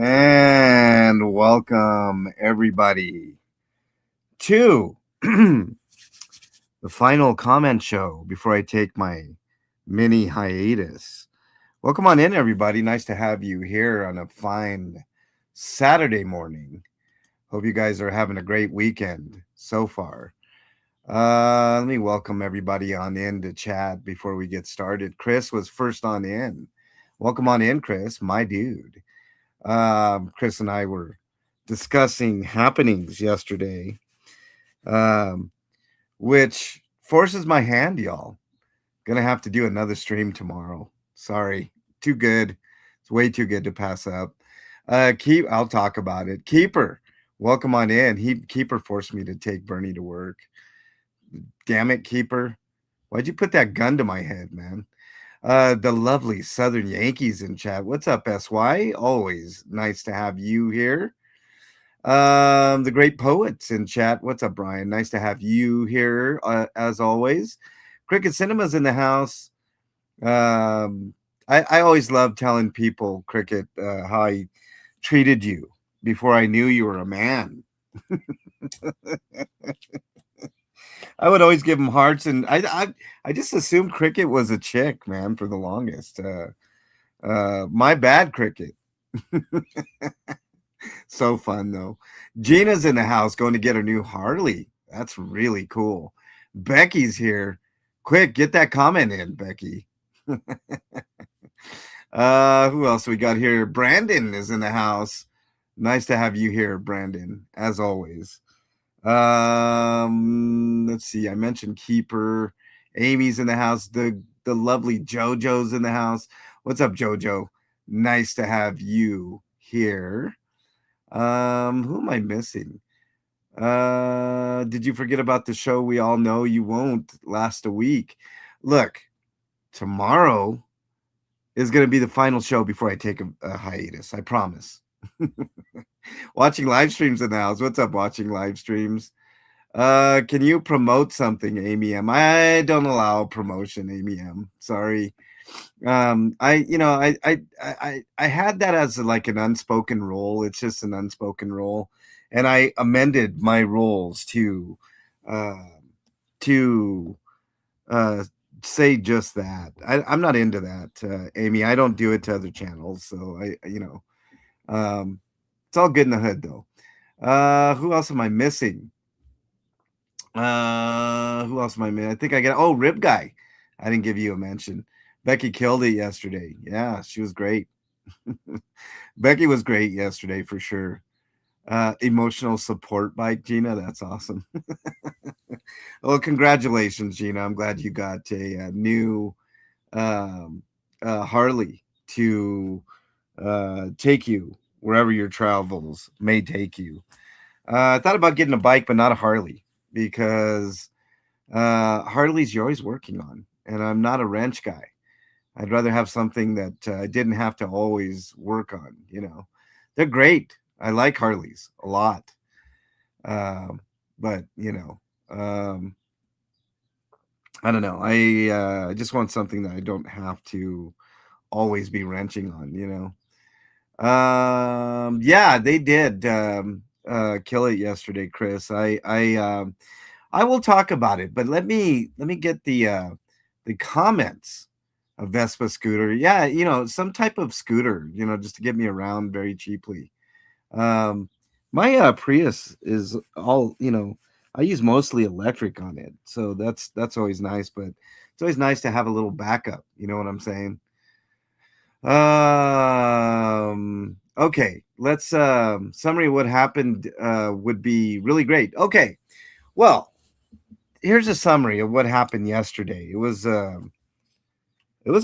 And welcome everybody to the final comment show before I take my mini hiatus. Welcome on in, everybody. Nice to have you here on a fine Saturday morning. Hope you guys are having a great weekend so far. Let me welcome everybody on in to chat before we get started. Chris was first on in. Welcome on in, Chris, my dude. Chris and I were discussing happenings yesterday, um, which forces my hand, y'all. Gonna have to do another stream tomorrow. Sorry, too good. It's way too good to pass up. I'll talk about it. Keeper, welcome on in. Keeper forced me to take Bernie to work. Damn it, Keeper. Why'd you put that gun to my head, man? The lovely Southern Yankees in chat. What's up, SY? Always nice to have you here. The great poets in chat. What's up, Brian? Nice to have you here, as always. Cricket Cinema's in the house. I always love telling people, Cricket, how I treated you before I knew you were a man. I would always give him hearts, and I just assumed Cricket was a chick, man, for the longest. My bad, Cricket. So fun though. Gina's in the house going to get her new Harley. That's really cool. Becky's here. Quick, get that comment in, Becky. Who else we got here? Brandon is in the house. Nice to have you here, Brandon, as always. Let's see. I mentioned Keeper. Amy's in the house. The lovely JoJo's in the house. What's up, JoJo? Nice to have you here. Who am I missing? Did you forget about the show We All Know You Won't last a week? Look, tomorrow is going to be the final show before I take a hiatus. I promise. Watching live streams in the house. What's up, watching live streams? Can you promote something, Amy M? I don't allow promotion, Amy M. Sorry. I had that as like an unspoken rule. It's just an unspoken rule, and I amended my rules to say just that. I'm not into that, Amy. I don't do it to other channels, so it's all good in the hood though. Who else am I missing? Who else am I missing? I think I got Rib Guy. I didn't give you a mention. Becky killed it yesterday. Yeah, she was great. Becky was great yesterday for sure. Emotional support bike, Gina. That's awesome. Well, congratulations, Gina. I'm glad you got a new Harley to take you wherever your travels may take you. I thought about getting a bike, but not a Harley, because Harleys you're always working on, and I'm not a wrench guy. I'd rather have something that I didn't have to always work on. They're great. I like Harleys a lot. But I don't know. I just want something that I don't have to always be wrenching on. Yeah, they did kill it yesterday, Chris. I will talk about it, but let me get the comments. A Vespa scooter. Yeah, some type of scooter, just to get me around very cheaply. My Prius is all, I use mostly electric on it. So that's always nice, but it's always nice to have a little backup. You know what I'm saying? Okay, let's summary of what happened would be really great. Okay. Well, here's a summary of what happened yesterday. It was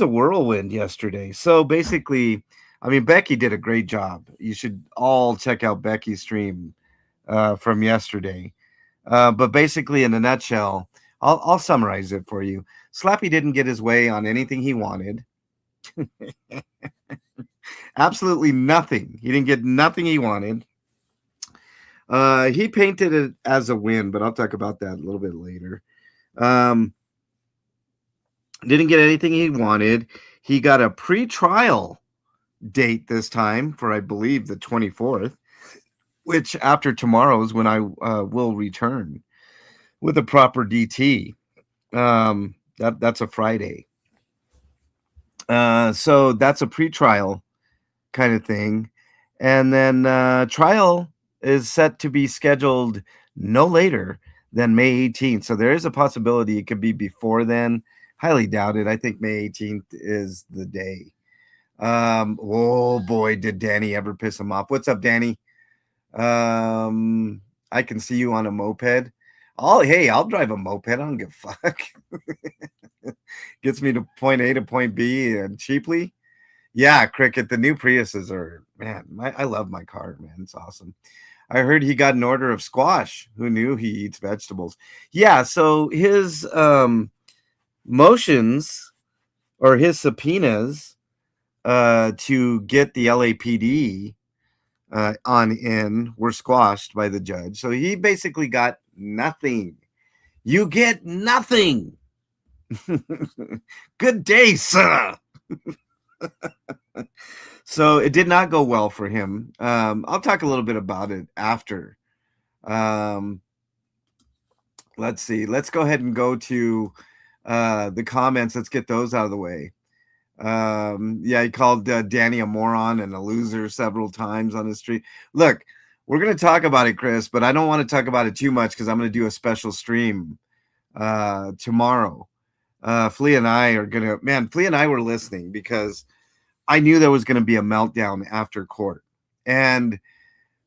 a whirlwind yesterday. So basically, I mean, Becky did a great job. You should all check out Becky's stream from yesterday. But basically, in a nutshell, I'll summarize it for you. Slappy didn't get his way on anything he wanted. Absolutely nothing. He didn't get nothing he wanted. He painted it as a win, but I'll talk about that a little bit later. Didn't get anything he wanted. He got a pre-trial date this time for, I believe, the 24th, which after tomorrow is when I will return with a proper DT. That's a Friday. So that's a pre-trial kind of thing. And then trial is set to be scheduled no later than May 18th. So there is a possibility it could be before then. Highly doubt it. I think May 18th is the day. Oh boy, did Danny ever piss him off. What's up, Danny? I can see you on a moped. I'll drive a moped. I don't give a fuck. Gets me to point A to point B and cheaply. Yeah, Cricket, the new Priuses are, man, I love my car, man. It's awesome. I heard he got an order of squash. Who knew he eats vegetables? Yeah, so his motions or his subpoenas to get the LAPD on in were squashed by the judge. So he basically got nothing. You get nothing. Good day, sir. So it did not go well for him. I'll talk a little bit about it after. Let's see. Let's go ahead and go to the comments. Let's get those out of the way. Yeah, he called Danny a moron and a loser several times on the street. Look, we're going to talk about it, Chris, but I don't want to talk about it too much because I'm going to do a special stream tomorrow. Flea and I are going to, man, Flea and I were listening because I knew there was going to be a meltdown after court. And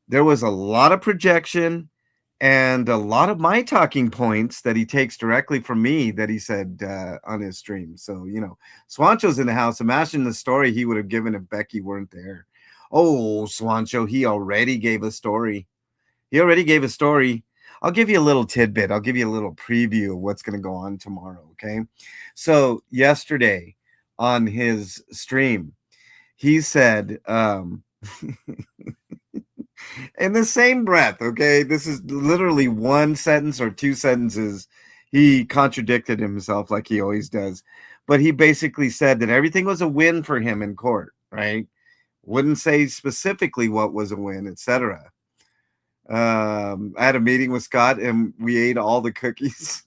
there was a lot of projection and a lot of my talking points that he takes directly from me that he said on his stream. So, Swancho's in the house. Imagine the story he would have given if Becky weren't there. Oh, Swancho, he already gave a story. I'll give you a little tidbit. I'll give you a little preview of what's going to go on tomorrow, okay? So yesterday on his stream, he said, in the same breath, okay, this is literally one sentence or two sentences. He contradicted himself like he always does. But he basically said that everything was a win for him in court, right? Wouldn't say specifically what was a win, etc. I had a meeting with Scott and we ate all the cookies.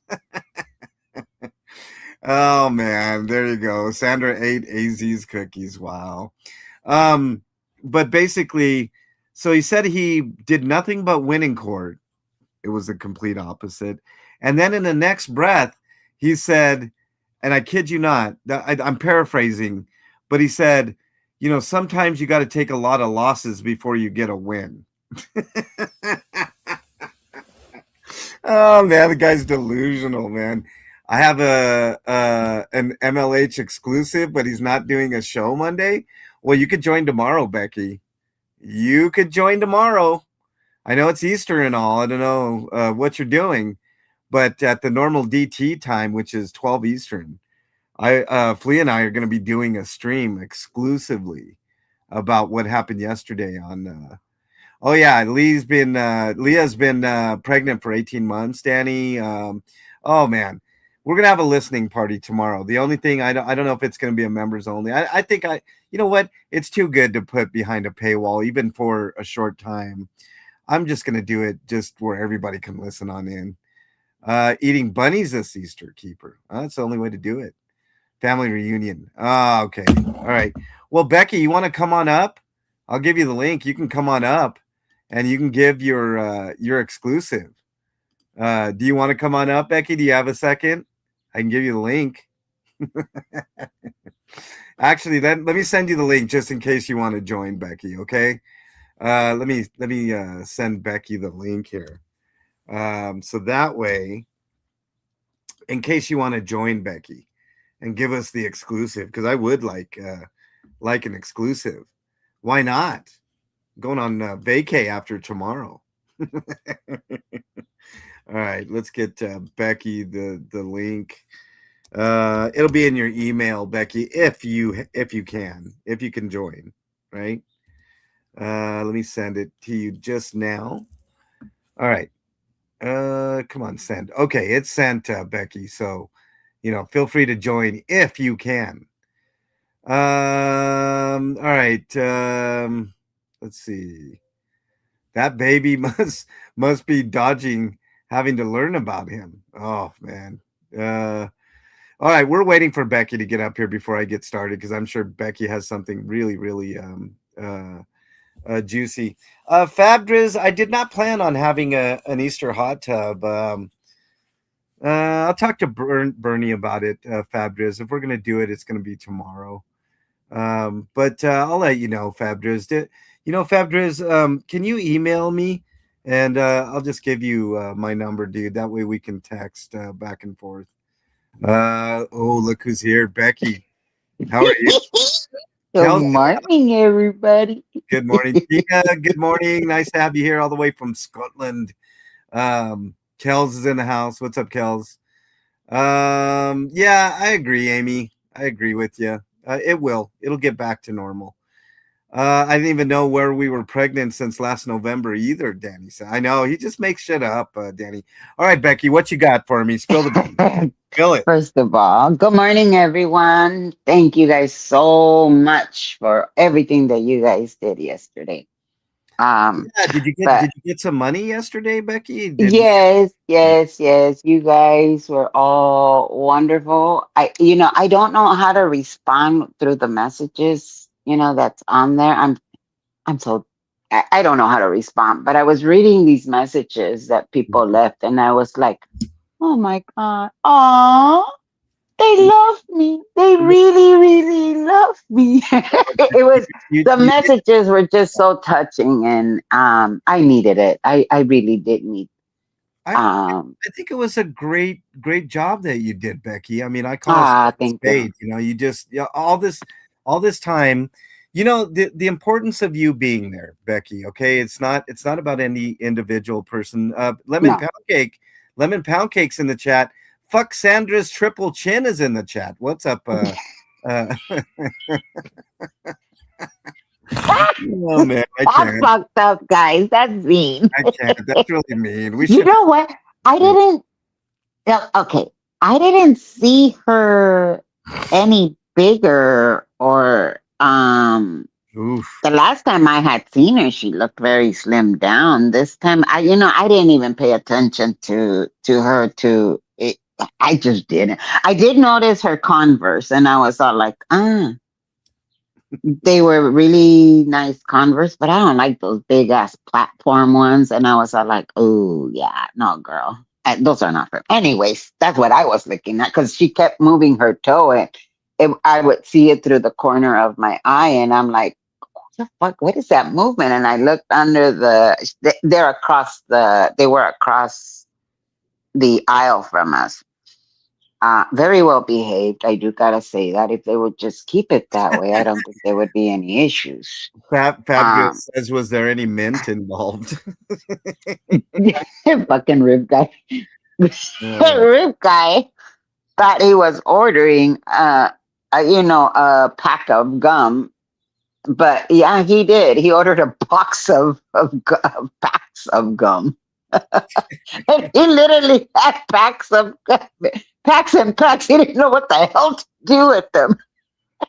Oh man, there you go. Sandra ate AZ's cookies. Wow. But basically, so he said he did nothing but win in court. It was the complete opposite. And then in the next breath, he said, and I kid you not, I'm paraphrasing, but he said, sometimes you got to take a lot of losses before you get a win. Oh man, the guy's delusional, man. I have an MLH exclusive, but he's not doing a show Monday. Well, you could join tomorrow, Becky. You could join tomorrow. I know it's Easter and all. I don't know what you're doing, but at the normal DT time, which is 12 Eastern, Flea and I are going to be doing a stream exclusively about what happened yesterday on. Oh yeah, Leah's been pregnant for 18 months. Danny, oh man, we're gonna have a listening party tomorrow. The only thing I don't know if it's gonna be a members only. I think you know what? It's too good to put behind a paywall, even for a short time. I'm just gonna do it just where everybody can listen on in. Eating bunnies this Easter, Keeper. That's the only way to do it. Family reunion. Okay. All right. Well, Becky, you want to come on up? I'll give you the link. You can come on up, and you can give your exclusive. Do you want to come on up, Becky? Do you have a second? I can give you the link. Actually, let me send you the link just in case you want to join, Becky. Okay. Let me send Becky the link here. So that way, in case you want to join Becky and give us the exclusive, because I would like an exclusive. Why not? Going on vacay after tomorrow. All right, let's get Becky the link. It'll be in your email, Becky, if you can join, right? Let me send it to you just now. All right. Come on, send. Okay, it's sent, Becky. So, feel free to join if you can. All right. Let's see. That baby must be dodging having to learn about him. Oh man. Uh, all right, we're waiting for Becky to get up here before I get started because I'm sure Becky has something really, really juicy. Fabdriz, I did not plan on having an Easter hot tub. I'll talk to Bernie about it, Fabdriz. If we're gonna do it, it's gonna be tomorrow. But I'll let you know, Fabdriz. Fabdriz, can you email me? And I'll just give you my number, dude. That way we can text back and forth. Oh, look who's here, Becky. How are you? Good Kels, morning, everybody. good morning. Tina, good morning. Nice to have you here all the way from Scotland. Kels is in the house. What's up, Kels? Yeah, I agree, Amy. I agree with you. It will. It'll get back to normal. I didn't even know where we were pregnant since last November either, Danny said. I know. He just makes shit up, Danny. All right, Becky, what you got for me? Spill the beans. Spill it. First of all, good morning, everyone. Thank you guys so much for everything that you guys did yesterday. Um, Yeah, did but you get some money yesterday, Becky? Did yes, yes, yes, you guys were all wonderful. I don't know how to respond through the messages, that's on there. I'm so, I don't know how to respond, but I was reading these messages that people left, and I was like, oh my God. Oh, they love me. They really, really love me. It was the you did? messages were just so touching, and I needed it. I really did need I um I think it was a great job that you did, Becky. I mean, I call it thank you. spade. You just all this time. The importance of you being there, Becky. Okay, it's not about any individual person. No. Lemon pound cake's in the chat. Fuck Sandra's triple chin is in the chat. What's up? Uh oh man, I That's can't. fucked up, guys. That's mean. I can't. That's really mean. We You should. know what? I didn't okay. I didn't see her any bigger or Oof. the last time I had seen her, she looked very slim down. This time, I didn't even pay attention to her. I just didn't. I did notice her Converse, and I was all like, they were really nice Converse, but I don't like those big ass platform ones. And I was all like, oh yeah, no, girl, those are not for. Anyways, that's what I was looking at because she kept moving her toe, and I would see it through the corner of my eye, and I'm like, the fuck? What is that movement? And I looked under they were across the aisle from us. Very well behaved. I do gotta say that if they would just keep it that way, I don't think there would be any issues. Um, Fabulous says, was there any mint involved? fucking rib guy, Uh, rib guy thought he was ordering, a pack of gum. But yeah, he did. He ordered a box of packs of gum. And he literally had packs and packs. He didn't know what the hell to do with them.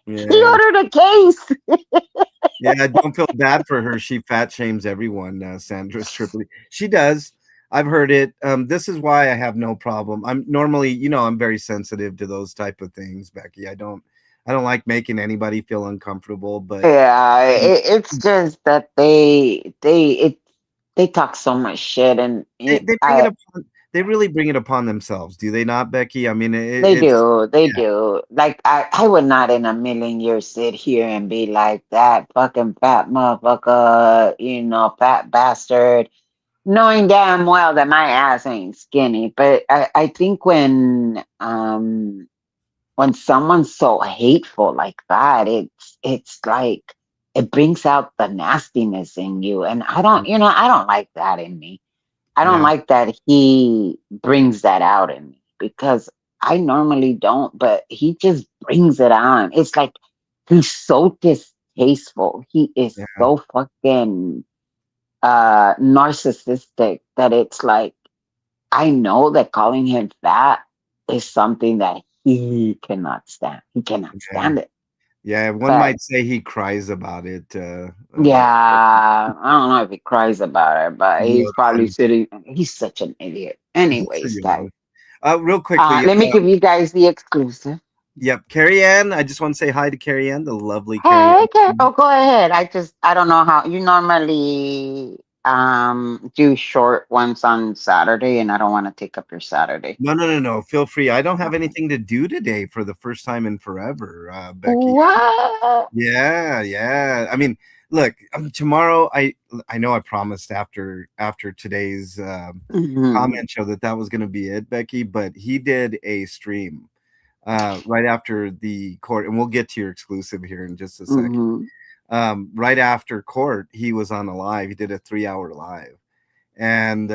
He yeah, ordered a case. yeah. Don't feel bad for her. She fat shames everyone. Sandra Tripoli. She does. I've heard it. This is why I have no problem. I'm normally, I'm very sensitive to those type of things, Becky. I don't like making anybody feel uncomfortable, but Yeah, it's just that they talk so much shit, and they bring it upon. They really bring it upon themselves, do they not, Becky? I mean, they it's do, they yeah, do. Like I would not in a million years sit here and be like that fucking fat motherfucker, fat bastard, knowing damn well that my ass ain't skinny. But I think when someone's so hateful like that, it's like it brings out the nastiness in you. And I don't like that in me. I don't yeah, like that he brings that out in me because I normally don't, but he just brings it on. It's like he's so distasteful. He is yeah, so fucking narcissistic that it's like I know that calling him fat is something that he cannot stand. He cannot yeah. stand it. Yeah, one But might say he cries about it. yeah, I don't know if he cries about it, but No, he's probably sitting. He's such an idiot. so Anyways, guys, young. Real quickly, let me give you guys the exclusive. yep, Carrie Ann. I just want to say hi to Carrie Ann, the lovely Carrie Hey, Ann. oh, go ahead. I don't know how you normally do short ones on Saturday, and I don't want to take up your Saturday. No, no, no, no. Feel free. I don't have Okay. anything to do today for the first time in forever, Becky. What? Yeah, yeah. I mean, look, tomorrow. I know I promised after today's Hmm. comment show that that was going to be it, Becky. But he did a stream right after the court, and we'll get to your exclusive here in just a second. Hmm. Right after court, he was on a live. He did a 3 hour live, and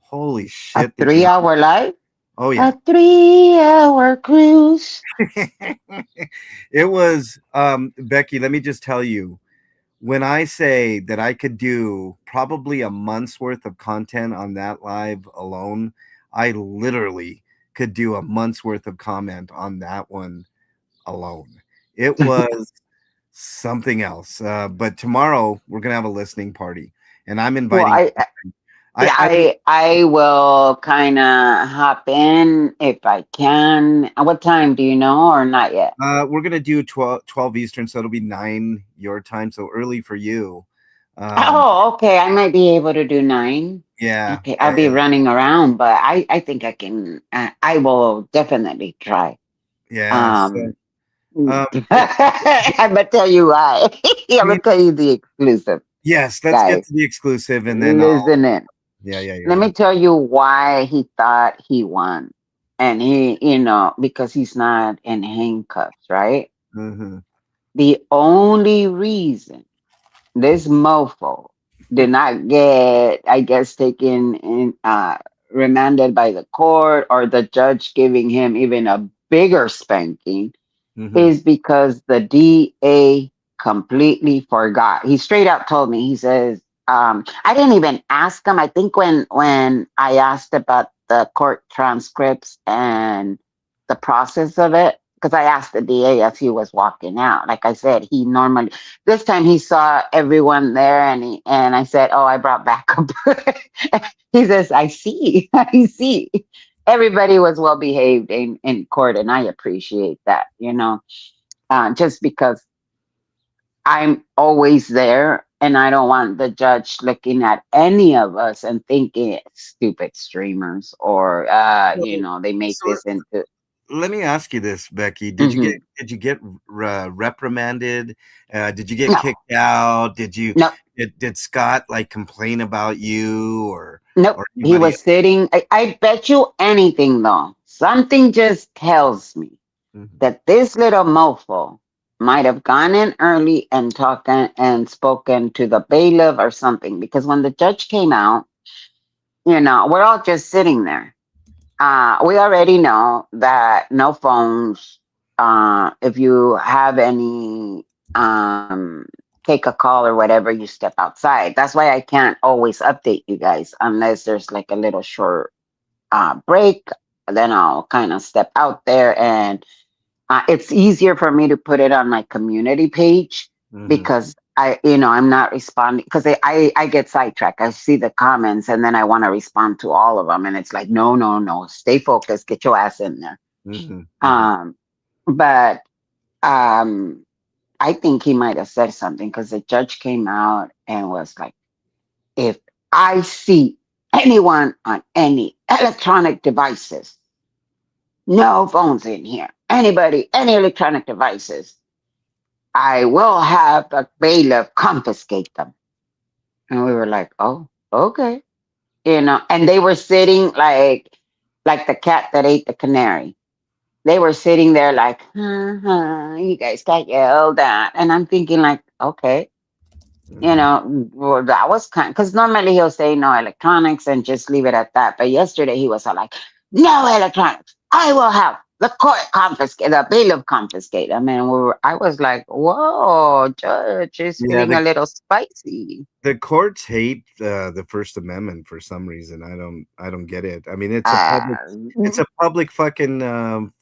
holy A shit, the amount. 3 hour live? Oh A yeah. 3 hour cruise. It was Becky, let me just tell you, when I say that I could do probably a month's worth of content on that live alone, I literally could do a month's worth of comment on that one alone. It was something else. But tomorrow we're gonna have a listening party, and I'm Well, inviting. yeah, I I will kind of hop in if I can. What time do you know, or not yet? we're gonna do 12 Eastern, so it'll be 9 your time, so early for you. Um, Oh, okay. I might be able to do 9. yeah, Okay, I'll yeah, be yeah, running around, but I think I can. I will definitely try. yeah. So, Um, um, it, I'm gonna tell you why. I I'm mean, gonna tell you the exclusive, yes. Let's get guys. to the exclusive, and then I'll. Listen in. Yeah, yeah, yeah, Let yeah. me tell you why he thought he won, and because he's not in handcuffs, right? Hmm. The only reason this mofo did not get, I guess, taken in, remanded by the court, or the judge giving him even a bigger spanking, Hmm. is because the DA completely forgot. He straight out told me, he says, I didn't even ask him. I think when I asked about the court transcripts and the process of it, because I asked the DA as he was walking out. Like I said, he normally, this time he saw everyone there, and I said, "Oh, I brought backup." He says, "I see, I see." Everybody was well behaved in court, and I appreciate that. Just because I'm always there, and I don't want the judge looking at any of us and thinking stupid streamers, or So, they make so this into. let me ask you this, Becky. Mhm. Did you get reprimanded? Did you get No, kicked out? no, Did Scott like complain about you nope. or He anybody was else? sitting. I bet you anything, though. Something just tells me Mhm. that this little mofo might have gone in early and talking and spoken to the bailiff or something. Because when the judge came out, we're all just sitting there. We already know that no phones. If you have any, take a call or whatever, you step outside. That's why I can't always update you guys unless there's like a little short break. Then I'll kind of step out there, and it's easier for me to put it on my community page, Mhm. because I'm not responding, because I get sidetracked. I see the comments, and then I want to respond to all of them, and it's like, no, no, no, stay focused, get your ass in there. Mhm. Mhm. Um, but um, I think he might have said something, because the judge came out and was like, if I see anyone on any electronic devices, no phones in here, anybody, any electronic devices, I will have the bailiff confiscate them. And we were like, oh, okay. And they were sitting like the cat that ate the canary. They were sitting there like, you guys got yelled at. And I'm thinking like, okay, Mhm. well, that was because normally he'll say no electronics and just leave it at that. But yesterday he was all like, no electronics. I will have the court confiscate, the bailiff confiscate. I mean, I was like, whoa, judge is Yeah, feeling a little spicy. the courts hate the First Amendment for some reason. I don't get it. I mean, it's a public fucking.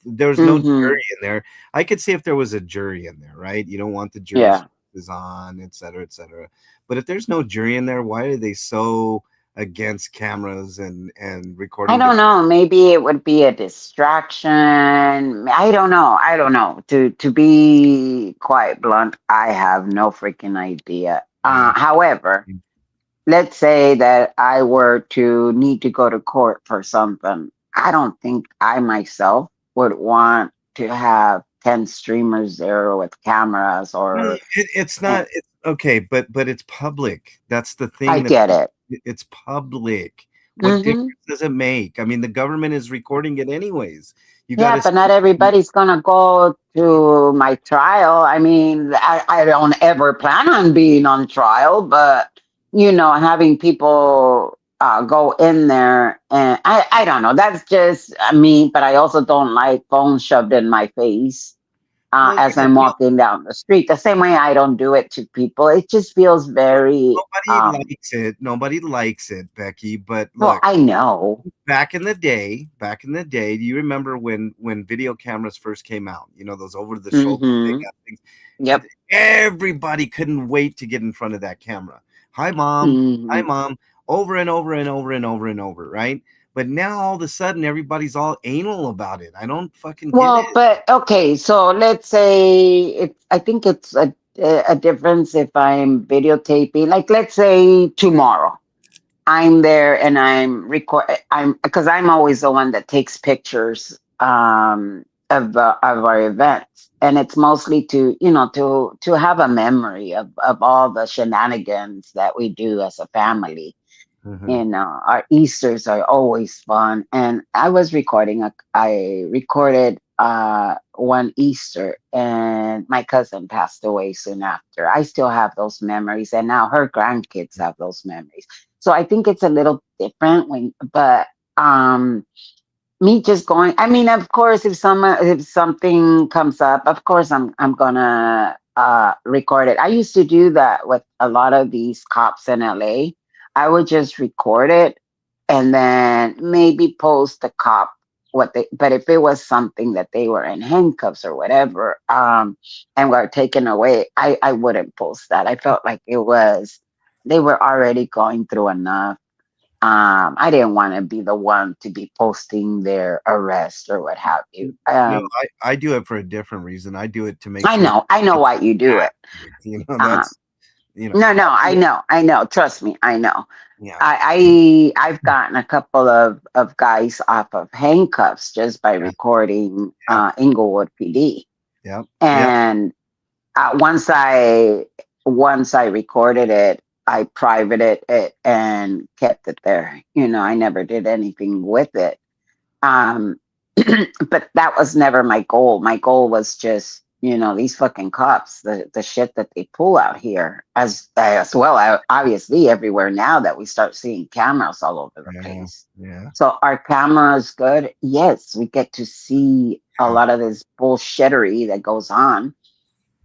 There's no mm-hmm. jury in there. I could see if there was a jury in there, right? You don't want the jury's Yeah. is on, et cetera, et cetera. But if there's no jury in there, why are they so against cameras and I recording? don't know. Maybe it would be a distraction. I don't know. I don't know. To be quite blunt, I have no freaking idea. Yeah. However, let's say that I were to need to go to court for something. I don't think I myself would want to have 10 streamers there with cameras Well, or it's eh, not. It's okay, but it's public. That's the I thing that get it. it's public. What Hmm. difference does it make? I mean, the government is recording it anyways. You got Yeah, to. but not everybody's gonna go to my trial. I mean, I don't ever plan on being on trial, but having people go in there and I don't know. That's just me, but I also don't like phones shoved in my face Well, as yeah, I'm walking down the street. The same way I don't do it to people. It just feels very nobody likes it. Nobody likes it, Becky. But well, look, I know. back in the day, do you remember when video cameras first came out? You know, those over the shoulder big Hmm. ass things. Yep. Everybody couldn't wait to get in front of that camera. Hi, mom. Hi, Hmm. mom. Over and over and over and over and over, right? But now all of a sudden everybody's all anal about it. I don't fucking get Well, it. but okay, so let's say I think it's a difference if I'm videotaping. Like, let's say tomorrow I'm there and I'm because I'm always the one that takes pictures of our events, and it's mostly to to have a memory of all the shenanigans that we do as a family. Mhm. Our Easters are always fun. And I recorded one Easter, and my cousin passed away soon after. I still have those memories, and now her grandkids have those memories. So I think it's a little different but um me just going, I mean, of course, if something comes up, of course I'm gonna record it. I used to do that with a lot of these cops in LA. I would just record it and then maybe post the cop what they, but if it was something that they were in handcuffs or whatever, and were taken away, I wouldn't post that. I felt like they were already going through enough. I didn't want to be the one to be posting their arrest or what have you. No, I do it for a different reason. I do it to make I sure know, I know why you do it. that, you know, Um, that's, you know, no, no, I do it. I know. Trust me, I know. Yeah. I've gotten a couple of guys off of handcuffs just by Yeah. recording Yeah. Inglewood PD, Yep. Yep. and uh, once I once I recorded it, I privated it and kept it there. I never did anything with it. Um, but that was never my goal. My goal was just, these fucking cops, the shit that they pull out here, as well. Obviously, everywhere now that we start seeing cameras all over the Yeah. place. Yeah. So our camera is good. Yes, we get to see a Yeah. lot of this bullshittery that goes on.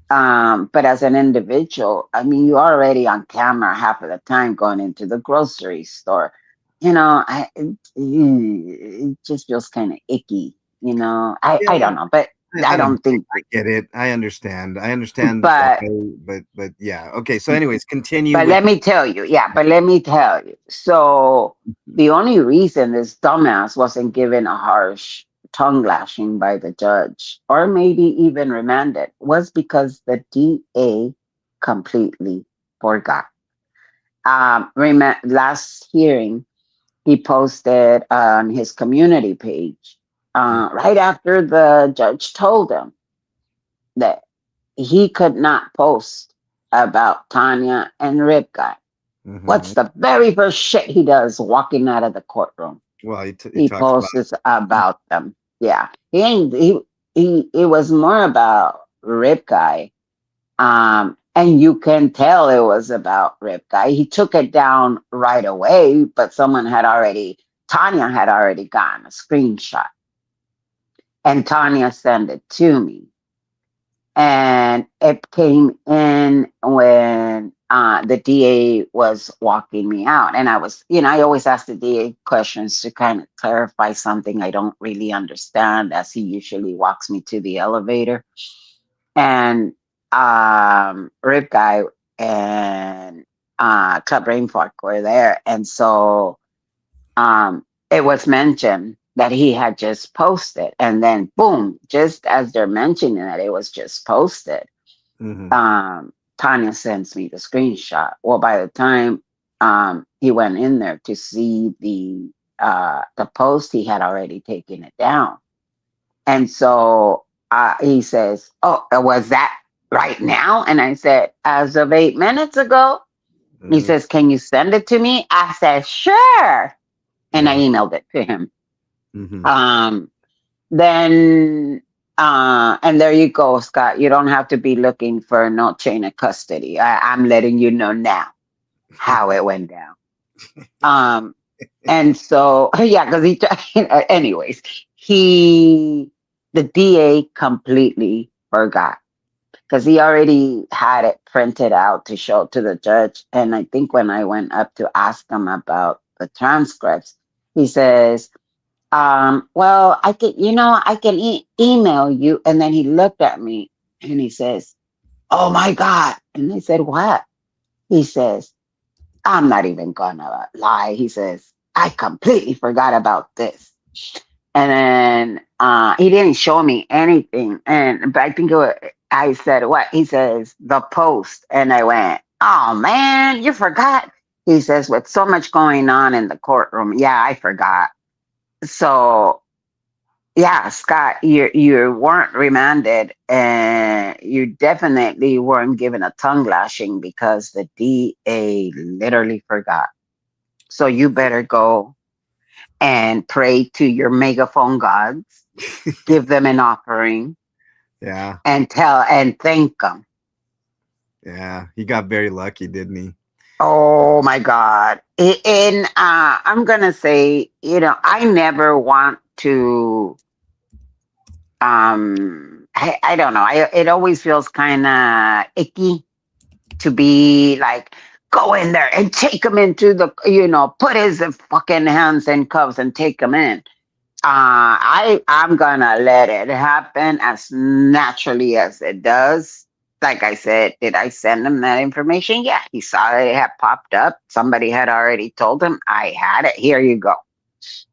But as an individual, I mean, you're already on camera half of the time going into the grocery store. It just feels kind of icky. I Yeah. don't know, but I I don't. don't think. I get it. I understand. I understand why. But But yeah. Okay. So, anyways, continue but with. let me tell you, yeah. But let me tell you. So the only reason this dumbass wasn't given a harsh tongue lashing by the judge, or maybe even remanded, was because the DA completely forgot. Last hearing, he posted on his community page right after the judge told him that he could not post about Tanya and Rip Guy. Mm-hmm. What's the very first shit he does walking out of the courtroom? Well, he He talks about. posts about them. Yeah, he ain't. He. It was more about Rip Guy. And you can tell it was about Rip Guy. He took it down right away, but Tanya had already gotten a screenshot. and Tanya sent it to me. And it came in when the DA was walking me out. And I was, I always ask the DA questions to kind of clarify something I don't really understand, as he usually walks me to the elevator. And Rip Guy and Club Rainfork were there. And so it was mentioned that he had just posted, and then boom, just as they're mentioning that it was just posted, Mm-hmm. um, Tanya sends me the screenshot. Well, by the time he went in there to see the post, he had already taken it down. And so he says, "Oh, was that right now?" And I said, "As of 8 minutes ago." He Mm-hmm. says, "Can you send it to me?" I said, "Sure." And I Yeah. emailed it to him. Mm-hmm. Um, then and there you go, Scott. You don't have to be looking for no chain of custody. I'm letting you know now how it went down. Um, and so yeah, because anyways, he the DA completely forgot, because he already had it printed out to show to the judge. And I think when I went up to ask him about the transcripts, he says, well, I can, I can email you. And then he looked at me and he says, "Oh my God." And I said, "What?" He says, "I'm not even gonna lie." He says, "I completely forgot about this." And then he didn't show me anything. But I think I said, "What?" He says, "The post." And I went, "Oh man, you forgot." He says, "With so much going on in the courtroom, yeah, I forgot." So yeah, Scott, you weren't remanded, and you definitely weren't given a tongue lashing because the DA literally forgot. So you better go and pray to your megaphone gods, give them an offering, Yeah. and thank them. Yeah. He got very lucky, didn't he? Oh my God! And I'm gonna say, I never want to. I don't know. It always feels kind of icky to be like, go in there and take him into put his fucking hands in cuffs and take him in. I'm gonna let it happen as naturally as it does. Like I said, did I send him that information? Yeah, he saw that it had popped up. Somebody had already told him. I had it. Here you go.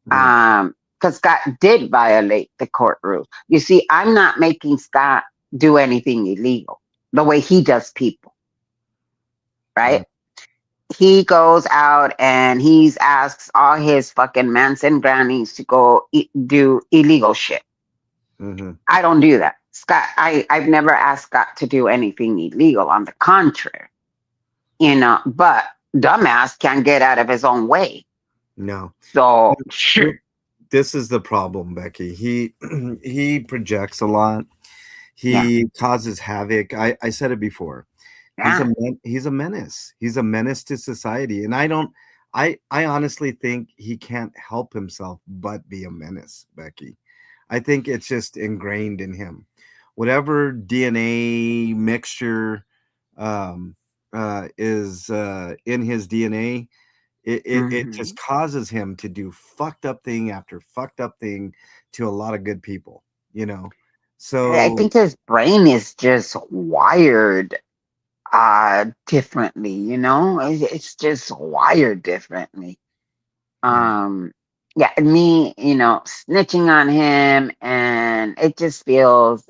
Mm. Because Scott did violate the court rule. You see, I'm not making Scott do anything illegal the way he does people, Mm. right? He goes out and he's asks all his fucking mans and grannies to go do illegal shit. Mm-hmm. I don't do that. Scott, I've never asked Scott to do anything illegal. On the contrary, but dumbass can't get out of his own way. No. So, This is the problem, Becky. He he projects a lot. yeah, He causes havoc. I said it before. yeah. He's a menace. He's a menace to society. And I honestly think he can't help himself but be a menace, Becky. I think it's just ingrained in him. Whatever DNA mixture um, is in his DNA, it just Hmm. causes him to do fucked up thing after fucked up thing to a lot of good people, you know. I So think his brain is just wired differently, it's just wired differently. yeah, um yeah, me, snitching on him, and it just feels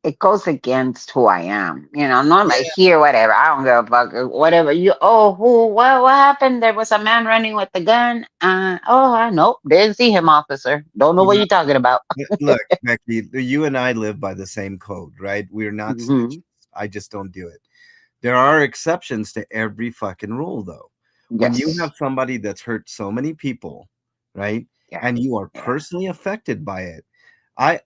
it goes against who I am. Normally yeah, here, whatever, I don't give a fuck. Whatever you, oh, who, what happened? There was a man running with the gun. Oh, I nope, didn't see him, officer. Don't know what yeah. you're talking about. Look, Becky, you and I live by the same code, right? We're not snitches. Hmm. I just don't do it. There are exceptions to every fucking rule, though. When you Yes. have somebody that's hurt so many people, right, Yeah. and you are Yeah. personally affected by it,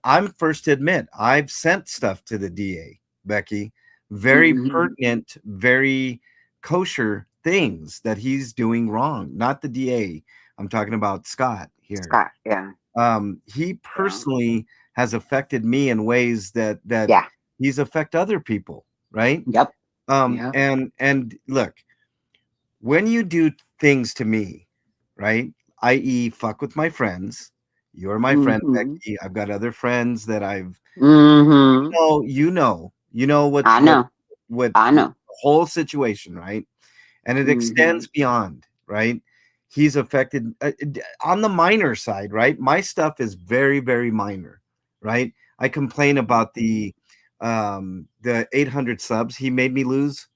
I'm first to admit I've sent stuff to the DA, Becky, very Hmm. pertinent, very kosher things that he's doing wrong. Not the DA. I'm talking about Scott here. Scott. Yeah. He Yeah. personally has affected me in ways that Yeah. he's affect other people, right? Yep. Yep. And look, when you do things to me, right? I.e., fuck with my friends. You're my friend, Mm-hmm. Becky. I've got other friends that I've Mm-hmm. you know I know. what I the know. whole situation, right? And it Mm-hmm. extends beyond, right? He's affected on the minor side, right? My stuff is very, very minor, right? I complain about the 800 subs he made me lose,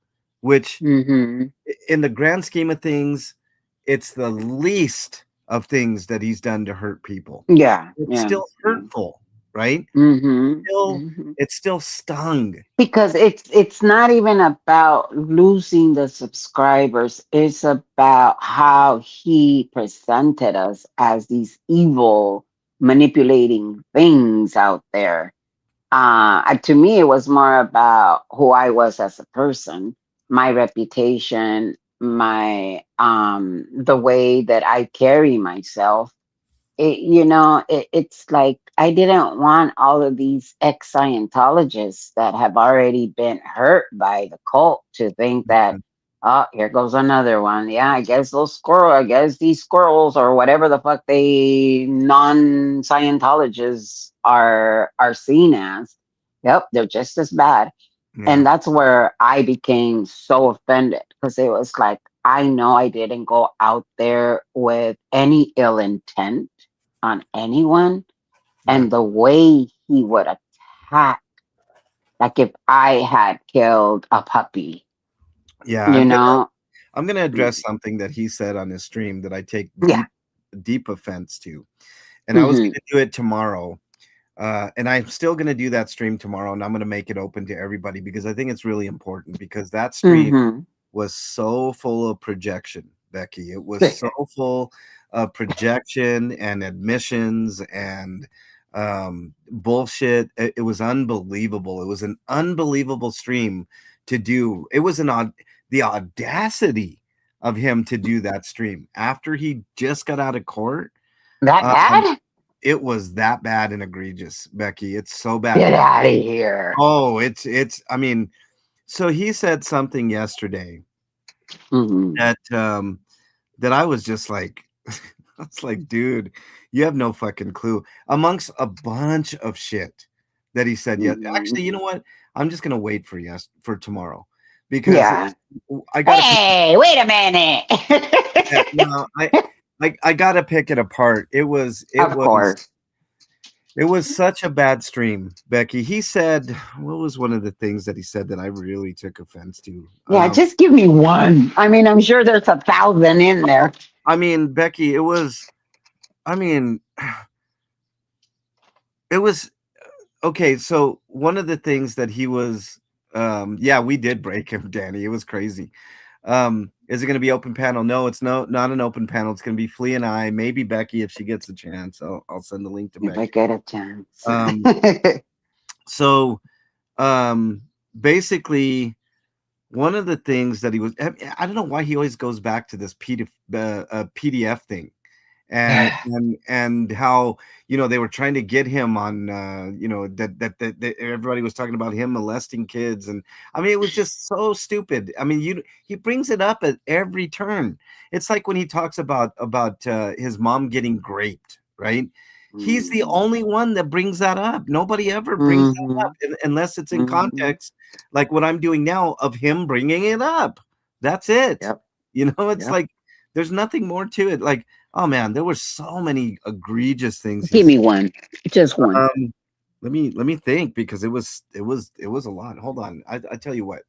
which Mm-hmm. in the grand scheme of things, it's the least of things that he's done to hurt people. Yeah. It's Yeah. still Yeah. hurtful, right? Mm-hmm. Still, Mm-hmm. it still stung. Because it's not even about losing the subscribers. It's about how he presented us as these evil manipulating things out there. To me, it was more about who I was as a person, my reputation, my the way that I carry myself. It's like I didn't want all of these ex Scientologists that have already been hurt by the cult to think that, oh, here goes another one. Yeah, I guess these squirrels or whatever the fuck they non Scientologists are seen as. Yep, they're just as bad. Yeah, And that's where I became so offended because it was like, I know I didn't go out there with any ill intent on anyone. yeah, And the way he would attack, like if I had killed a puppy, yeah. you know? I'm gonna Mm, address something that he said on his stream that I take yeah. deep offense to, and I was Hmm. gonna do it tomorrow. And I'm still going to do that stream tomorrow, and I'm going to make it open to everybody because I think it's really important because that stream Hmm. was so full of projection, Becky. It was so full of projection and admissions and bullshit. It was unbelievable. It was an unbelievable stream to do. It was the audacity of him to do that stream after he just got out of court. That Um, bad? it was that bad and egregious, Becky. It's so bad. Get out of here. Oh, it's I mean, so he said something yesterday Hmm. that that I was just like I was like, dude, you have no fucking clue. Amongst a bunch of shit that he said, yeah. Hmm. Actually, you know what? I'm just gonna wait for tomorrow because Yeah. I gotta pick Hey, wait a minute. yeah, no, I gotta pick it apart. Of course. It was such a bad stream, Becky. He said, what was one of the things that he said that I really took offense to? Yeah, just give me one. I mean, I'm sure there's 1,000 in there. I mean, Becky, I mean, it was okay. So one of the things that he was, yeah, we did break him, Danny. It was crazy. Is it going to be open panel? No, it's not an open panel. It's going to be Flea and I, maybe Becky if she gets a chance. I'll send the link to If I Becky. get a chance. Um, so um, basically, one of the things that he was, I don't know why he always goes back to this PDF thing, and how they were trying to get him on that everybody was talking about him molesting kids, and I mean it was just so stupid. I mean he brings it up at every turn. It's like when he talks about his mom getting raped, right? He's the Mhm. only one that brings that up. Nobody ever brings that up Mhm. unless it's in Mhm. context, like what I'm doing now of him bringing it up. That's it. Yep. It's Yep. like there's nothing more to it. Like, oh man, there were so many egregious things he Give said. me one. Just one. Um, let me think because it was a lot. Hold on, I tell you what,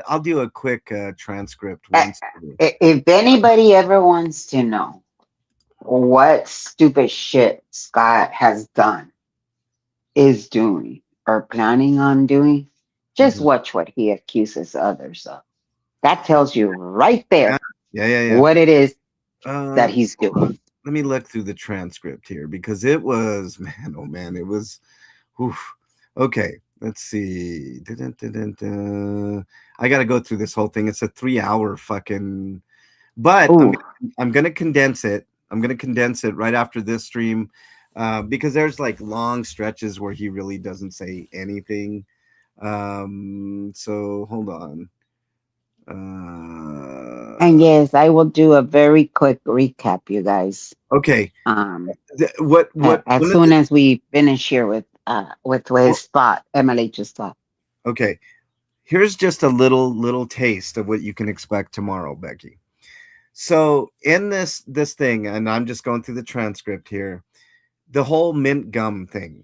I'll do a quick transcript Uh, once. If anybody ever wants to know what stupid shit Scott has done, is doing, or planning on doing, just Mhm. watch what he accuses others of. That tells you right Yeah, there yeah, yeah, yeah. what it is that Uh, he's doing. let me look through the transcript here because it was man, oh man, it was. Oof. Okay, let's see. I got to go through this whole thing. It's a 3 hour fucking. But Ooh. I'm gonna condense it. I'm gonna condense it right after this stream. because there's like long stretches where he really doesn't say anything. So hold on. And Uh, yes, I will do a very quick recap, you guys. okay. Um, What as one of soon the as we finish here with well, his thought, MLH's thought. okay. Here's just a little taste of what you can expect tomorrow, Becky. So in this thing, and I'm just going through the transcript here, the whole mint gum thing.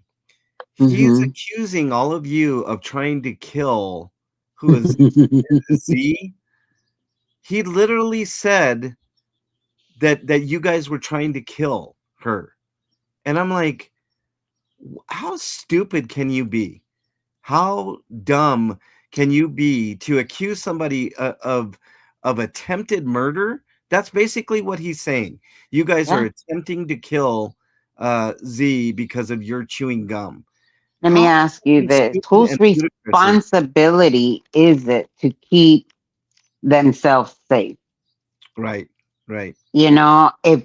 He's Hmm. accusing all of you of trying to kill who is Z. He literally said that you guys were trying to kill her. And I'm like, how stupid can you be? How dumb can you be to accuse somebody of attempted murder? That's basically what he's saying. You guys are Yeah. attempting to kill Z because of your chewing gum. Let me How ask you fucking this: stupid whose and ludicrous is responsibility is it to keep themselves safe? right, right. You know, if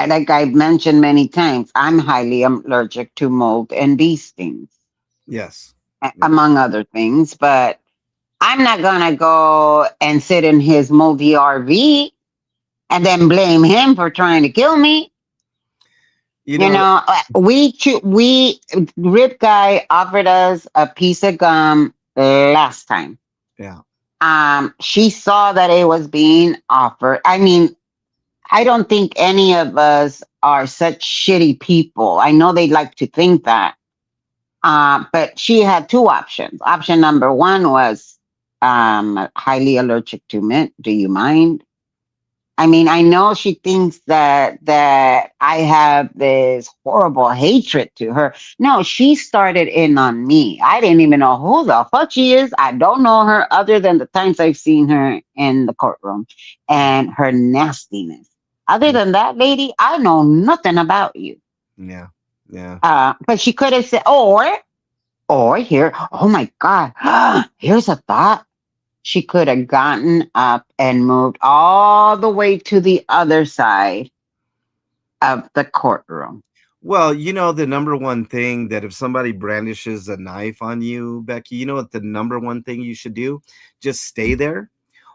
like I've mentioned many times, I'm highly allergic to mold and bee stings, Yes, yes. among other things. But I'm not gonna go and sit in his moldy RV and then blame him for trying to kill me. You You know, know, we Rip Guy offered us a piece of gum last time. yeah. She saw that it was being offered. I mean, I don't think any of us are such shitty people. I know they like to think that. But she had two options. Option number one was highly allergic to mint. Do you mind? I mean, I know she thinks that I have this horrible hatred to her. No, she started in on me. I didn't even know who the fuck she is. I don't know her other than the times I've seen her in the courtroom and her nastiness. Other Yeah, than that, lady, I know nothing about you. yeah, yeah. But she could have said, or here, oh my God, here's a thought. She could have gotten up and moved all the way to the other side of the courtroom. Well, you know the number one thing that if somebody brandishes a knife on you, Becky, you know what the number one thing you should do? Just stay there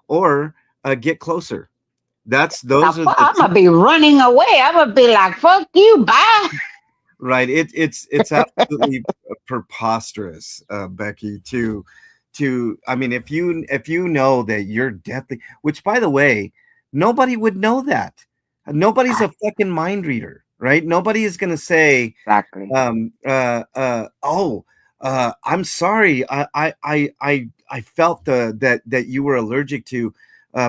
or get closer. That's those are the I'm two. gonna be running away. I'm gonna be like, "Fuck you, bye." Right. It's absolutely preposterous, Becky, to I mean, if you know that you're deathly, which by the way, nobody would know that. Nobody's a fucking mind reader, right? Nobody is gonna say, Exactly. oh, I'm sorry. I felt that you were allergic to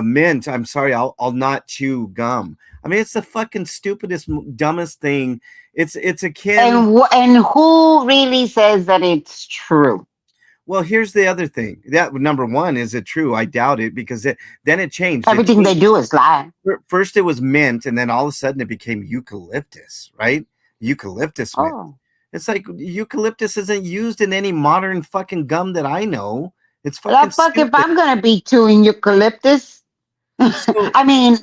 mint. I'm sorry. I'll not chew gum. I mean, it's the fucking stupidest, dumbest thing. It's akin. And who really says that it's true? Well, here's the other thing. That number one, is it true? I doubt it because then it changed. It Everything they changed. do is lie. First it was mint, and then all of a sudden it became eucalyptus, right? Eucalyptus mint. Oh, It's like eucalyptus isn't used in any modern fucking gum that I know. It's the fucking fuck if stupid. I'm gonna be chewing eucalyptus? So I mean,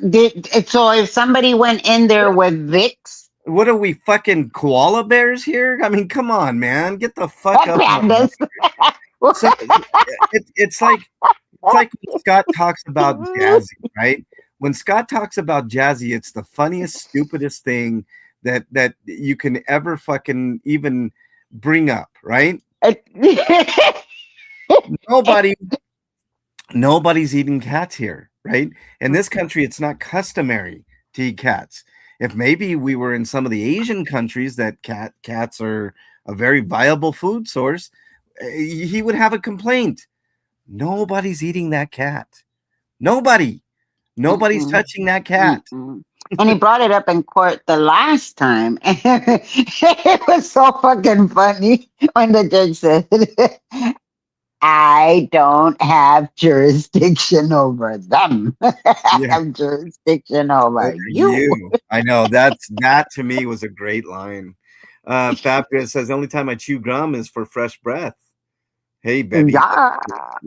so if somebody went in there with Vicks, what are we, fucking koala bears here? I mean, come on, man, get the fuck up out of pandas. here. So it's like when Scott talks about Jazzy, right? When Scott talks about Jazzy, it's the funniest, stupidest thing that you can ever fucking even bring up, right? Nobody nobody's eating cats here, right? In this country, it's not customary to eat cats. If maybe we were in some of the Asian countries that cats are a very viable food source, he would have a complaint. Nobody's eating that cat. Nobody. Nobody's Mm-mm, touching that cat. mm-mm. And he brought it up in court the last time. And it was so fucking funny when the judge said, I don't have jurisdiction over them. I Yeah, have jurisdiction over over you. you. I know that to me was a great line. Fabris says the only time I chew gum is for fresh breath. Hey, baby. Yeah.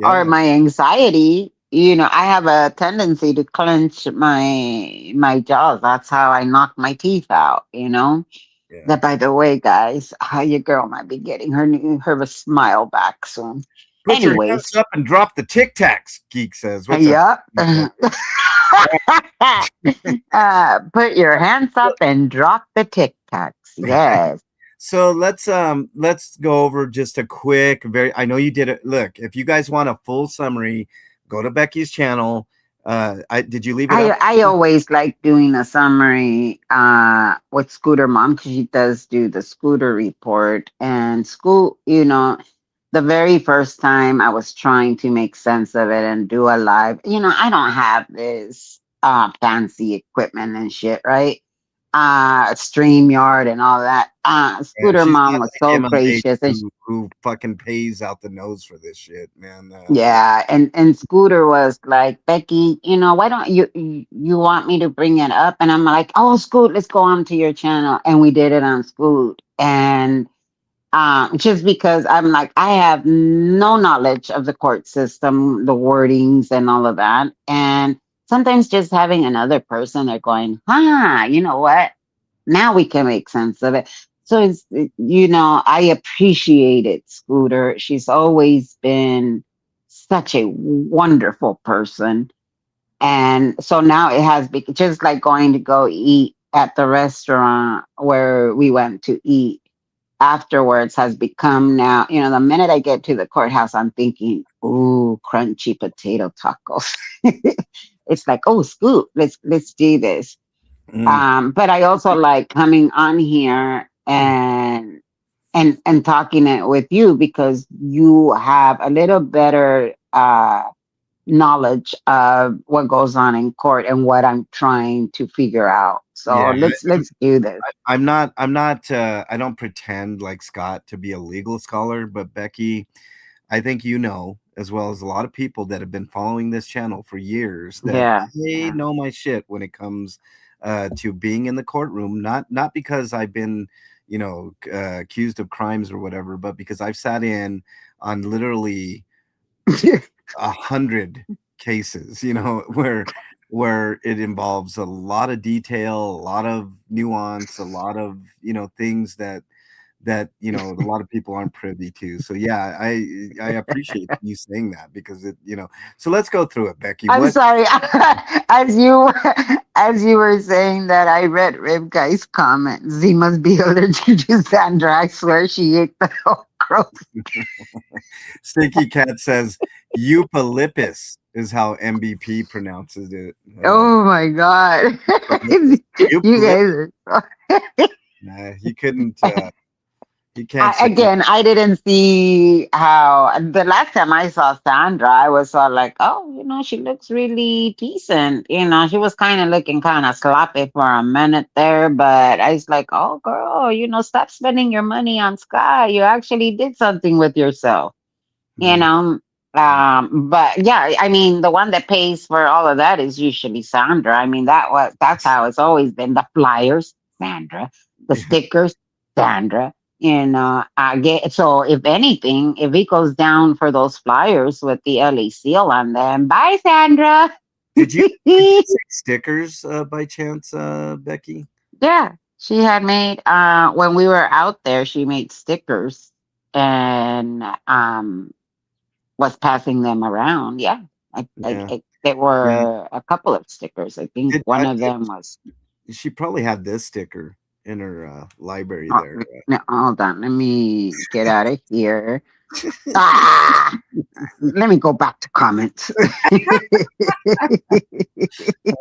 Or Yeah. my anxiety. You know, I have a tendency to clench my jaws. That's how I knock my teeth out, you know? Yeah. That, by the way, guys, your girl might be getting her smile back soon. Put your hands Anyways, up and drop the Tic Tacs, Geek says. What's up? yep. Geek? Put your hands up and drop the tic tacs. Yes. So let's go over just a quick very I know you did it. Look, if you guys want a full summary, go to Becky's channel. I did you leave it up? I always like doing a summary with Scooter Mom because she does do the Scooter report and school. The very first time I was trying to make sense of it and do a live. I don't have this fancy equipment and shit, right? StreamYard and all that. Yeah, Scooter she's Mom not was like so MLH gracious and who fucking pays out the nose for this shit, man. Yeah. yeah, and Scooter was like, Becky, why don't you want me to bring it up? And I'm like, oh, Scoot, let's go on to your channel, and we did it on Scoot, and just because I'm like, I have no knowledge of the court system, the wordings, and all of that, and sometimes just having another person, they're going, you know what? Now we can make sense of it. So I appreciate it, Scooter. She's always been such a wonderful person. And so now it has become just like going to go eat at the restaurant where we went to eat afterwards has become now, the minute I get to the courthouse, I'm thinking, ooh, crunchy potato tacos. It's like, oh, Scoot, let's do this. Mm. But I also like coming on here and talking it with you because you have a little better knowledge of what goes on in court and what I'm trying to figure out. So Yeah, let's do this. I'm not I don't pretend like Scott to be a legal scholar, but Becky, I think you know, as well as a lot of people that have been following this channel for years, that Yeah, they yeah. know my shit when it comes to being in the courtroom. Not because I've been, accused of crimes or whatever, but because I've sat in on literally 100 cases, where it involves a lot of detail, a lot of nuance, a lot of things that a lot of people aren't privy to. So yeah, I appreciate you saying that because so let's go through it, Becky. I'm What? sorry. As you were saying that, I read Ribguy's comment. Z must be allergic to Sandra. I swear she ate the whole crow. Stinky Cat says eucalyptus is how MVP pronounces it. Oh my god. You Eucalyptus. guys are so Nah, he can't say it. again, I didn't see how the last time I saw Sandra, I was all like, oh, she looks really decent. She was kind of looking kind of sloppy for a minute there, but I was like, oh, girl, stop spending your money on Sky. You actually did something with yourself, you Mm, know. But yeah, I mean, the one that pays for all of that is usually Sandra. I mean, that's how it's always been. The flyers, Sandra. The yeah. stickers, Sandra. I get so if anything, if it goes down for those flyers with the LA seal on them, bye, Sandra. Did you say stickers by chance, Becky? Yeah, she had made when we were out there, she made stickers and was passing them around. Yeah, Yeah, there yeah. were a couple of stickers. I think Did one of them was. she probably had this sticker in her library Oh, there. no, hold on, let me get out of here. Ah, let me go back to comments.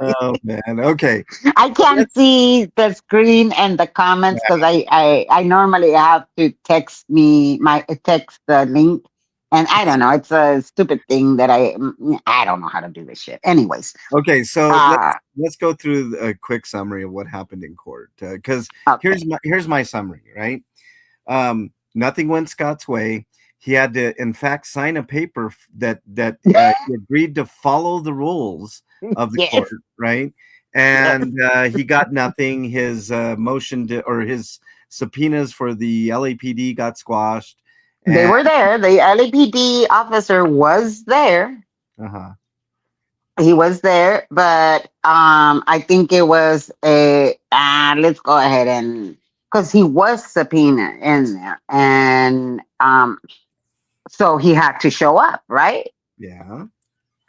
Oh man. Okay. I can't Let's, see the screen and the comments because I normally have to text the link, and I don't know. It's a stupid thing that I don't know how to do this shit. Anyways, okay. So uh, let's go through a quick summary of what happened in court. Because okay. here's my summary. Right. Nothing went Scott's way. He had to, in fact, sign a paper that he agreed to follow the rules of the court, Yes, right? yes. And he got nothing. His motion to, or his subpoenas for the LAPD got squashed. They And were there. The LAPD officer was there. uh-huh. He was there, but I think it was a let's go ahead and because he was subpoenaed in there, and so he had to show up, right? Yeah.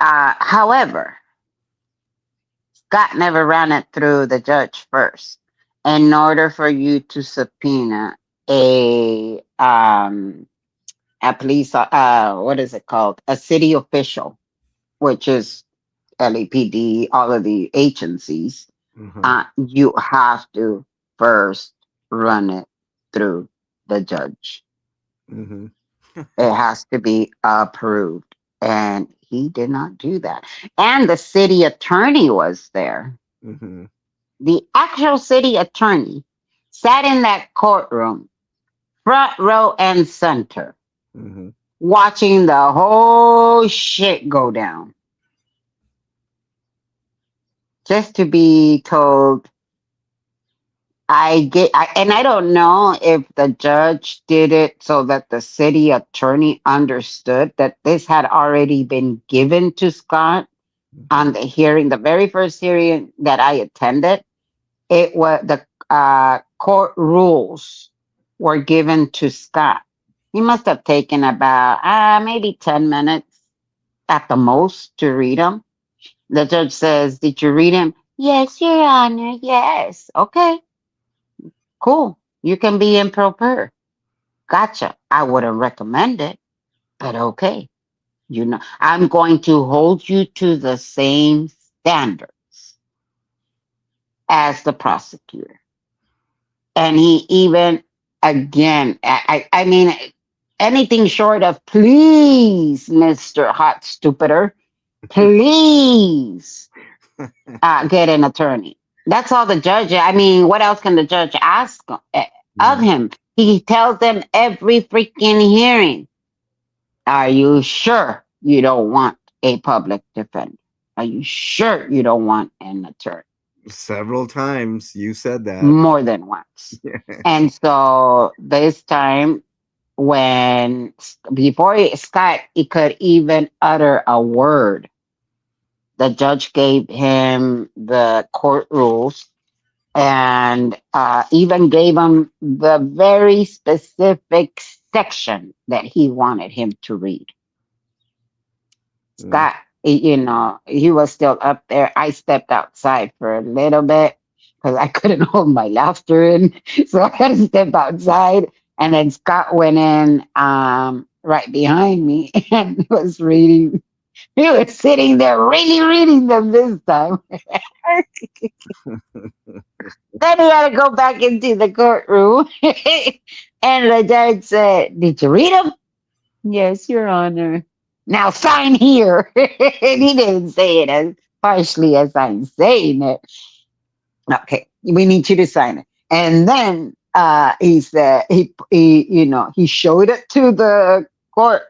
However, Scott never ran it through the judge first. In order for you to subpoena a a police what is it called, a city official, which is LAPD, all of the agencies, Mm-hmm. you have to first run it through the judge. Mm-hmm. It has to be approved. And he did not do that. And the city attorney was there. Mm-hmm. The actual city attorney sat in that courtroom, front row and center, Mm-hmm. watching the whole shit go down, just to be told. And I don't know if the judge did it so that the city attorney understood that this had already been given to Scott Mm-hmm. on the hearing, the very first hearing that I attended. It was the court rules were given to Scott. He must have taken about maybe 10 minutes at the most to read them. The judge says, "Did you read him?" "Yes, Your Honor. Yes." "Okay, cool. You can be in pro per." "Gotcha. I wouldn't recommend it, but okay. You know, I'm going to hold you to the same standards as the prosecutor." And he even, again, I mean, anything short of please, Mr. Hot Stupider, please get an attorney. That's all the judge. I mean, what else can the judge ask of Yeah. him? He tells them every freaking hearing, "Are you sure you don't want a public defender? Are you sure you don't want an attorney?" Several times you said that. More than once. And so this time, when before Scott he could even utter a word, the judge gave him the court rules and even gave him the very specific section that he wanted him to read. Mm. Scott, you know, he was still up there. I stepped outside for a little bit because I couldn't hold my laughter in. So I had to step outside. And then Scott went in right behind me and was reading. He was sitting there really reading them this time. Then he had to go back into the courtroom. And the judge said, "Did you read them?" "Yes, Your Honor." "Now sign here." And he didn't say it as harshly as I'm saying it. "Okay, we need you to sign it." And then he said he showed it to the court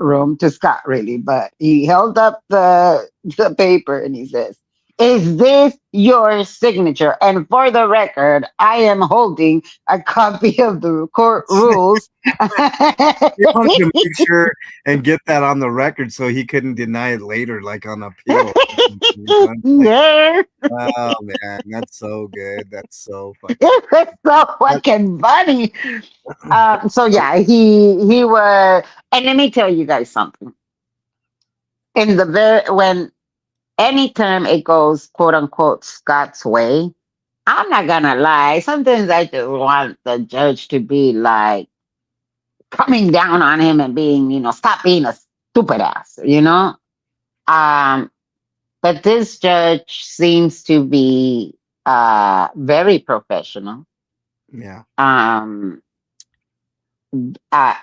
room to Scott really, but he held up the paper and he says, "Is this your signature? And for the record, I am holding a copy of the court rules." He wanted to make sure and get that on the record so he couldn't deny it later, like on appeal. It's like, Yeah. oh man, that's so good. That's so fucking. It was so That, fucking funny. So yeah, he was, and let me tell you guys something. In the very when anytime it goes quote unquote Scott's way, I'm not gonna lie. Sometimes I just want the judge to be like coming down on him and being, stop being a stupid ass, Um, but this judge seems to be very professional. yeah. Um, uh,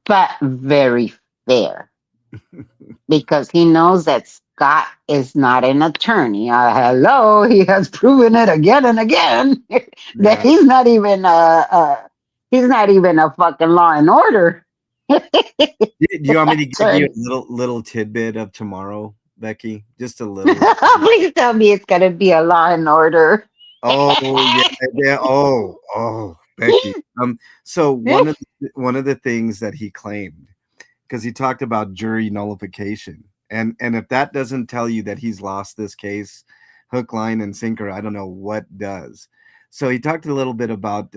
but very fair because he knows that Scott is not an attorney. Hello, he has proven it again and again that Yeah. he's not even a fucking law and order. Do you want me to give you a Judge. little tidbit of tomorrow, Becky? Just a little. Please tell me it's gonna be a law and order. Oh yeah, yeah. Oh, Becky. So one of the things that he claimed, because he talked about jury nullification, and if that doesn't tell you that he's lost this case, hook, line, and sinker, I don't know what does. So he talked a little bit about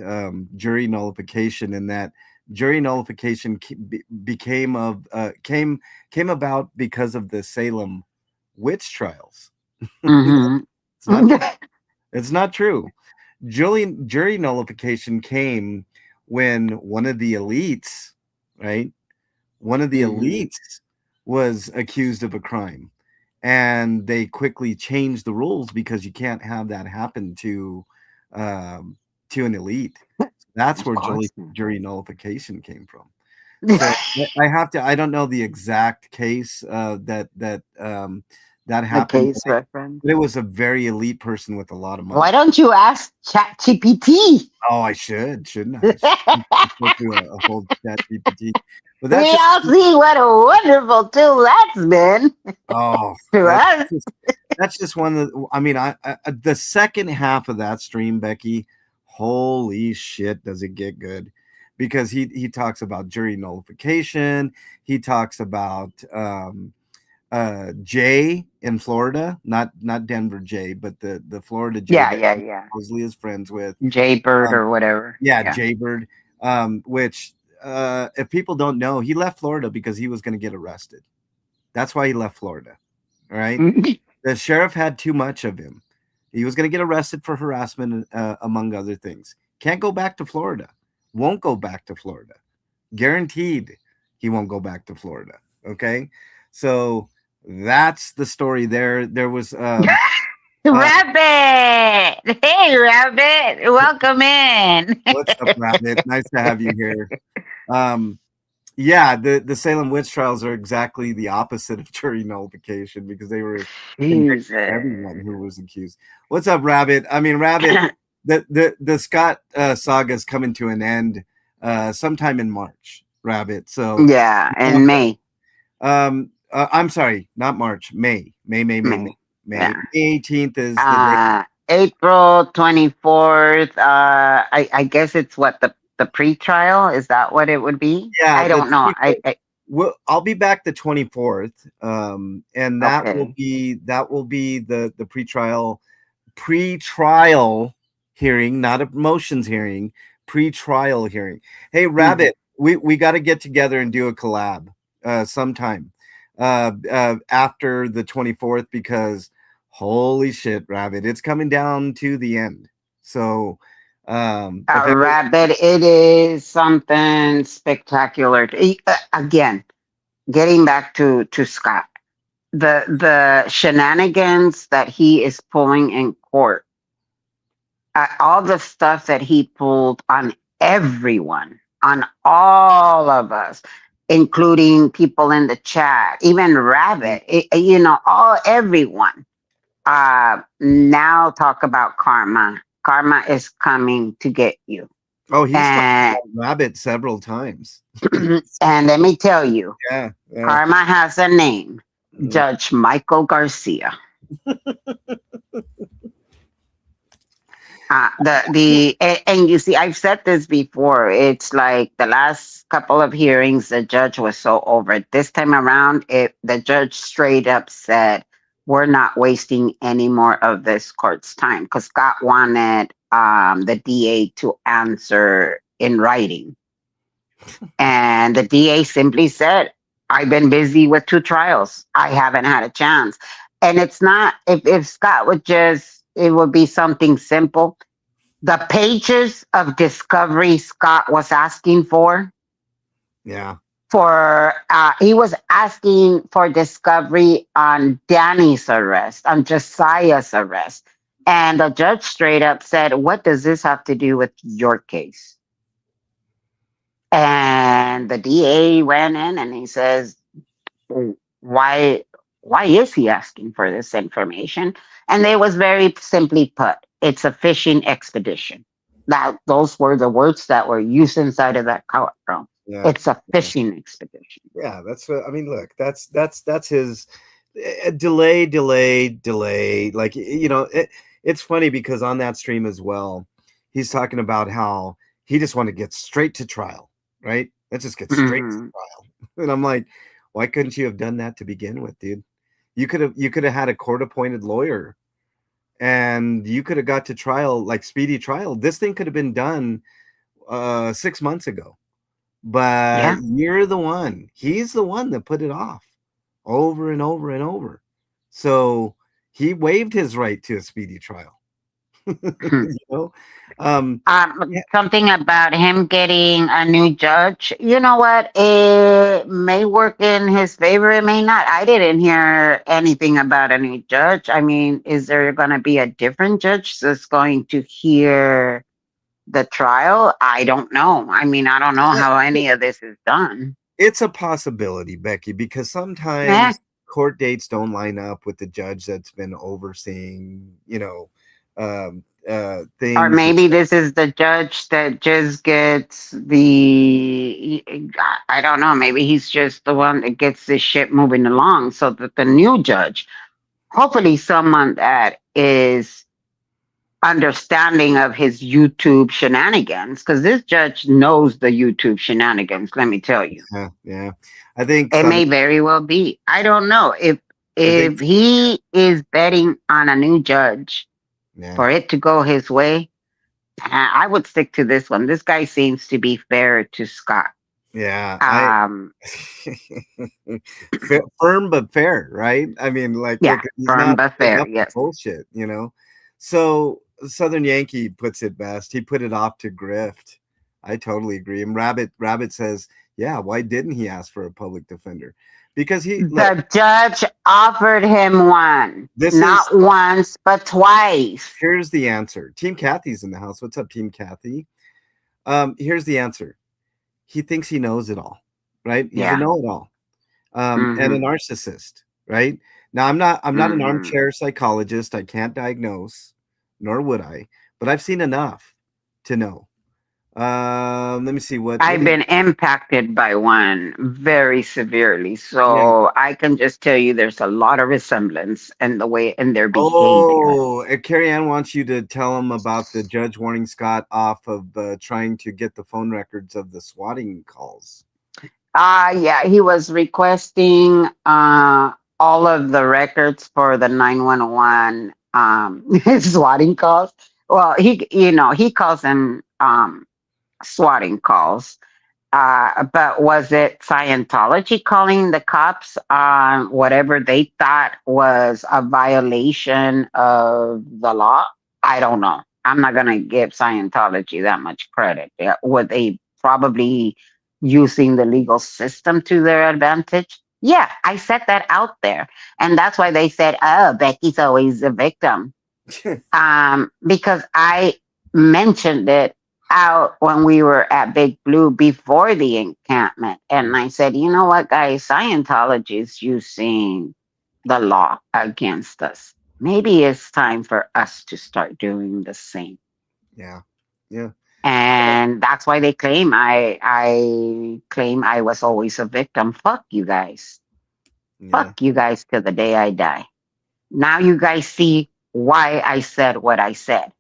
jury nullification, and that jury nullification became of came about because of the Salem witch trials. Mm-hmm. It's not true. It's not true. Jury nullification came when one of the elites, right? One of the Mm-hmm. elites was accused of a crime, and they quickly changed the rules because you can't have that happen um, to an elite. That's Of where course not. jury nullification came from. So I have to. I don't know the exact case that The happened, case reference. but it was a very elite person with a lot of Why money. don't you ask ChatGPT? Oh, I should, shouldn't I? Should go through a whole chat GPT. But that's We just all see what a wonderful tool that's been oh, to that's us. just that's just one of the, I mean, the second half of that stream, Becky, holy shit, does it get good? Because he talks about jury nullification. He talks about Jay in Florida, not Denver Jay, but the Florida Jay Yeah, that yeah, he yeah. supposedly is friends with. Jaybird Um, or whatever. yeah, Yeah. Jaybird, which if people don't know, he left Florida because he was going to get arrested. That's why he left Florida. All right. The sheriff had too much of him. He was going to get arrested for harassment, among other things. Can't go back to Florida. Won't go back to Florida. Guaranteed he won't go back to Florida. Okay. So that's the story there. There was, uh, Rabbit! Hey, Rabbit! Welcome in. what's up, Rabbit? Nice to have you here. Um, yeah, the Salem witch trials are exactly the opposite of jury nullification because they were convicting everyone Jesus. who was accused. What's up, Rabbit? I mean, Rabbit, the Scott saga is coming to an end sometime in March, Rabbit. So, Yeah, in May. I'm sorry, not March, May, May. May Yeah. 18th is the day. April 24th. I guess it's what the pre-trial, is that what it would be? Yeah, I the don't know. 24th. I'll be back the 24th, and Okay. that will be the pre-trial hearing, not a motions hearing, pre-trial hearing. Hey, Mhm. Rabbit, we got to get together and do a collab sometime after the 24th because holy shit, Rabbit, it's coming down to the end. So if ever, Rabbit, it is something spectacular. Again, getting back to Scott, the shenanigans that he is pulling in court, all the stuff that he pulled on everyone, on all of us, including people in the chat, even Rabbit, all everyone. Now talk about karma. Karma is coming to get you. oh, he's talked And about Rabbit several times. and let me tell you, Yeah, yeah. karma has a name, Mm. Judge Michael Garcia. And you see, I've said this before. It's like the last couple of hearings, the judge was so over it. This time around, the judge straight up said, "We're not wasting any more of this court's time," because Scott wanted the DA to answer in writing, and the DA simply said, "I've been busy with two trials. I haven't had a chance." And it's not, if Scott would just, it would be something simple. The pages of discovery Scott was asking Yeah. he was asking for discovery on Danny's arrest, on Josiah's arrest. And the judge straight up said, "What does this have to do with your case?" And the DA went in and he says, why why is he asking for this information? And it was very simply put, it's a fishing expedition. That those were the words that were used inside of that courtroom. Yeah. It's a fishing expedition. Yeah, that's what I mean. Look, that's his delay. Like it's funny because on that stream as well, he's talking about how he just wanted to get straight to trial, right? Let's just get straight to Hmm. trial. And I'm like, why couldn't you have done that to begin with, dude? You could have had a court appointed lawyer and you could have got to trial, like speedy trial. This thing could have been done 6 months ago, but Yeah. you're the one. He's the one that put it off over and over and over. So he waived his right to a speedy trial. you know, yeah, Something about him getting a new judge. You know what? It may work in his favor. It may not. I didn't hear anything about a new judge. I mean, is there going to be a different judge that's going to hear the trial? I don't know. I mean, I don't know how any of this is done. it's a possibility, Becky, because Yeah. sometimes court dates don't line up with the judge that's been overseeing, Or things. maybe this is the judge that just gets I don't know, maybe he's just the one that gets this shit moving along so that the new judge, hopefully someone that is understanding of his YouTube shenanigans, because this judge knows the YouTube shenanigans, let me tell you. Yeah, yeah. I think It Southern. may very well be. I don't know. I think If he is betting on a new judge yeah, for it to go his way, I would stick to this one. This guy seems to be fair to Scott. yeah. I Um, firm but fair, right? I mean, like, yeah, look, he's firm not but putting fair. up with Yes. bullshit. So Southern Yankee puts it best. He put it off to grift. I totally agree. And Rabbit says, yeah, why didn't he ask for a public defender? Because he look, The judge offered him one, this is not once, but twice. here's the answer. Team Kathy's in the house. What's up, Team Kathy? Here's the answer. He thinks he knows it all, right? He's a Yeah. know-it-all. And a Mm-hmm. narcissist, right? Now I'm not an Mm-hmm. armchair psychologist. I can't diagnose, nor would I, but I've seen enough to know. Let me see what I've is been impacted by one very severely. yeah. So I can just tell you there's a lot of resemblance in the way in their behavior. Oh, Carrie Ann wants you to tell him about the judge warning Scott off of trying to get the phone records of the swatting calls. Yeah, he was requesting all of the records for the 911 swatting calls. Well, he calls them swatting calls. But was it Scientology calling the cops on whatever they thought was a violation of the law? I don't know. I'm not going to give Scientology that much credit. Yeah, were they probably using the legal system to their advantage? Yeah, I set that out there. And that's why they said, oh, Becky's always a victim, because I mentioned it out when we were at Big Blue before the encampment. And I said, you know what, guys, Scientology is using the law against us. Maybe it's time for us to start doing the same. Yeah, yeah, And that's why they claim I was always a victim. Fuck you guys. yeah, Fuck you guys till the day I die. Now you guys see why I said what I said.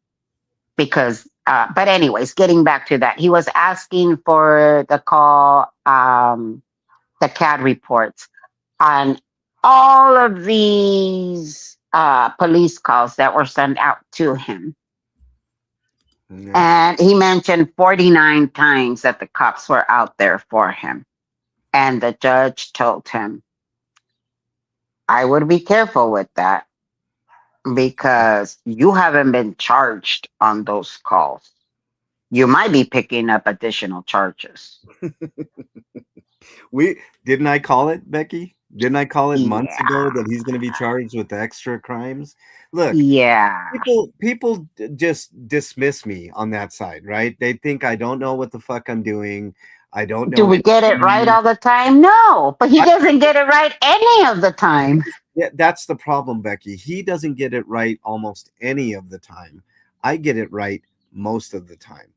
Because but anyways, getting back to that, he was asking for the call, the CAD reports on all of these police calls that were sent out to him. yeah. And he mentioned 49 times that the cops were out there for him. And the judge told him, I would be careful with that because you haven't been charged on those calls. You might be picking up additional charges. We didn't I call it, Becky? Didn't I call it months ago Yeah. that he's going to be charged with extra crimes? Look, Yeah. people just dismiss me on that side, right? They think I don't know what the fuck I'm doing. I don't Do know we get it right anything. all the time? No, but he I, doesn't get it right any of the time. yeah, that's the problem, Becky. He doesn't get it right almost any of the time. I get it right most of the time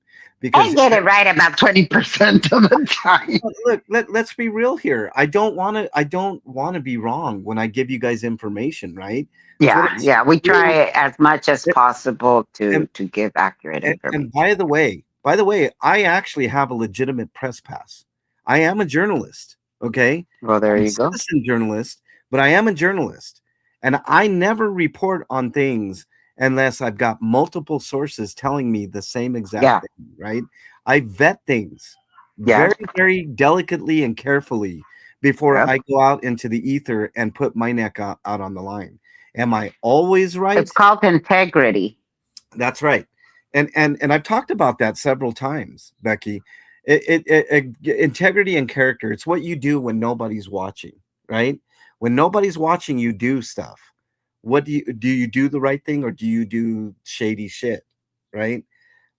I because get it right about 20% of the time. look, let's be real here. I don't want to be wrong when I give you guys information, right? That's what Yeah, I'm yeah. We doing. try as much as possible to And, give accurate and information. by the way, I actually have a legitimate press pass. I am a journalist, okay? Well, there I'm a you go. citizen journalist, but I am a journalist. And I never report on things unless I've got multiple sources telling me the same exact Yeah. thing, right? I vet things Yeah. very, very delicately and carefully before Yep. I go out into the ether and put my neck out on the line. Am I always It's right? called integrity. That's right. And I've talked about that several times, Becky. Integrity and character. It's what you do when nobody's watching, right? When nobody's watching, you do stuff. What do you do the right thing or do you do shady shit, right?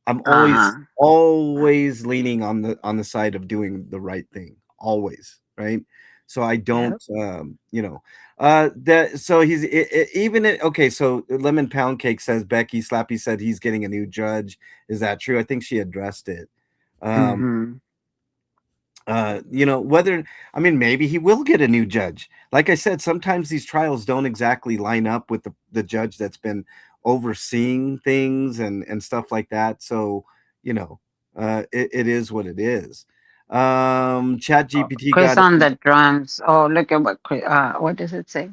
I'm always Uh-huh. always leaning on the side of doing the right thing, always, right? So I Yep. don't, that so okay. So Lemon Pound Cake says Becky Slappy said he's getting a new judge. Is that true? I think she addressed it. Um, Mm-hmm. whether I mean maybe he will get a new judge. Like I said, sometimes these trials don't exactly line up with the judge that's been overseeing things and stuff like that. So you know, it is what it is. Chat Oh, GPT Chris got on the drums. Oh, look at what does it say?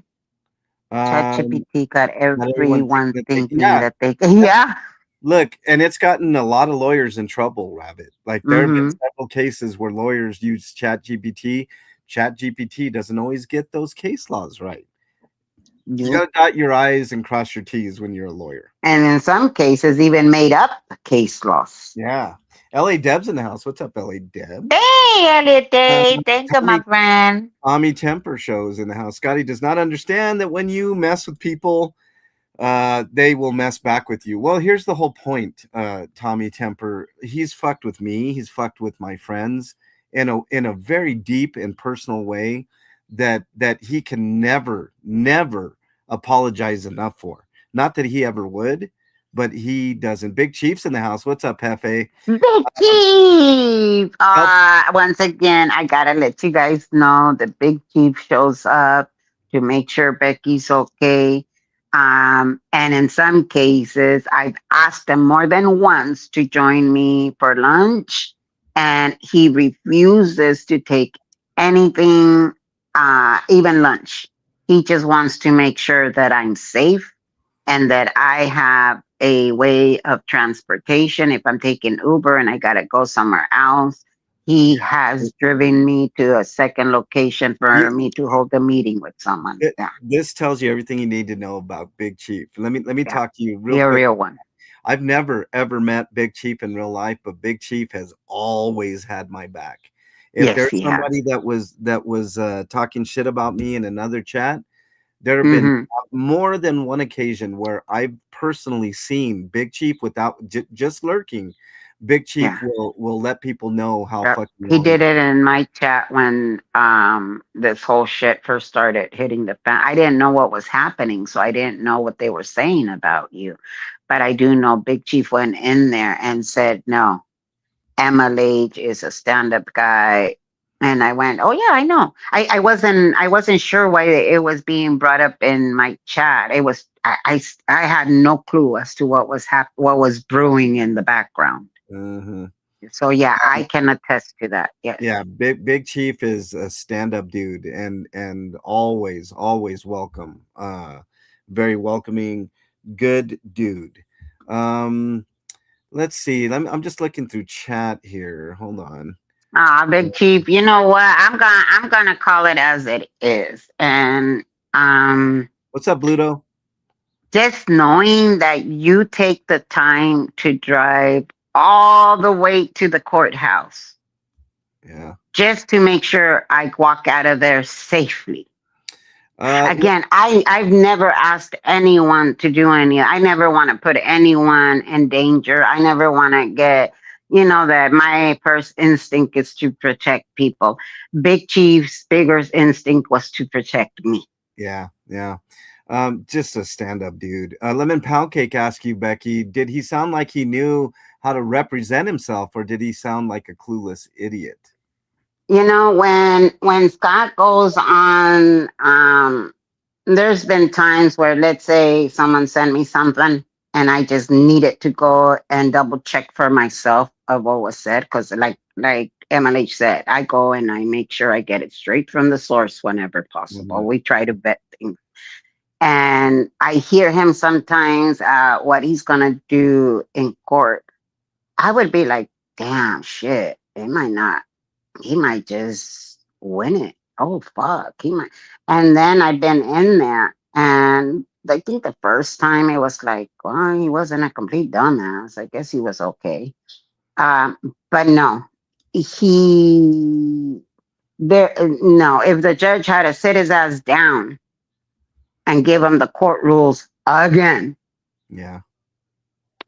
um ChatGPT got not everyone thinking everyone that they thinking yeah. that they can. Yeah. Look, and it's gotten a lot of lawyers in trouble, Rabbit. Like there have been Mm-hmm. several cases where lawyers use Chat GPT. Chat GPT doesn't always get those case laws right. You Nope. gotta dot your I's and cross your T's when you're a lawyer. And in some cases, even made up case laws. Yeah. LA Deb's in the house. What's up, LA Deb? Hey, Elliot. Uh, Thank you, my Tommy friend. Tommy Temper shows in the house. Scotty does not understand that when you mess with people, they will mess back with you. Well, here's the whole point, Tommy Temper. He's fucked with me. He's fucked with my friends in a very deep and personal way that he can never apologize enough for. Not that he ever would, but he doesn't. Big Chief's in the house. What's up, Hefe? Big Chief. Help. Once again, I gotta let you guys know that Big Chief shows up to make sure Becky's okay. And in some cases, I've asked him more than once to join me for lunch, and he refuses to take anything, even lunch. He just wants to make sure that I'm safe and that I have a way of transportation. If I'm taking Uber and I got to go somewhere else, he has driven me to a second location for You, me to hold a meeting with someone. Yeah, this tells you everything you need to know about Big Chief. Let me yeah, talk to you real he a quick. real one. I've never ever met Big Chief in real life, but Big Chief has always had my back. If Yes, there's he has. somebody that was talking shit about me in another chat, there have been Hmm. more than one occasion where I've personally seen Big Chief without just lurking. Big Chief Yeah. will let people know how Yep. fucking He low he. did it in my chat when this whole shit first started hitting the fan. I didn't know what was happening, so I didn't know what they were saying about you. But I do know Big Chief went in there and said, "No, MLH is a stand-up guy." And I went, "Oh yeah, I know." I wasn't sure why it was being brought up in my chat. It was I had no clue as to what was brewing in the background. Mhm. So yeah, I can attest to that. Yes. Yeah, Big Chief is a stand-up dude and always welcome. Very welcoming, good dude. Um, let's see. I'm just looking through chat here. Hold on. Big Chief, you know what? I'm gonna call it as it is. And um What's up, Bluto? just knowing that you take the time to drive all the way to the courthouse Yeah. just to make sure I walk out of there safely. Look, Again, I've never asked anyone to do any. I never want to put anyone in danger. I never want to get, that my first instinct is to protect people. Big Chief's bigger instinct was to protect me. yeah. Just a stand-up dude. Lemon Pound Cake asked you, Becky, did he sound like he knew how to represent himself, or did he sound like a clueless idiot? When Scott goes on, there's been times where, let's say, someone sent me something and I just needed to go and double check for myself of what was said, because like MLH said, I go and I make sure I get it straight from the source whenever possible. Mhm. We try to vet things. And I hear him sometimes what he's gonna do in court. I would be like, damn shit, it might not. He might just win it. Oh fuck, he might. And then I've been in there, and I think the first time it was like, well, he wasn't a complete dumbass. I guess he was okay. Um, but no, he there. No, if the judge had to sit his ass down and give him the court rules again, Yeah.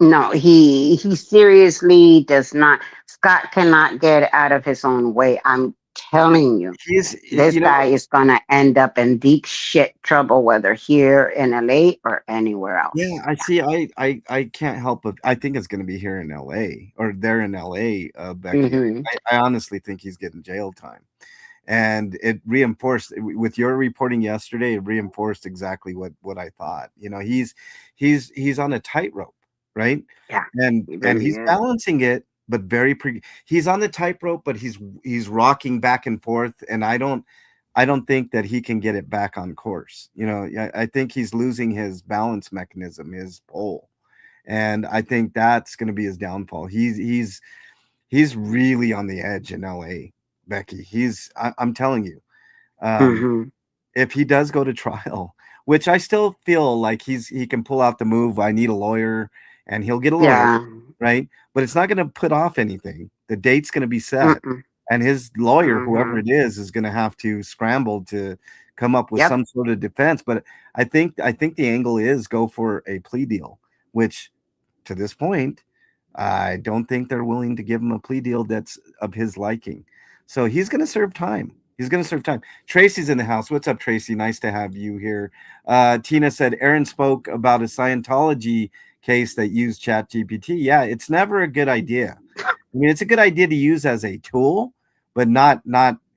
no, he seriously does not. Scott cannot get out of his own way. I'm telling you. He's, This you know, guy is gonna end up in deep shit trouble, whether here in LA or anywhere else. yeah, I see. I can't help but I think it's going to be here in LA or there in LA, Becky. Hmm. I honestly think he's getting jail time. And it reinforced with your reporting yesterday, it reinforced exactly what I thought. He's on a tightrope, right? Yeah, And he and really he's is. balancing it, but he's on the tightrope, but he's rocking back and forth, and I don't think that he can get it back on course. I think he's losing his balance mechanism, his pole, and I think that's going to be his downfall. He's really on the edge in LA, Becky. I'm telling you, um, Hmm. if he does go to trial, which I still feel like he can pull out the move. I need a lawyer, and he'll get a lawyer, Yeah. right? But it's not going to put off anything. The date's going to be set, Mm-mm. and his lawyer, whoever Hmm. it is going to have to scramble to come up with Yep. some sort of defense. But I think the angle is go for a plea deal, which to this point, I don't think they're willing to give him a plea deal that's of his liking. So he's going to serve time. He's going to serve time. Tracy's in the house. What's up, Tracy? Nice to have you here. Tina said Aaron spoke about a Scientology case that used Chat GPT. Yeah, it's never a good idea. I mean, it's a good idea to use as a tool, but not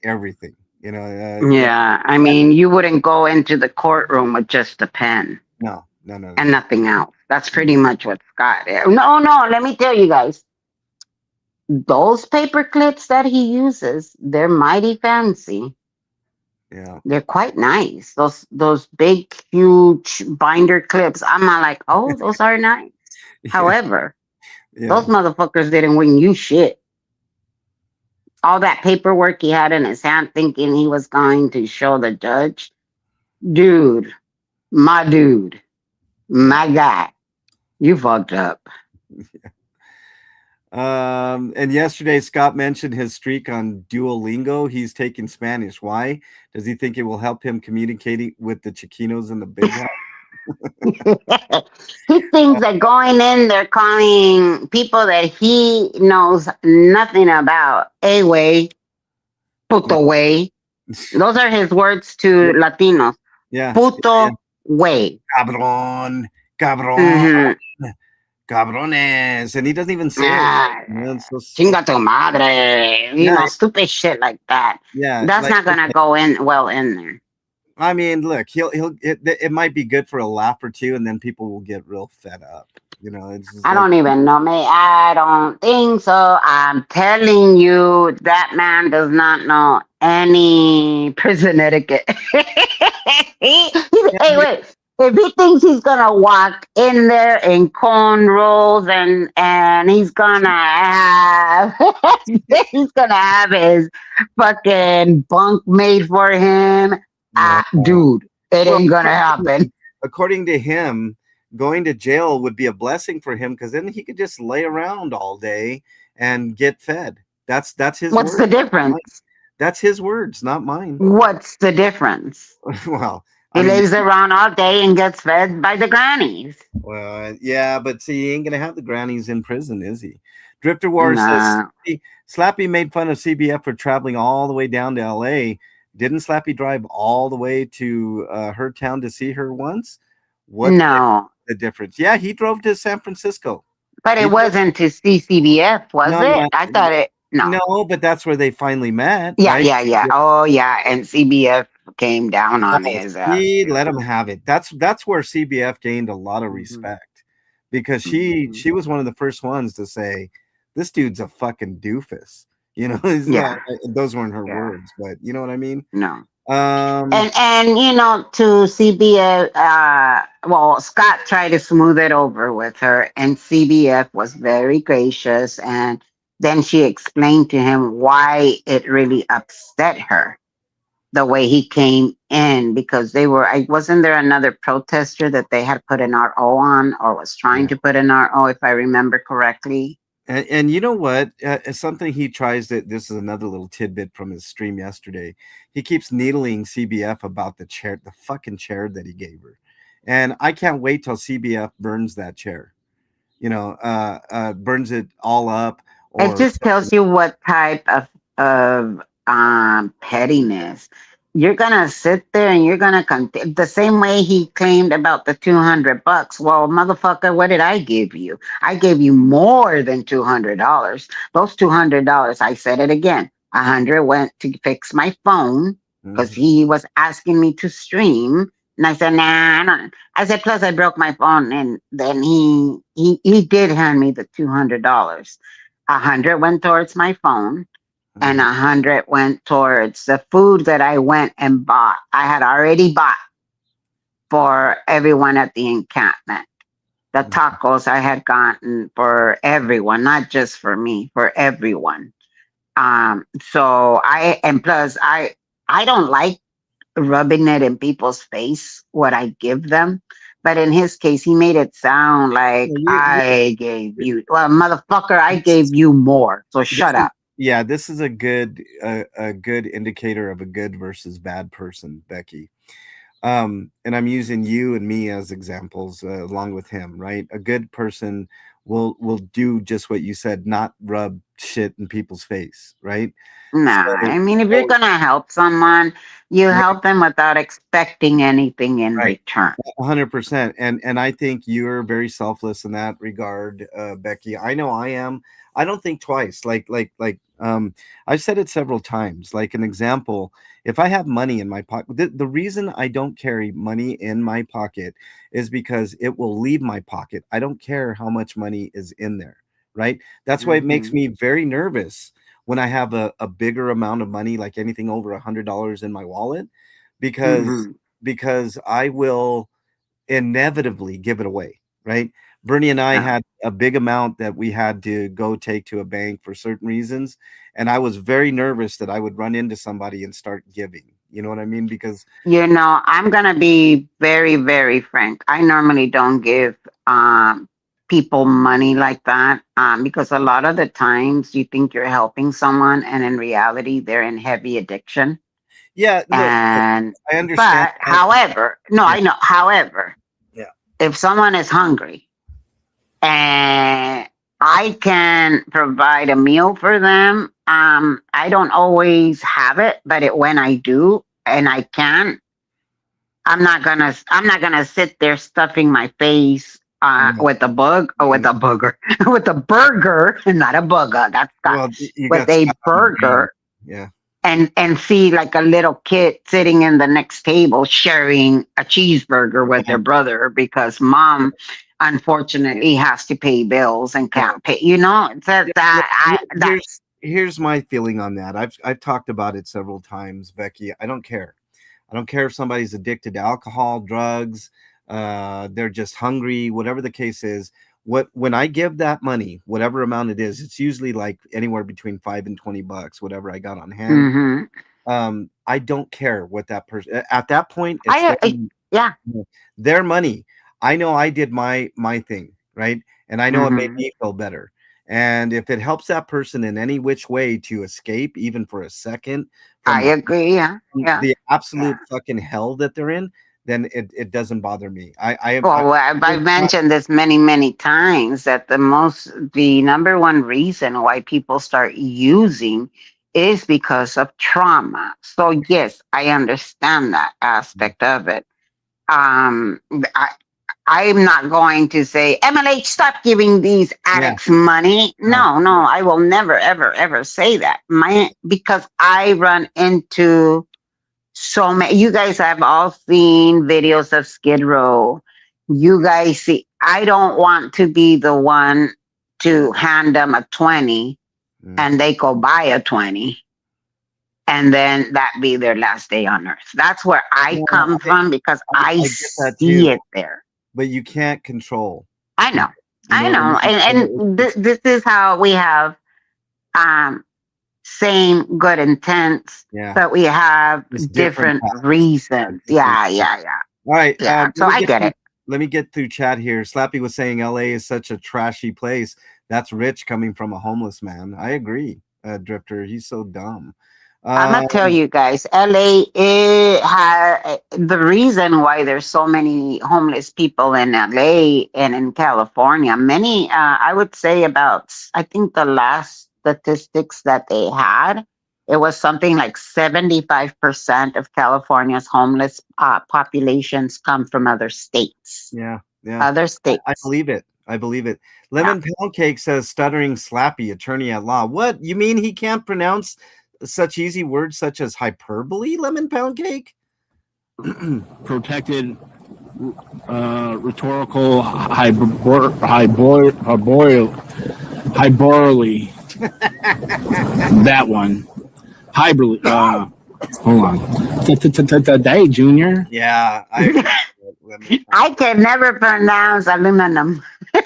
everything. Yeah. I mean, you wouldn't go into the courtroom with just a pen No, no, no, no, and no. nothing else. That's pretty much what Scott is. No, no, let me tell you guys. Those paper clips that he uses, they're mighty fancy. Yeah, They're quite nice. Those big, huge binder clips. I'm not like, oh, those are nice. yeah, However, those yeah, motherfuckers didn't win you shit. All that paperwork he had in his hand, thinking he was going to show the judge, dude, yeah. my guy, you fucked up. And yesterday, Scott mentioned his streak on Duolingo. He's taking Spanish. Why? Does he think it will help him communicating with the Chiquinos in the big house? He thinks that going in there calling people that he knows nothing about a way, Yeah, puto way. Those are his words to Latinos. yeah, yeah. Puto way. Cabron, cabron, Mm-hmm. cabrones, and he doesn't even say it. Ah, It's so chinga tu madre. yeah, Stupid shit like that. yeah. That's Like not gonna go in well in there. I mean, look, it might be good for a laugh or two, and then people will get real fed up. It's just I like don't even know, me. I don't think so. I'm telling you, that man does not know any prison etiquette. yeah, Hey, wait. If he thinks he's gonna walk in there in cornrows and he's gonna have he's gonna have his fucking bunk made for him, no. dude, it Well, ain't gonna happen. according to him, going to jail would be a blessing for him because then he could just lay around all day and get fed. That's his What's word. the difference? That's his words, not mine. What's the difference? Well, I He mean, lays around all day and gets fed by the grannies. well, yeah, but see, he ain't gonna have the grannies in prison, is he? Drifter War says Nah, Slappy made fun of CBF for traveling all the way down to LA. Didn't Slappy drive all the way to her town to see her once? What's no. the difference? Yeah, he drove to San Francisco. But He it drove, wasn't to CCBF, was no, it? no, I thought it. No. no, but that's where they finally met, Yeah, right? yeah, yeah. Oh, yeah. And CBF came down on Oh, his ass. she Yeah. let him have it. That's where CBF gained a lot of Hmm. respect because she Hmm. she was one of the first ones to say, "This dude's a fucking doofus." He's not. Yeah, Those weren't her yeah. words, but you know what I mean. No. Um, And to CBF, well, Scott tried to smooth it over with her, and CBF was very gracious, and then she explained to him why it really upset her the way he came in, because they were, I wasn't there another protester that they had put an RO on, or was trying yeah. to put an RO, if I remember correctly. And you know what? Something he tries to. This is another little tidbit from his stream yesterday. He keeps needling CBF about the chair, the fucking chair that he gave her, and I can't wait till CBF burns that chair. Burns it all up, It or just tells you what type of pettiness. You're gonna sit there and you're gonna the same way he claimed about the $200. Well, motherfucker, what did I give you? I gave you more than $200. Those $200, I said it again. 100 went to fix my phone because Mhm, he was asking me to stream. And I said, nah, I don't. I said, plus I broke my phone. And then he did hand me the $200. 100 went towards my phone, and mhm, 100 went towards the food that I went and bought. I had already bought for everyone at the encampment. The mhm. tacos I had gotten for everyone, not just for me, for everyone. So and plus I don't like rubbing it in people's face what I give them. But in his case, he made it sound like Well, I gave you, well, motherfucker, I this is gave you more. So this shut is up. yeah, this is a good indicator of a good versus bad person, Becky. And I'm using you and me as examples along with him, right? A good person will do just what you said, not rub shit in people's face, right? Nah, So, I mean, if you're so gonna help someone, you right, help them without expecting anything in right. return. 100%. And I think you're very selfless in that regard, Becky. I know I am. I don't think twice. I've said it several times. Like an example, if I have money in my pocket, the reason I don't carry money in my pocket is because it will leave my pocket. I don't care how much money is in there, right? That's why it makes Hmm. me very nervous when I have a bigger amount of money, like anything over $100 in my wallet, because Hmm. I will inevitably give it away, right? Bernie and I Yeah. had a big amount that we had to go take to a bank for certain reasons, and I was very nervous that I would run into somebody and start giving. You know what I mean? Because I'm gonna be very, very frank. I normally don't give um, people money like that because a lot of the times you think you're helping someone, and in reality, they're in heavy addiction. yeah, look, And I understand but, that. however, no, Yeah, I know. However, yeah, if someone is hungry and I can provide a meal for them, I don't always have it, but when I do and I can, I'm not gonna sit there stuffing my face yeah. with a bug or with Mm, a booger with a burger, not a booger. That's Scott. well, you With got a Scott on the brain. burger, Yeah, and see like a little kid sitting in the next table sharing a cheeseburger with yeah, their brother because mom unfortunately has to pay bills and yeah. can't pay. That Yeah, look, that I that's here's my feeling on that. I've talked about it several times, Becky. I don't care. I don't care if somebody's addicted to alcohol, drugs, they're just hungry, whatever the case is. When I give that money, whatever amount it is, it's usually like anywhere between $5 and $20, whatever I got on hand. mm-hmm. I don't care what that person at that point, it's I, their I yeah. their money. I know I did my thing, right? And I know it made Mm-hmm. me feel better. And if it helps that person in any which way to escape, even for a second, I from agree. Yeah. Yeah. the Yeah. absolute fucking hell that they're in, then it doesn't bother me. Well, I've mentioned this many, many times that the number one reason why people start using is because of trauma. So yes, I understand that aspect of it. Um, I, I'm not going to say, MLH, stop giving these yeah, addicts money. no, No, no, I will never, ever, ever say that. Because I run into so many. You guys have all seen videos of Skid Row. You guys see, I don't want to be the one to hand them a 20 mm, and they go buy a 20 and then that be their last day on earth. That's where I Yeah, come from because I I get that see too, it there. but you can't control I know. people. You I know what I know. mean? So And this is how we have um, same good intents, yeah, but we have just different different paths. reasons. Different. Yeah, yeah, yeah. All right, Yeah. So I get it. let me get through chat here. Slappy was saying LA is such a trashy place. That's rich coming from a homeless man. I agree, Drifter. He's so dumb. I'm gonna Um, tell you guys, LA the reason why there's so many homeless people in LA and in California. Many, I would say about, I think the last statistics that they had, it was something like 75% of California's homeless populations come from other states. yeah, yeah. Other I states. believe it. I believe it. Yeah. Lemon Pound Cake says stuttering Slappy, attorney at law. What? You mean he can't pronounce such easy words such as hyperbole, Lemon Pound Cake? Protected rhetorical hyperbole. That one. Hyperbole. Hold on. Today, Junior. Yeah, I agree. I can never pronounce aluminum. So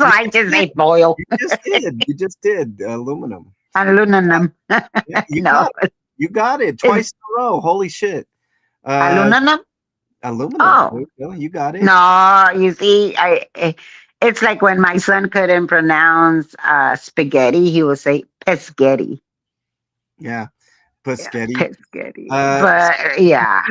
I just say foil. You just did. You just did. Aluminum. Aluminum. Yeah, you No. got it. You got it twice in a row. Holy shit. Aluminum? Aluminum. Oh. You got it. No, you see, it's like when my son couldn't pronounce spaghetti, he would say pescetti. Yeah. Yeah, Pescetti. pescetti. Uh, But yeah.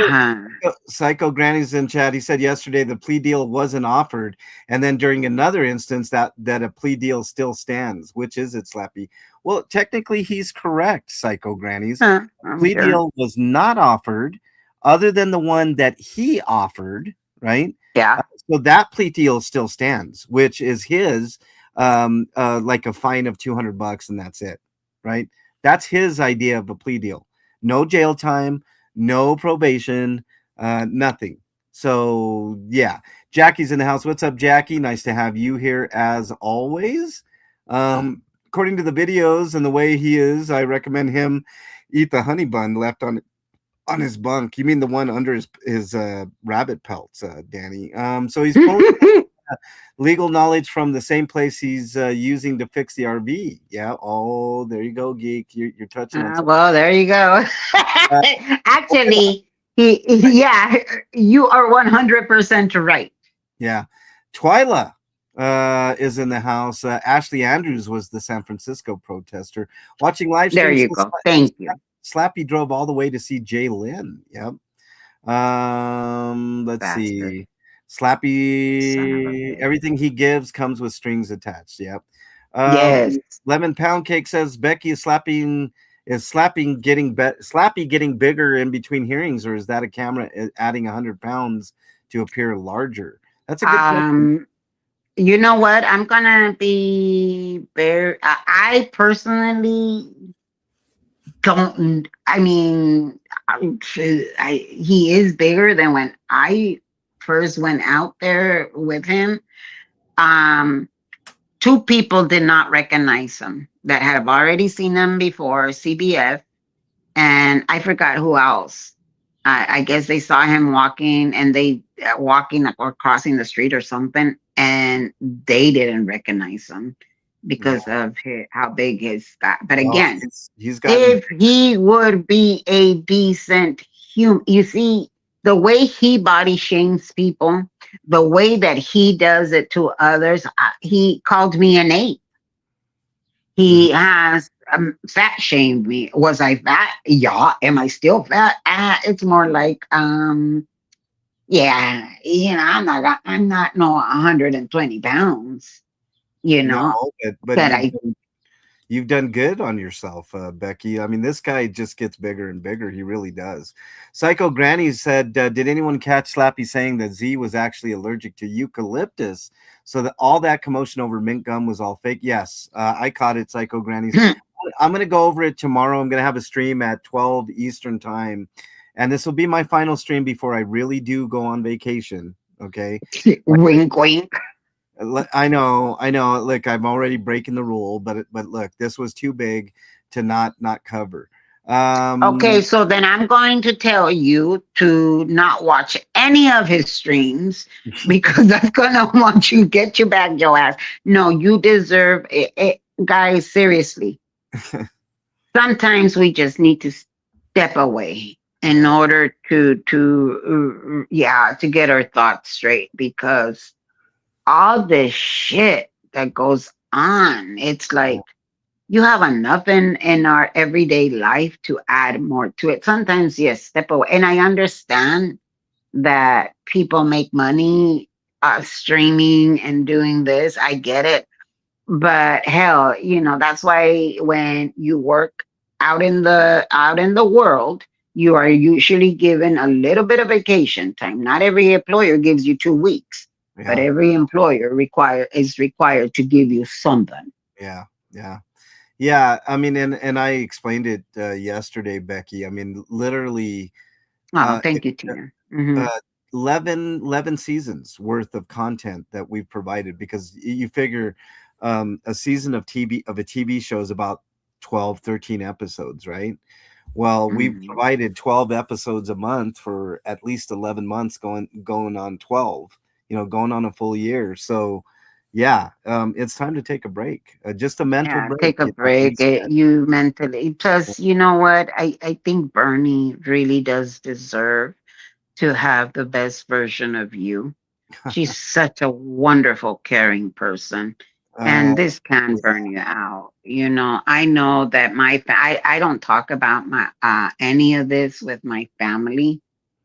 Psycho Granny's in chat. He said yesterday the plea deal wasn't offered, and then during another instance that a plea deal still stands. Which is it, Slappy? Well, technically he's correct, Psycho Granny's. I'm Plea sure. deal was not offered, other than the one that he offered, right? Yeah. So that plea deal still stands, which is his, like a fine of $200, and that's it, right? That's his idea of a plea deal. No jail time, no probation, nothing. So yeah, Jackie's in the house. What's up, Jackie? Nice to have you here as always. According to the videos and the way he is, I recommend him eat the honey bun left on his bunk. You mean the one under his rabbit pelts, Danny? So he's pulling legal knowledge from the same place he's using to fix the RV. Yeah. Oh, there you go, geek. You're touching on something. Well, there you go. Uh, Actually, yeah, you are 100% right. Yeah. Twyla is in the house. Ashley Andrews was the San Francisco protester. Watching live There streams. you go. Thank you. Slappy drove all the way to see Jay Lynn. Yep. Let's Bastard. see. Son of a Slappy, bitch. everything he gives comes with strings attached. Yep. Yes. Lemon Pound Cake says Becky is slapping Slappy getting bigger in between hearings, or is that a camera adding 100 pounds to appear larger? That's a good question. You know what? I'm gonna be very. I personally don't. I mean, he is bigger than when I first went out there with him. Um, Two people did not recognize him that have already seen him before, CBF, and I forgot who else. I guess they saw him walking and they walking or crossing the street or something, and they didn't recognize him Yeah. because of how big his got. But Well, again, he's gotten if he would be a decent human, you see, the way he body shames people, the way that he does it to others, he called me an ape. He has fat shamed me. Was I fat? Yeah. Am I still fat? It's more like, yeah, I'm not no 120 pounds, no, but that I, you've done good on yourself, Becky. I mean, this guy just gets bigger and bigger. He really does. Psycho Granny said, did anyone catch Slappy saying that Z was actually allergic to eucalyptus? So that all that commotion over mint gum was all fake? Yes, I caught it, Psycho Granny's. I'm going to go over it tomorrow. I'm going to have a stream at 12 Eastern time. And this will be my final stream before I really do go on vacation. Okay. wink, wink. I know. Look, I'm already breaking the rule, but look, this was too big to not cover. Okay, Um, so then I'm going to tell you to not watch any of his streams because I'm gonna want you get you back your ass. No, you deserve it, guys. Seriously, sometimes we just need to step away in yeah, order to get our thoughts straight because all this shit that goes on, it's like you have enough in our everyday life to add more to it. Sometimes, yes, step away. And I understand that people make money streaming and doing this. I get it. But hell, that's why when you work out in the world, you are usually given a little bit of vacation time. Not every employer gives you 2 weeks, but yeah, every employer is required to give you something. yeah, yeah. Yeah, I mean, and I explained it yesterday, Becky. I mean, literally, Oh, uh, thank you, Tina. Hmm. uh, 11 seasons worth of content that we've provided because you figure a season of a TV show is about 12, 13 episodes, right? Well, we've Hmm. provided 12 episodes a month for at least 11 months, going on 12, going on a full year. So yeah, it's time to take a break, just a mental Yeah, break, take a break. reset. You mentally. Plus, you know what? I think Bernie really does deserve to have the best version of you. She's such a wonderful, caring person. uh, And this can burn you out. I know that I don't talk about my any of this with my family,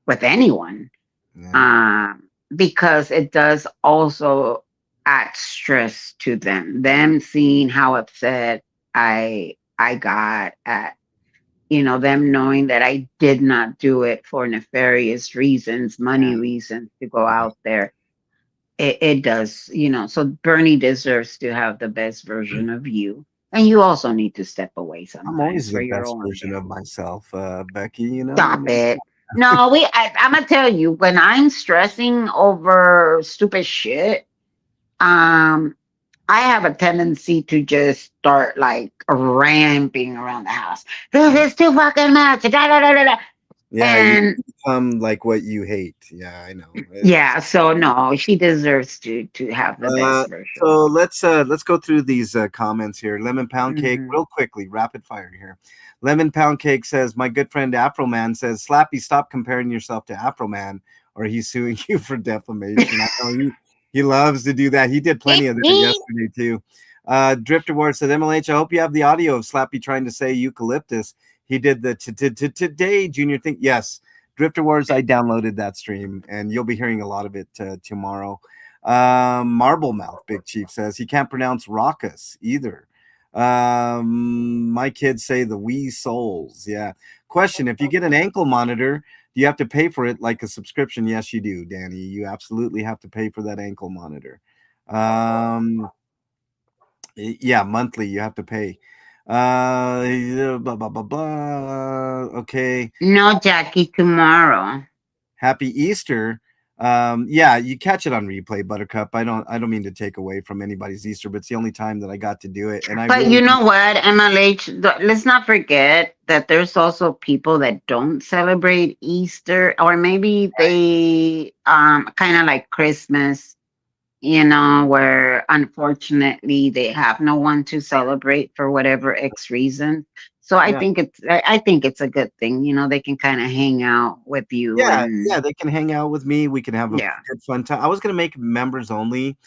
with anyone, yeah, um, because it does also add stress to them seeing how upset I got at them knowing that I did not do it for nefarious reasons, money reasons to go yeah. out there. It does, so Bernie deserves to have the best version of you, and you also need to step away I'm sometimes always the for your best own version of health. myself, Becky. I Stop mean, it. No, I'm gonna tell you, when I'm stressing over stupid shit, um, I have a tendency to just start like ramping around the house. This is too fucking much. Da, da, da, da, da. yeah, you And become like what you hate. Yeah, I know. yeah, so no, she deserves to have the Uh, best version. so let's go through these comments here. Lemon Pound Cake, Hmm. real quickly, rapid fire here. Lemon Pound Cake says, "My good friend Afro Man says, Slappy, stop comparing yourself to Afro Man, or he's suing you for defamation." I know he loves to do that. He did plenty of that yesterday too. Drifter War says, "MLH, I hope you have the audio of Slappy trying to say eucalyptus. He did the today Junior thing. Yes, Drifter Wars. I downloaded that stream, and you'll be hearing a lot of it tomorrow." Marble Mouth, Big Chief says he can't pronounce raucous either. My kids say the wee souls. Yeah. Question: if you get an ankle monitor, do you have to pay for it like a subscription? Yes, you do, Danny. You absolutely have to pay for that ankle monitor. Yeah, monthly you have to pay. Blah blah blah blah. Okay. No, Jackie, tomorrow. Happy Easter. Yeah, you catch it on replay, Buttercup. I don't mean to take away from anybody's Easter, but it's the only time that I got to do it. And I But really you know what, MLH, let's not forget that there's also people that don't celebrate Easter, or maybe they kind of like Christmas, where unfortunately they have no one to celebrate for whatever X reason. So I yeah. think it's a good thing. They can kind of hang out with you Yeah, and yeah, they can hang out with me. We can have a yeah. good fun time. I was gonna make members only,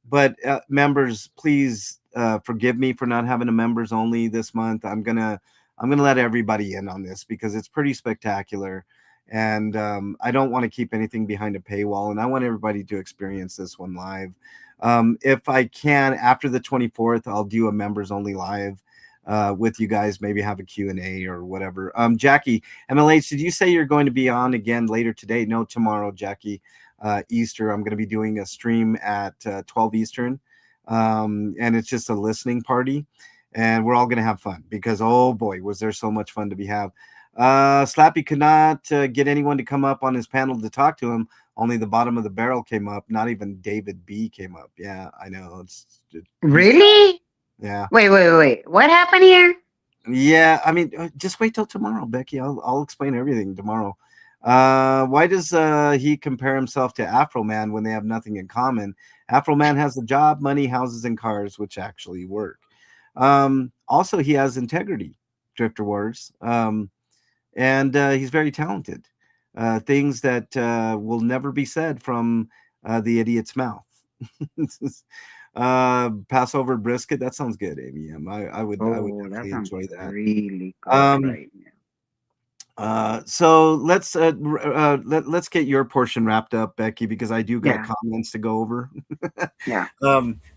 but members, please forgive me for not having a members only this month. I'm gonna let everybody in on this because it's pretty spectacular, and I don't want to keep anything behind a paywall, and I want everybody to experience this one live. If I can, after the 24th, I'll do a members only live with you guys. Maybe have a Q&A or whatever. Jackie, MLH, did you say you're going to be on again later today? No, tomorrow, Jackie. Easter. I'm going to be doing a stream at 12 Eastern, and it's just a listening party, and we're all going to have fun because oh boy, was there so much fun to be had. Slappy could not get anyone to come up on his panel to talk to him. Only the bottom of the barrel came up. Not even David B came up. Yeah, I know. He's Really? yeah. Wait. What happened here? Yeah, I mean, just wait till tomorrow, Becky. I'll explain everything tomorrow. Why does he compare himself to Afro Man when they have nothing in common? Afro Man has a job, money, houses, and cars, which actually work. Also, he has integrity, Drifter Wars, and he's very talented. Things that will never be said from the idiot's mouth. Passover brisket. That sounds good, Amy. I would Oh, that definitely sounds enjoy that. really good Um, right now. so let's get your portion wrapped up, Becky, because I do got Yeah, comments to go over. yeah.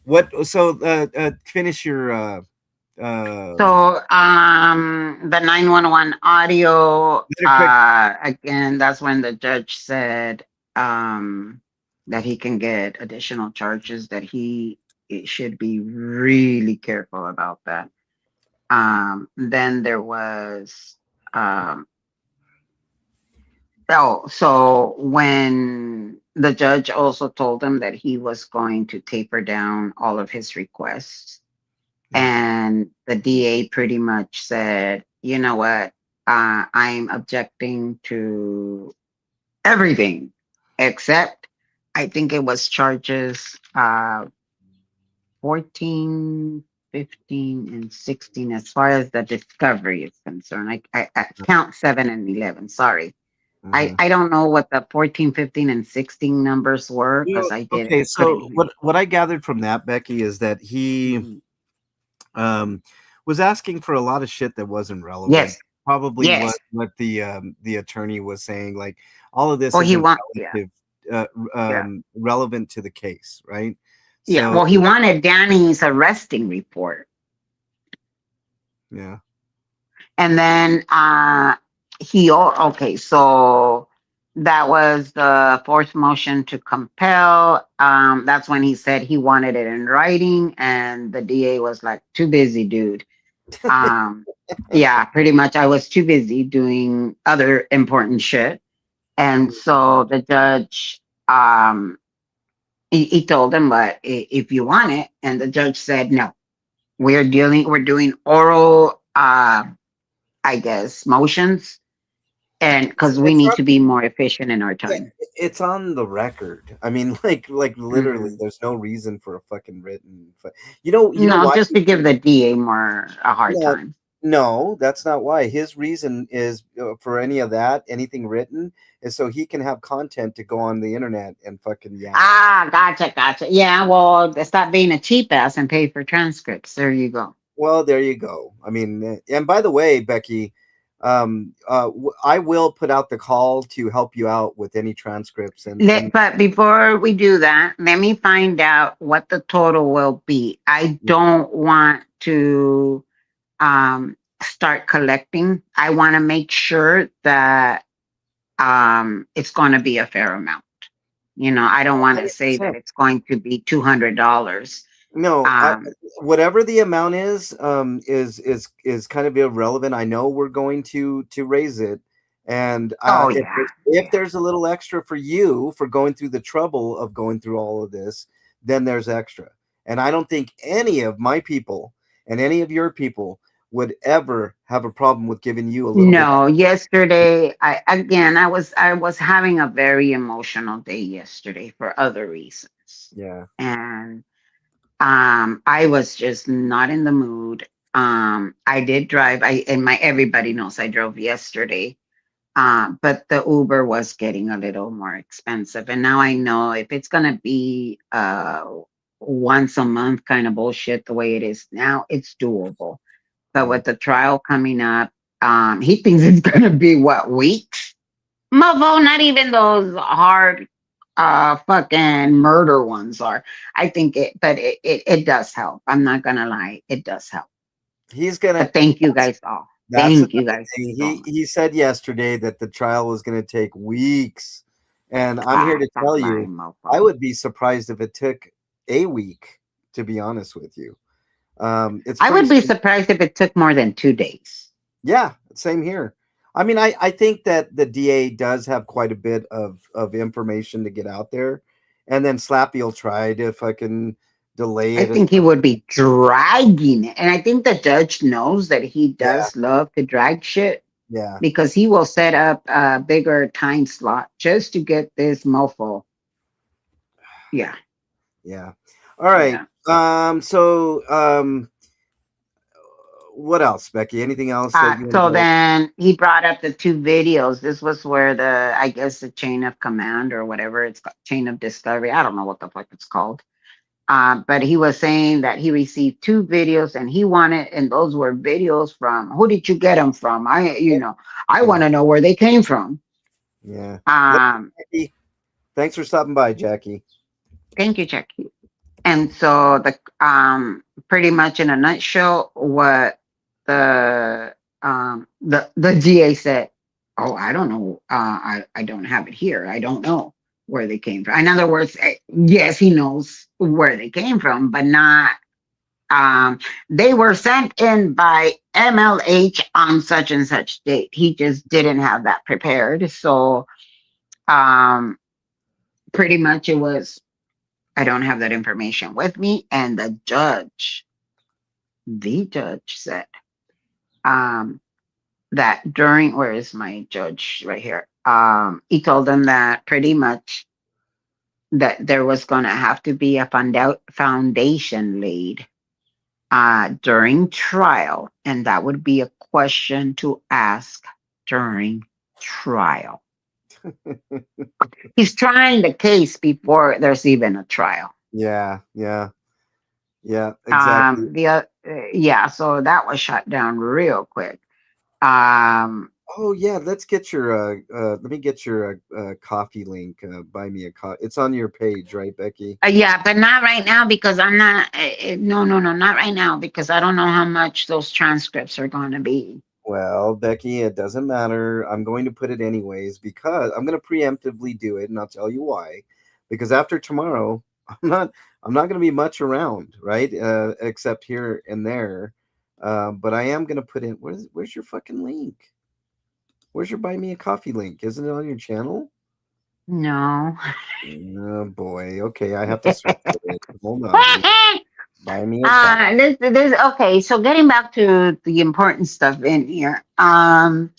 What? So finish your So, the 911 audio, a quick. again, that's when the judge said, um, that he can get additional charges, that it should be really careful about that. Then there was, um, so when the judge also told him that he was going to taper down all of his requests, Yeah. and the DA pretty much said, you know what, I'm objecting to everything except, I think it was charges 14, 15, and 16 as far as the discovery is concerned. I count 7 and 11. Sorry. Mhm. I don't know what the 14, 15, and 16 numbers were because Well, I okay, couldn't so hear. what I gathered from that, Becky, is that he Mhm. um, was asking for a lot of shit that wasn't relevant. Yes, Probably yes. what the attorney was saying, like all of this Or he isn't want, yeah, relative, yeah. relevant to the case, right? Yeah, So well, he wanted Danny's arresting report. yeah, And then okay, so that was the fourth motion to compel. That's when he said he wanted it in writing, and the DA was like, too busy, dude. Um, yeah, pretty much I was too busy doing other important shit. And so the judge, he told him, but if you want it, and the judge said no. We're doing oral, I guess, motions, and because we it's need not. to be more efficient in our Yeah, time. it's on the record. I mean, like literally, Hmm. there's no reason for a fucking written. You know No, why? just to give the DA more a hard No, time. no, that's not why. His reason is for any of that, anything written, is so he can have content to go on the internet and fucking yap. Ah, gotcha, gotcha. Yeah, well, stop being a cheap ass and pay for transcripts. There you go. Well, there you go. I mean, and by the way, Becky, I will put out the call to help you out with any transcripts and But before we do that, let me find out what the total will be. I don't want to start collecting. I want to make sure that it's going to be a fair amount. You know, I don't want to say that 100%. it's going to be $200. No, Um, whatever the amount is kind of irrelevant. I know we're going to raise it, and oh yeah, if yeah. there's a little extra for you for going through the trouble of going through all of this, then there's extra. And I don't think any of my people and any of your people would ever have a problem with giving you a little bit. No, yesterday I was having a very emotional day yesterday for other reasons. Yeah. And I was just not in the mood. I did drive. I and my everybody knows I drove yesterday. But the Uber was getting a little more expensive. And now I know if it's gonna be once a month kind of bullshit the way it is now, it's doable. But Yeah. with the trial coming up, he thinks it's gonna be what, weeks? Mother, not even those hard fucking murder ones are. I think it does help. I'm not gonna lie, it does help. He's gonna But thank you guys all. That's Thank you another guys thing. so He much. said yesterday that the trial was going to take weeks, and I'm here Ah, to stop tell you, lying, I mofo. would be surprised if it took a week. To be honest with you, it's I pretty. would be surprised if it took more than 2 days. Yeah, same here. I mean, I think that the DA does have quite a bit of information to get out there, and then Slappy will try to fucking delay I it. think he would be dragging it. And I think the judge knows that he Yeah, does love to drag shit yeah, because he will set up a bigger time slot just to get this mofo. Yeah. yeah. All right. Yeah. What else, Becky? Anything else that you want So to go? then he brought up the two videos. This was where I guess the chain of command or whatever it's called, chain of discovery. I don't know what the fuck it's called. But he was saying that he received two videos and he wanted, and those were videos from, who did you get them from? I Yeah, want to know where they came from. yeah. Look, Um, Jackie, thanks for stopping by, Jackie. Thank you, Jackie. And so pretty much in a nutshell, what the GA said, oh, I don't know. I don't have it here. I don't know where they came from. In other words, yes, he knows where they came from, but not they were sent in by MLH on such and such date. He just didn't have that prepared. So um pretty much it was, I don't have that information with me. And the judge said um, that during, where is my judge right here? He told them that pretty much that there was going to have to be a foundation laid during trial. And that would be a question to ask during trial. He's trying the case before there's even a trial. Yeah, yeah, yeah. Exactly. Yeah, so that was shut down real quick. Um, Oh yeah, let's get your let me get your coffee link. Buy me a coffee. It's on your page, right, Becky? yeah, but not right now because I'm not. No, no, no, not right now because I don't know how much those transcripts are going to be. Well, Becky, it doesn't matter. I'm going to put it anyways because I'm going to preemptively do it, and I'll tell you why. Because after tomorrow, I'm not going to be much around, right? Except here and there. But I am going to put in. Where's your fucking link? Where's your buy me a coffee link? Isn't it on your channel? No. Oh boy. Okay, I have to search for it. Hold on. Buy me a coffee. This okay. So getting back to the important stuff in here. Oh,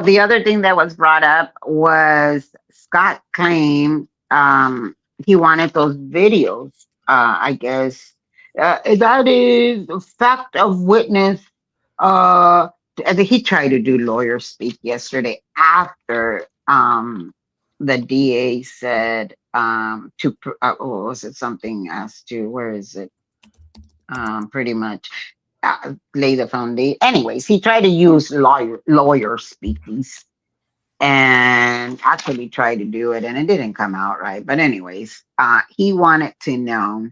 the other thing that was brought up was Scott claimed he wanted those videos. I guess that is a fact of witness. I think he tried to do lawyer speak yesterday after the DA said what was it, something as to where is it, pretty much lay the foundation. Anyways, he tried to use lawyer speakies and actually tried to do it, and it didn't come out right. But anyways, he wanted to know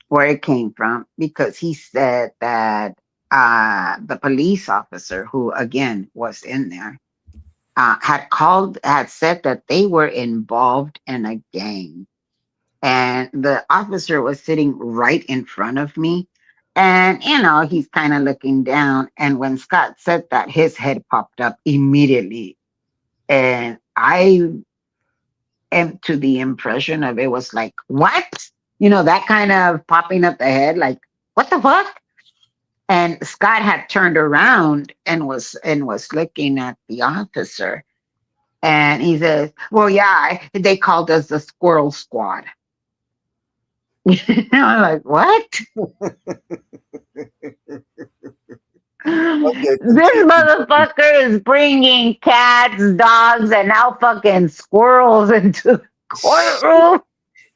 where it came from because he said that the police officer, who again was in there, had said that they were involved in a gang, and the officer was sitting right in front of me. And, he's kind of looking down. And when Scott said that, his head popped up immediately. And I am to the impression of it was like, what? That kind of popping up the head, like, what the fuck? And Scott had turned around and was looking at the officer. And he says, well, yeah, they called us the Squirrel Squad. I'm like, what? Okay, This motherfucker is bringing cats, dogs, and now fucking squirrels into the courtroom.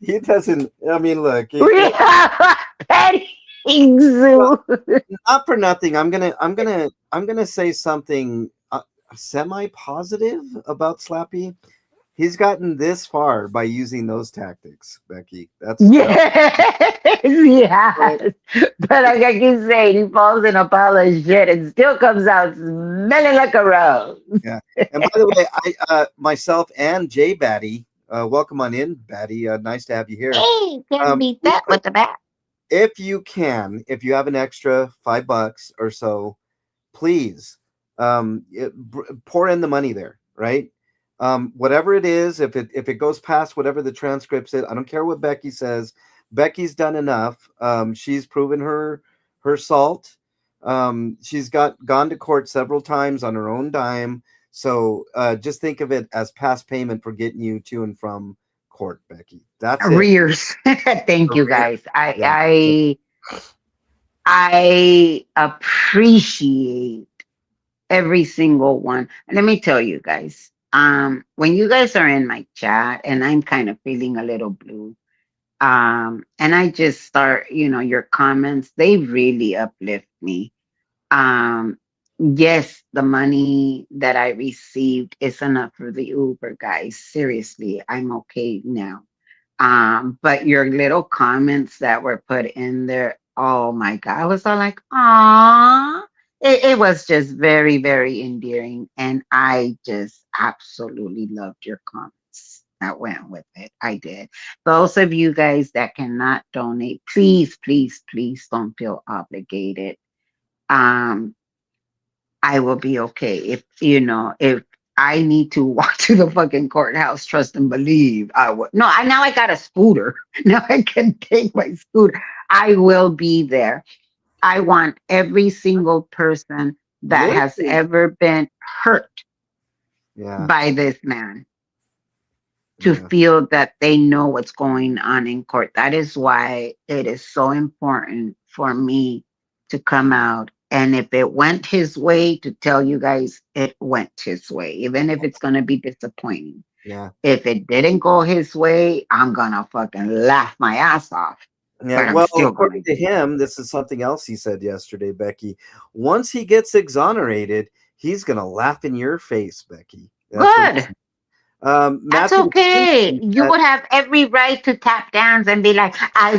he doesn't. I mean, look. We have a petting zoo. Not for nothing. I'm gonna say something semi-positive about Slappy. He's gotten this far by using those tactics, Becky. Yes, yes. But like I keep saying, he falls in a pile of shit and still comes out smelling like a rose. Yeah. And by the way, I myself and Jay Batty, welcome on in, Batty. Nice to have you here. Hey, can't beat that with the bat. If you have an extra $5 or so, please pour in the money there, right? Whatever it is, if it goes past whatever the transcript said, I don't care what Becky says, Becky's done enough. She's proven her salt. She's gone to court several times on her own dime. So just think of it as past payment for getting you to and from court, Becky. That's it. Arrears. Thank you Career. guys. Yeah. I appreciate every single one. Let me tell you guys, when you guys are in my chat and I'm kind of feeling a little blue, and I just start, your comments, they really uplift me. Um, yes, the money that I received is enough for the Uber, guys. Seriously, I'm okay now. But your little comments that were put in there, oh my God, I was all like, ah. It was just very, very endearing. And I just absolutely loved your comments that went with it. I did. Those of you guys that cannot donate, please, please, please don't feel obligated. Um, I will be okay. If I need to walk to the fucking courthouse, trust and believe I will. No, now I got a scooter. Now I can take my scooter. I will be there. I want every single person that has Really? ever been hurt Yeah. by this man to Yeah. feel that they know what's going on in court. That is why it is so important for me to come out. And if it went his way, to tell you guys it went his way, even if it's going to be disappointing. Yeah. If it didn't go his way, I'm going to fucking laugh my ass off, Yeah. but I'm Well, still going to according to do it. him, this is something else he said yesterday, Becky. Once he gets exonerated, he's gonna laugh in your face, Becky. That's what he Good. said. That's Matthew okay. McConaughey You said, would have every right to tap dance and be like, I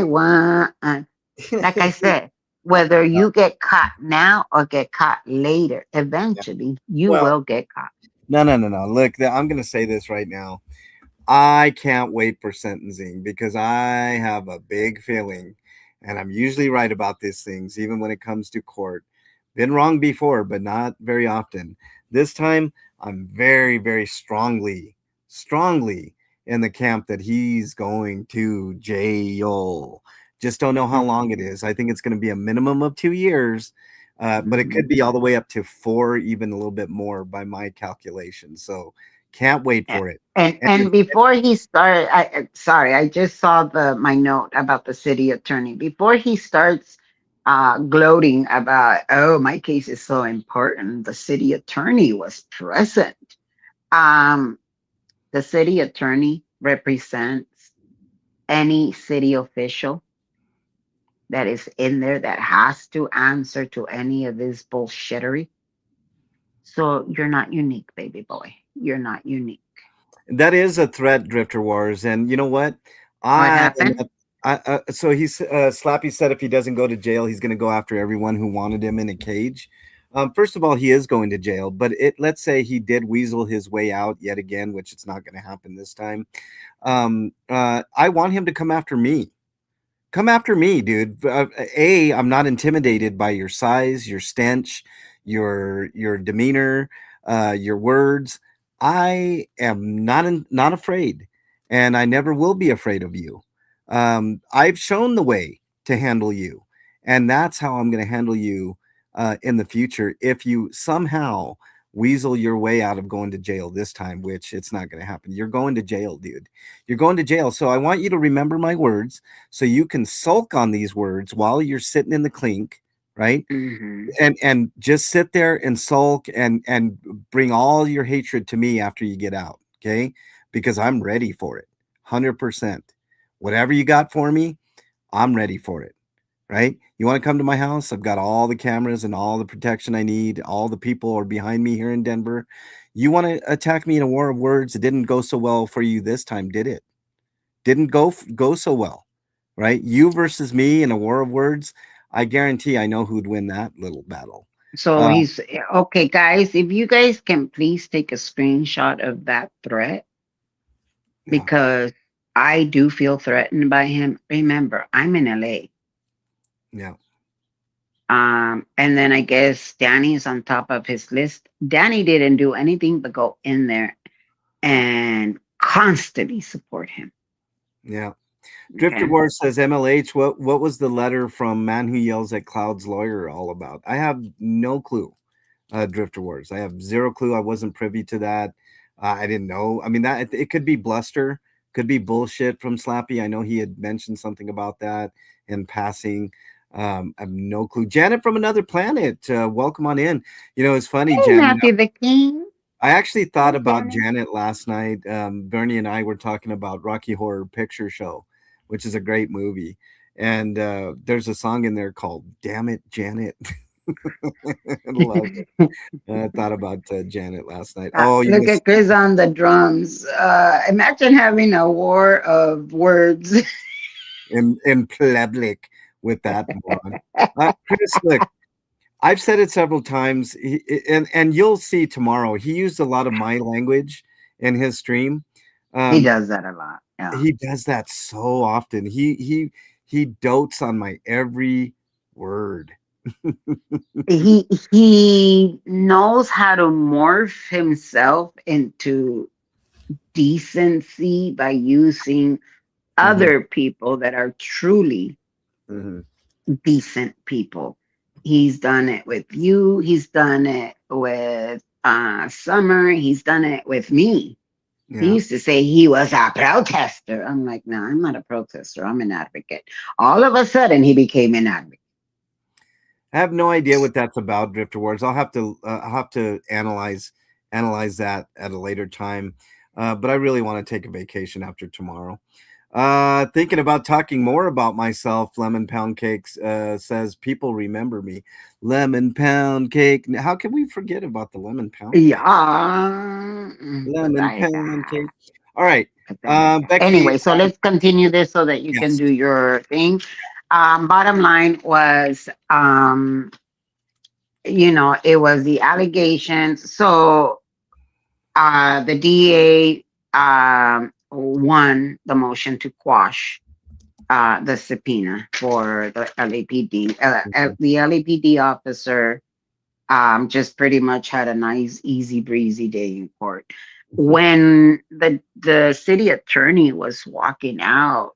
want. Like I said, whether you get caught now or get caught later, yeah. eventually you Well, will get caught. no. Look, I'm gonna say this right now. I can't wait for sentencing because I have a big feeling, and I'm usually right about these things, even when it comes to court. Been wrong before, but not very often. This time, I'm very, very strongly in the camp that he's going to jail. Just don't know how long it Mhm. is. I think it's going to be a minimum of 2 years, but it could be Mhm. all the way up to four, even a little bit more by my calculations. So can't wait A- for it. And And and before he started, sorry, I just saw the my note about the city attorney. Before he starts gloating about, oh, my case is so important, the city attorney was present. Um, the city attorney represents any city official that is in there that has to answer to any of this bullshittery. So you're not unique, baby boy. You're not unique. that is a threat, Drifter Wars. And you know what? What I am. happened? So he's Slappy said if he doesn't go to jail, he's going to go after everyone who wanted him in a cage. First of all, he is going to jail, but let's say he did weasel his way out yet again, which it's not going to happen this time. I want him to come after me. Come after me, dude. I'm not intimidated by your size, your stench, your demeanor, your words. I am not afraid, and I never will be afraid of you. I've shown the way to handle you, and that's how I'm going to handle you in the future. If you somehow weasel your way out of going to jail this time, which it's not going to happen, you're going to jail, dude. You're going to jail. So I want you to remember my words so you can sulk on these words while you're sitting in the clink, right? Hmm. And just sit there and sulk and bring all your hatred to me after you get out, okay? Because I'm ready for it. 100%. Whatever you got for me, I'm ready for it, right? You want to come to my house? I've got all the cameras and all the protection I need. All the people are behind me here in Denver. You want to attack me in a war of words? It didn't go so well for you this time, did it? Didn't go so well, right? You versus me in a war of words. I guarantee I know who'd win that little battle. So Uh, he's okay, guys. If you guys can please take a screenshot of that threat, yeah, because I do feel threatened by him. Remember, I'm in LA. yeah, And then I guess Danny is on top of his list. Danny didn't do anything but go in there yeah, and constantly support him. yeah. Drifter Okay. War says, MLH, what was the letter from Man Who Yells at Cloud's lawyer all about? I have no clue. Drifter Wars. I have zero clue. I wasn't privy to that. I didn't know. I mean, that it could be bluster, could be bullshit from Slappy. I know he had mentioned something about that in passing. I have no clue. Janet from another planet. Welcome on in. You know, it's funny, Hey, Janet. Matthew the King. I actually thought Hey, about Janet. Janet last night. Bernie and I were talking about Rocky Horror Picture Show, which is a great movie. And there's a song in there called Damn It, Janet. I love it. I thought about Janet last night. Oh, you Look missed at Chris on the drums. Imagine having a war of words. in public with that one. Chris, look, I've said it several times, and you'll see tomorrow. He used a lot of my language in his stream. He Um, does that a lot. Yeah. he does that so often. He dotes on my every word. He knows how to morph himself into decency by using Mhm, other people that are truly mhm. decent people. He's done it with you. He's done it with Summer. He's done it with me. He Yeah. used to say he was a protester. I'm like, no, I'm not a protester. I'm an advocate. All of a sudden, he became an advocate. I have no idea what that's about, Drifter Wars. I'll have to analyze that at a later time. But I really want to take a vacation after tomorrow. Thinking about talking more about myself. Lemon Pound Cakes says people remember me. Lemon Pound Cake. How can we forget about the Lemon Pound Cake? Yeah. Lemon Pound Cake. All right, Becky. Anyway, so let's continue this so that you can Yes. do your thing. Bottom line was, it was the allegations. So the DA won the motion to quash the subpoena for the LAPD. Mhm. The LAPD officer just pretty much had a nice, easy breezy day in court. When the city attorney was walking out,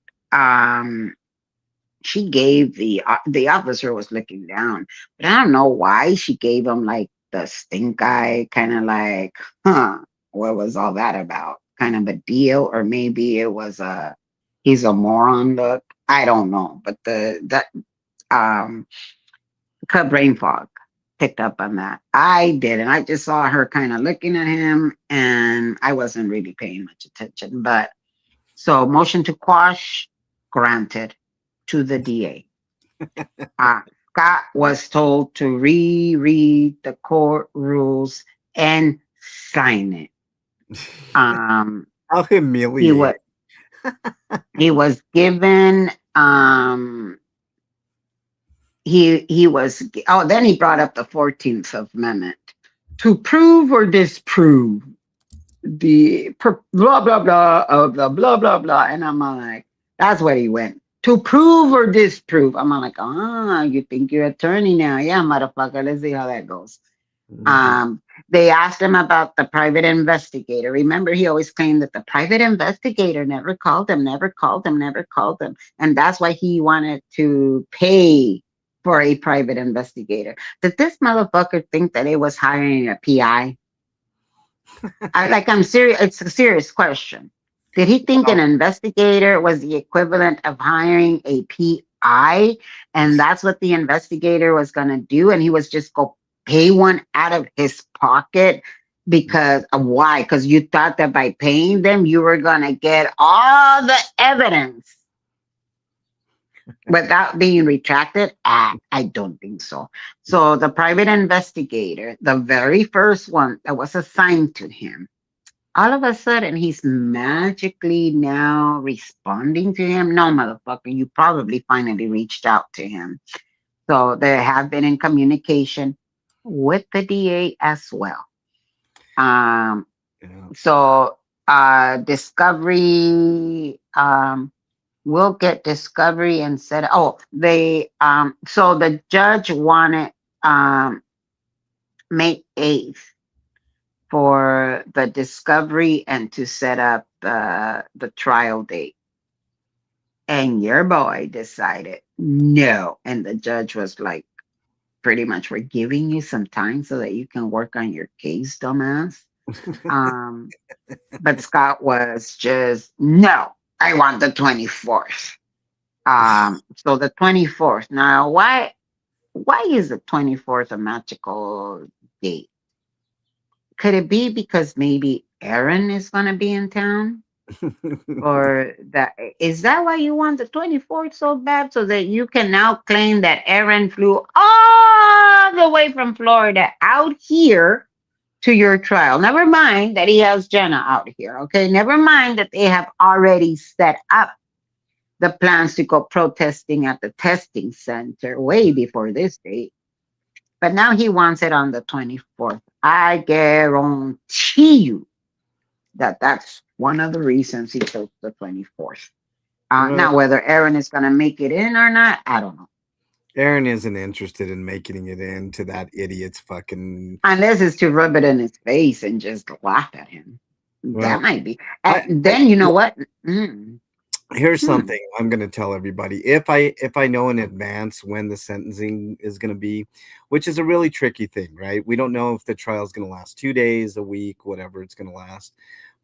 she gave the officer was looking down, but I don't know why she gave him like the stink eye, kind of like, huh, what was all that about? Kind of a deal, or maybe it was a he's a moron look. I don't know, but that um cut brain fog picked up on that. I didn't. I just saw her kind of looking at him, and I wasn't really paying much attention. But so motion to quash granted to the DA. Scott was told to reread the court rules and sign it. How He was humiliating. he was given he was then he brought up the 14th Amendment to prove or disprove the blah blah blah of the blah blah blah, and I'm like, that's what he went to prove or disprove. I'm like, you think you're attorney now? Yeah, motherfucker. Let's see how that goes. Mhm. They asked him about the private investigator. Remember, he always claimed that the private investigator never called him, never called him, never called him, and that's why he wanted to pay for a private investigator. Did this motherfucker think that it was hiring a PI? I'm serious. It's a serious question. Did he think an investigator was the equivalent of hiring a PI? And that's what the investigator was going to do? And he was just go pay one out of his pocket because why? Because you thought that by paying them, you were going to get all the evidence without being retracted? I don't think so. So the private investigator, the very first one that was assigned to him, all of a sudden he's magically now responding to him. No, motherfucker, you probably finally reached out to him. So they have been in communication with the DA as well. Um, Yeah. so discovery, we'll get discovery and said, so the judge wanted May 8th for the discovery and to set up the trial date. And your boy decided no. And the judge was like, pretty much, we're giving you some time so that you can work on your case, dumbass. Um, but Scott was just, no, I want the 24th. So the 24th. Now, why is the 24th a magical date? Could it be because maybe Aaron is gonna be in town? Or that is that why you want the 24th so bad? So that you can now claim that Aaron flew all the way from Florida out here to your trial. Never mind that he has Jenna out here. Okay. Never mind that they have already set up the plans to go protesting at the testing center way before this date. But now he wants it on the 24th. I guarantee you that that's one of the reasons he chose the 24th. Well, Now, whether Aaron is going to make it in or not, I don't know. Aaron isn't interested in making it into that idiot's fucking. Unless it's to rub it in his face and just laugh at him. Well, That might be. I, And then you know what? here's Hmm. something I'm going to tell everybody. If I know in advance when the sentencing is going to be, which is a really tricky thing, right? We don't know if the trial is going to last 2 days, a week, whatever it's going to last.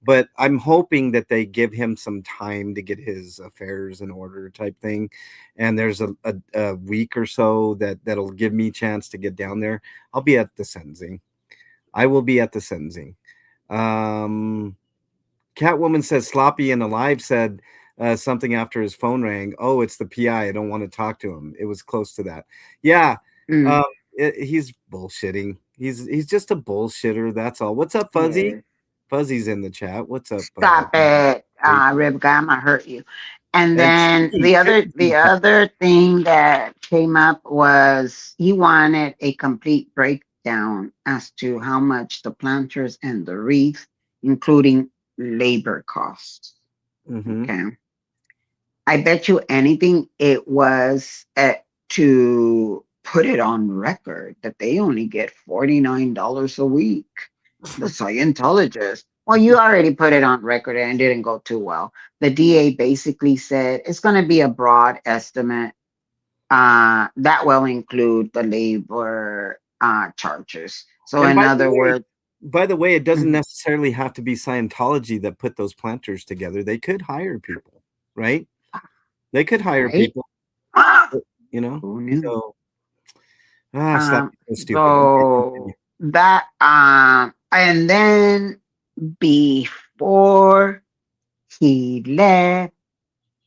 But I'm hoping that they give him some time to get his affairs in order type thing. And there's a week or so that'll give me a chance to get down there. I'll be at the sentencing. I will be at the sentencing. Catwoman says Sloppy and Alive said something after his phone rang. Oh, it's the PI. I don't want to talk to him. It was close to that. Yeah. Mm. He's bullshitting. He's just a bullshitter. That's all. What's up, Fuzzy? Yes. Fuzzy's in the chat. What's up? Stop it, Rib Guy. I'm gonna hurt you. And then Cheeky. the other thing that came up was he wanted a complete breakdown as to how much the planters and the wreath, including labor costs. Mhm. Okay. I bet you anything it was to put it on record that they only get $49 a week. The Scientologist. Well, you already put it on record and it didn't go too well. The DA basically said it's going to be a broad estimate that will include the labor charges. So, And in other words, by the way, it doesn't Mhm. necessarily have to be Scientology that put those planters together. They could hire people, right? They could hire right? people, Ah, you know. who knew? So Um, so stupid. Okay, continue. so that and then before he left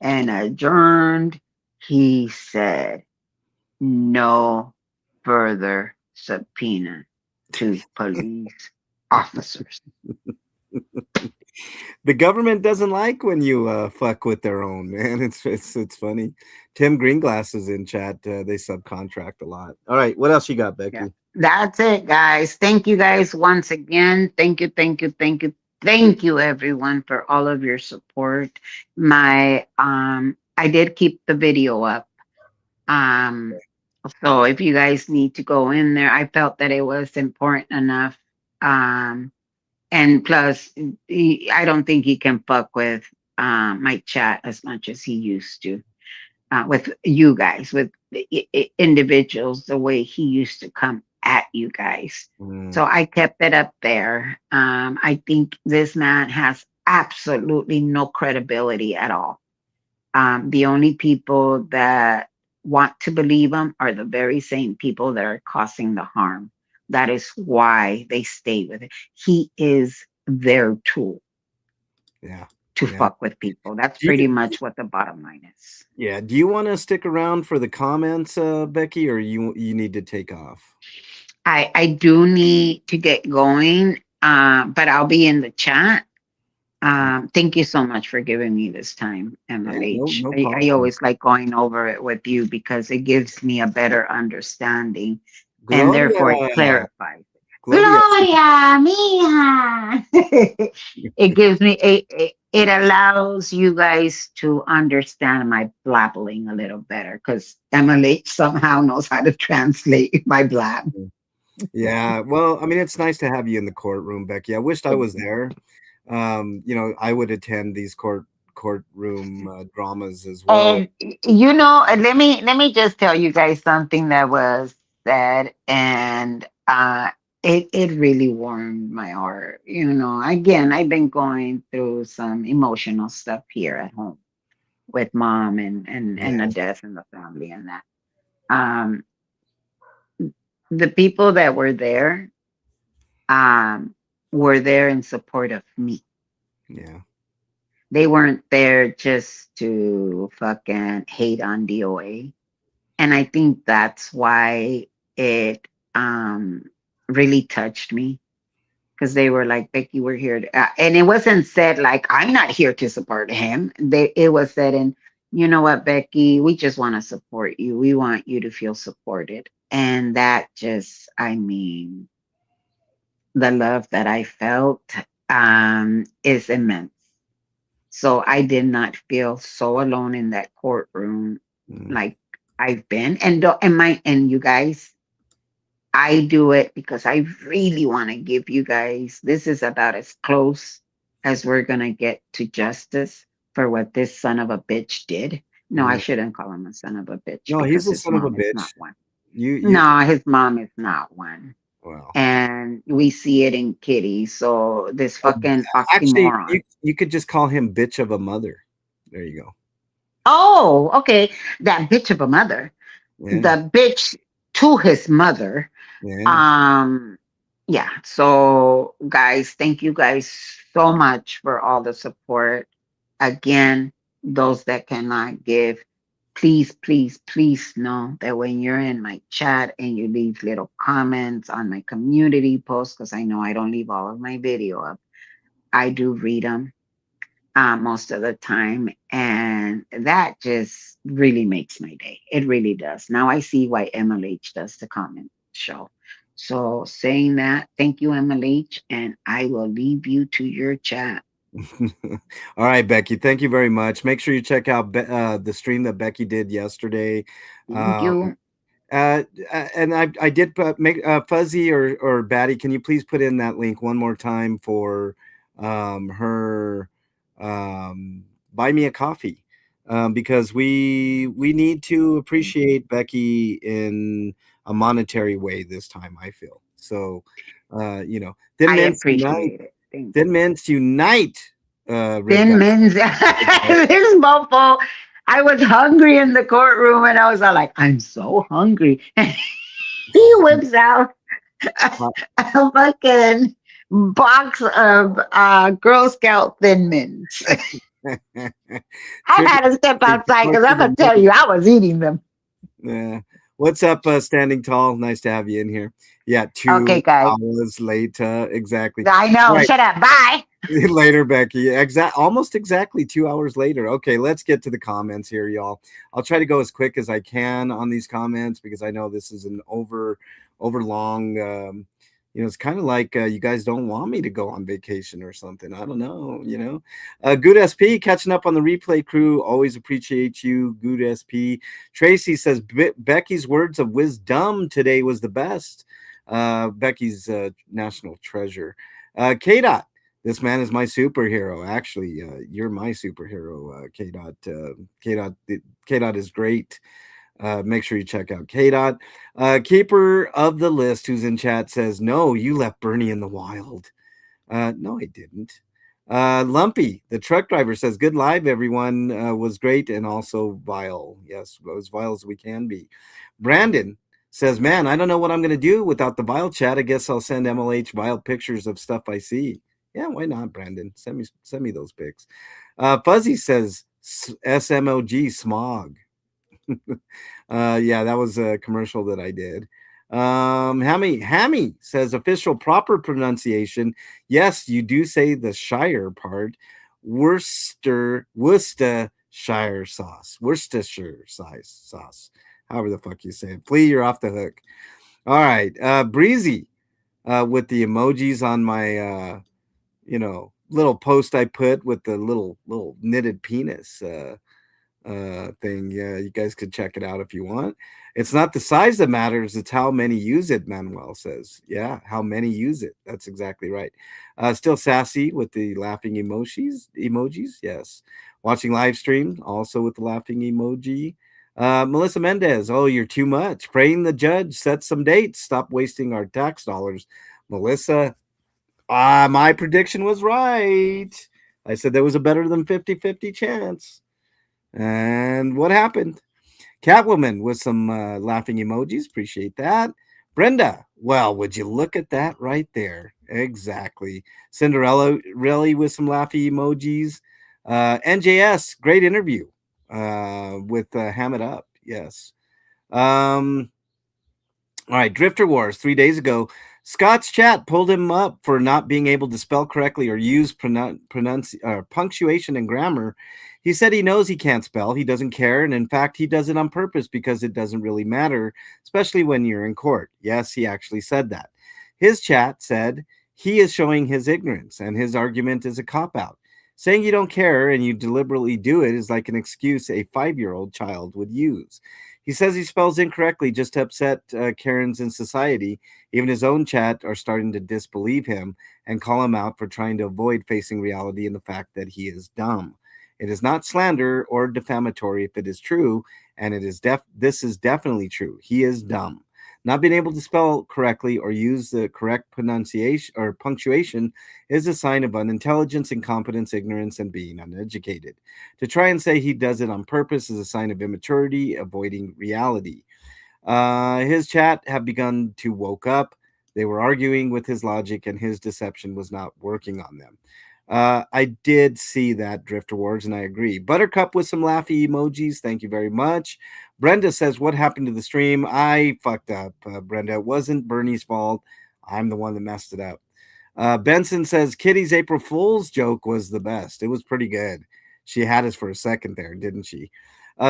and adjourned, he said no further subpoena to police officers. The government doesn't like when you fuck with their own, man. It's funny. Tim Greenglass is in chat. They subcontract a lot. All right, what else you got, Becky? Yeah. That's it, guys. Thank you guys once again. Thank you, thank you, thank you. Thank you everyone for all of your support. My I did keep the video up. So if you guys need to go in there, I felt that it was important enough. And plus I don't think he can fuck with my chat as much as he used to. With you guys, with individuals, the way he used to come at you guys. So I kept it up there. I think this man has absolutely no credibility at all. The only people that want to believe him are the very same people that are causing the harm. That is why they stay with it. He is their tool. Yeah. To fuck with people. That's pretty much what the bottom line is. Yeah. Do you want to stick around for the comments, Becky, or you need to take off? I do need to get going, but I'll be in the chat. Thank you so much for giving me this time, MLH. No I problem. always like going over it with you because it gives me a better understanding Gloria. and therefore it clarifies. Gloria mia. It gives me it allows you guys to understand my blabbling a little better because MLH somehow knows how to translate my blab. Yeah, well, I mean, it's nice to have you in the courtroom, Becky. I wished I was there. You know, I would attend these court courtroom dramas as well. And let me just tell you guys something that was said, and it really warmed my heart. Again, I've been going through some emotional stuff here at home with mom and a Yes. death in the family and that. Um, the people that um, were there in support of me. Yeah. They weren't there just to fucking hate on DOA. And I think that's why it really touched me, because they were like, Becky, we're here and it wasn't said like, I'm not here to support him. It was said in, you know what, Becky, we just want to support you. We want you to feel supported. And that just, I mean, the love that I felt is immense. So I did not feel so alone in that courtroom Mm. like I've been. And you guys, I do it because I really want to give you guys, this is about as close as we're gonna get to justice for what this son of a bitch did. No, I Yeah. shouldn't call him a son of a bitch No, he's because a his son of a mom is not bitch. one. You No, his mom is not one. well. And we see it in Kitty. So this Uh, fucking Actually, oxymoron. you could just call him bitch of a mother. There you go. Oh, okay. That bitch of a mother. Yeah. The bitch to his mother. Yeah. Um, yeah. So guys, thank you guys so much for all the support. Again, those that cannot give, please, please, please know that when you're in my chat and you leave little comments on my community posts, because I know I don't leave all of my video up, I do read them most of the time. And that just really makes my day. It really does. Now I see why MLH does the comment show. So saying that, thank you, MLH, and I will leave you to your chat. All right, Becky. Thank you very much. Make sure you check out the stream that Becky did yesterday. Thank Um, you. and I did make Fuzzy or Batty. Can you please put in that link one more time for her buy me a coffee, because we need to appreciate Becky in a monetary way this time. I feel so. Thin I Mints Unite. appreciate it. Thank Thin you. Mints Unite. Red Thin Dot. Min's this mofo. I was hungry in the courtroom and I was all like, I'm so hungry. He whips out a fucking box of Girl Scout Thin Mints. I Trigger. had to step outside because I'm gonna tell you, I was eating them. Yeah. What's up, Standing Tall? Nice to have you in here. Yeah, Okay, two guys. hours later. Exactly. I know. Right. Shut up. Bye. Later, Becky. Almost exactly 2 hours later. Okay, let's get to the comments here, y'all. I'll try to go as quick as I can on these comments because I know this is an over long. It's kind of like you guys don't want me to go on vacation or something. I don't know. Good SP catching up on the replay crew. Always appreciate you, Good SP. Tracy says Becky's words of wisdom today was the best. Becky's national treasure. K Dot. This man is my superhero. Actually, you're my superhero, K Dot. K Dot is great. Make sure you check out K Dot. Keeper of the list, who's in chat, says, "No, you left Bernie in the wild." No, I didn't. Lumpy, the truck driver, says, "Good live, everyone. Was great and also vile. Yes, as vile as we can be." Brandon says, "Man, I don't know what I'm going to do without the vile chat. I guess I'll send MLH vile pictures of stuff I see." Yeah, why not, Brandon? Send me those pics. Fuzzy says SMOG smog. Yeah, that was a commercial that I did. Hammy says official proper pronunciation. Yes, you do say the Shire part. Worcestershire sauce. Worcestershire sauce. However the fuck you say it. Flea, you're off the hook. All right. Breezy with the emojis on my little post I put with the little knitted penis. thing. Yeah, you guys could check it out if you want. It's not the size that matters, it's how many use it, Manuel says. Yeah, how many use it. That's exactly right. Still sassy with the laughing emojis, yes. Watching live stream, also with the laughing emoji. Melissa Mendez, oh, you're too much. Praying the judge set some dates. Stop wasting our tax dollars. Melissa, my prediction was right. I said there was a better than 50-50 chance. And what happened? Catwoman with some laughing emojis. Appreciate that. Brenda, well, would you look at that right there? Exactly. Cinderella, really, with some laughy emojis. NJS, great interview with Ham It Up. Yes. Um, all right, Drifter Wars 3 days ago. Scott's chat pulled him up for not being able to spell correctly or use punctuation and grammar. He said he knows he can't spell, he doesn't care, and in fact, he does it on purpose because it doesn't really matter, especially when you're in court. Yes, he actually said that. His chat said he is showing his ignorance, and his argument is a cop out. Saying you don't care and you deliberately do it is like an excuse a 5-year-old child would use. He says he spells incorrectly just to upset Karens in society. Even his own chat are starting to disbelieve him and call him out for trying to avoid facing reality and the fact that he is dumb. It is not slander or defamatory if it is true, and this is definitely true. He is dumb. Not being able to spell correctly or use the correct pronunciation or punctuation is a sign of unintelligence, incompetence, ignorance, and being uneducated. To try and say he does it on purpose is a sign of immaturity, avoiding reality. His chat have begun to woke up. They were arguing with his logic, and his deception was not working on them. I did see that Drifter Wars, and I agree. Buttercup with some laughy emojis. Thank you very much. Brenda says, "What happened to the stream? I fucked up, Brenda. It wasn't Bernie's fault. I'm the one that messed it up." Benson says, "Kitty's April Fool's joke was the best. It was pretty good. She had us for a second there, didn't she?"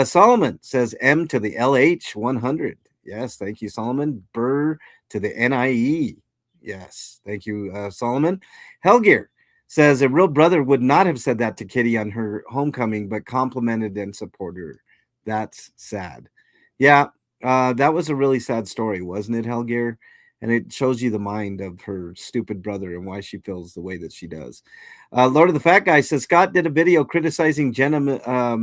Solomon says, "M to the LH 100. Yes, thank you, Solomon. Burr to the NIE. Yes, thank you, Solomon. Hellgear says a real brother would not have said that to Kitty on her homecoming, but complimented and supported her. That's sad." Yeah, that was a really sad story, wasn't it, Hellgear? And it shows you the mind of her stupid brother and why she feels the way that she does. Lord of the Fat Guy says Scott did a video criticizing Jenna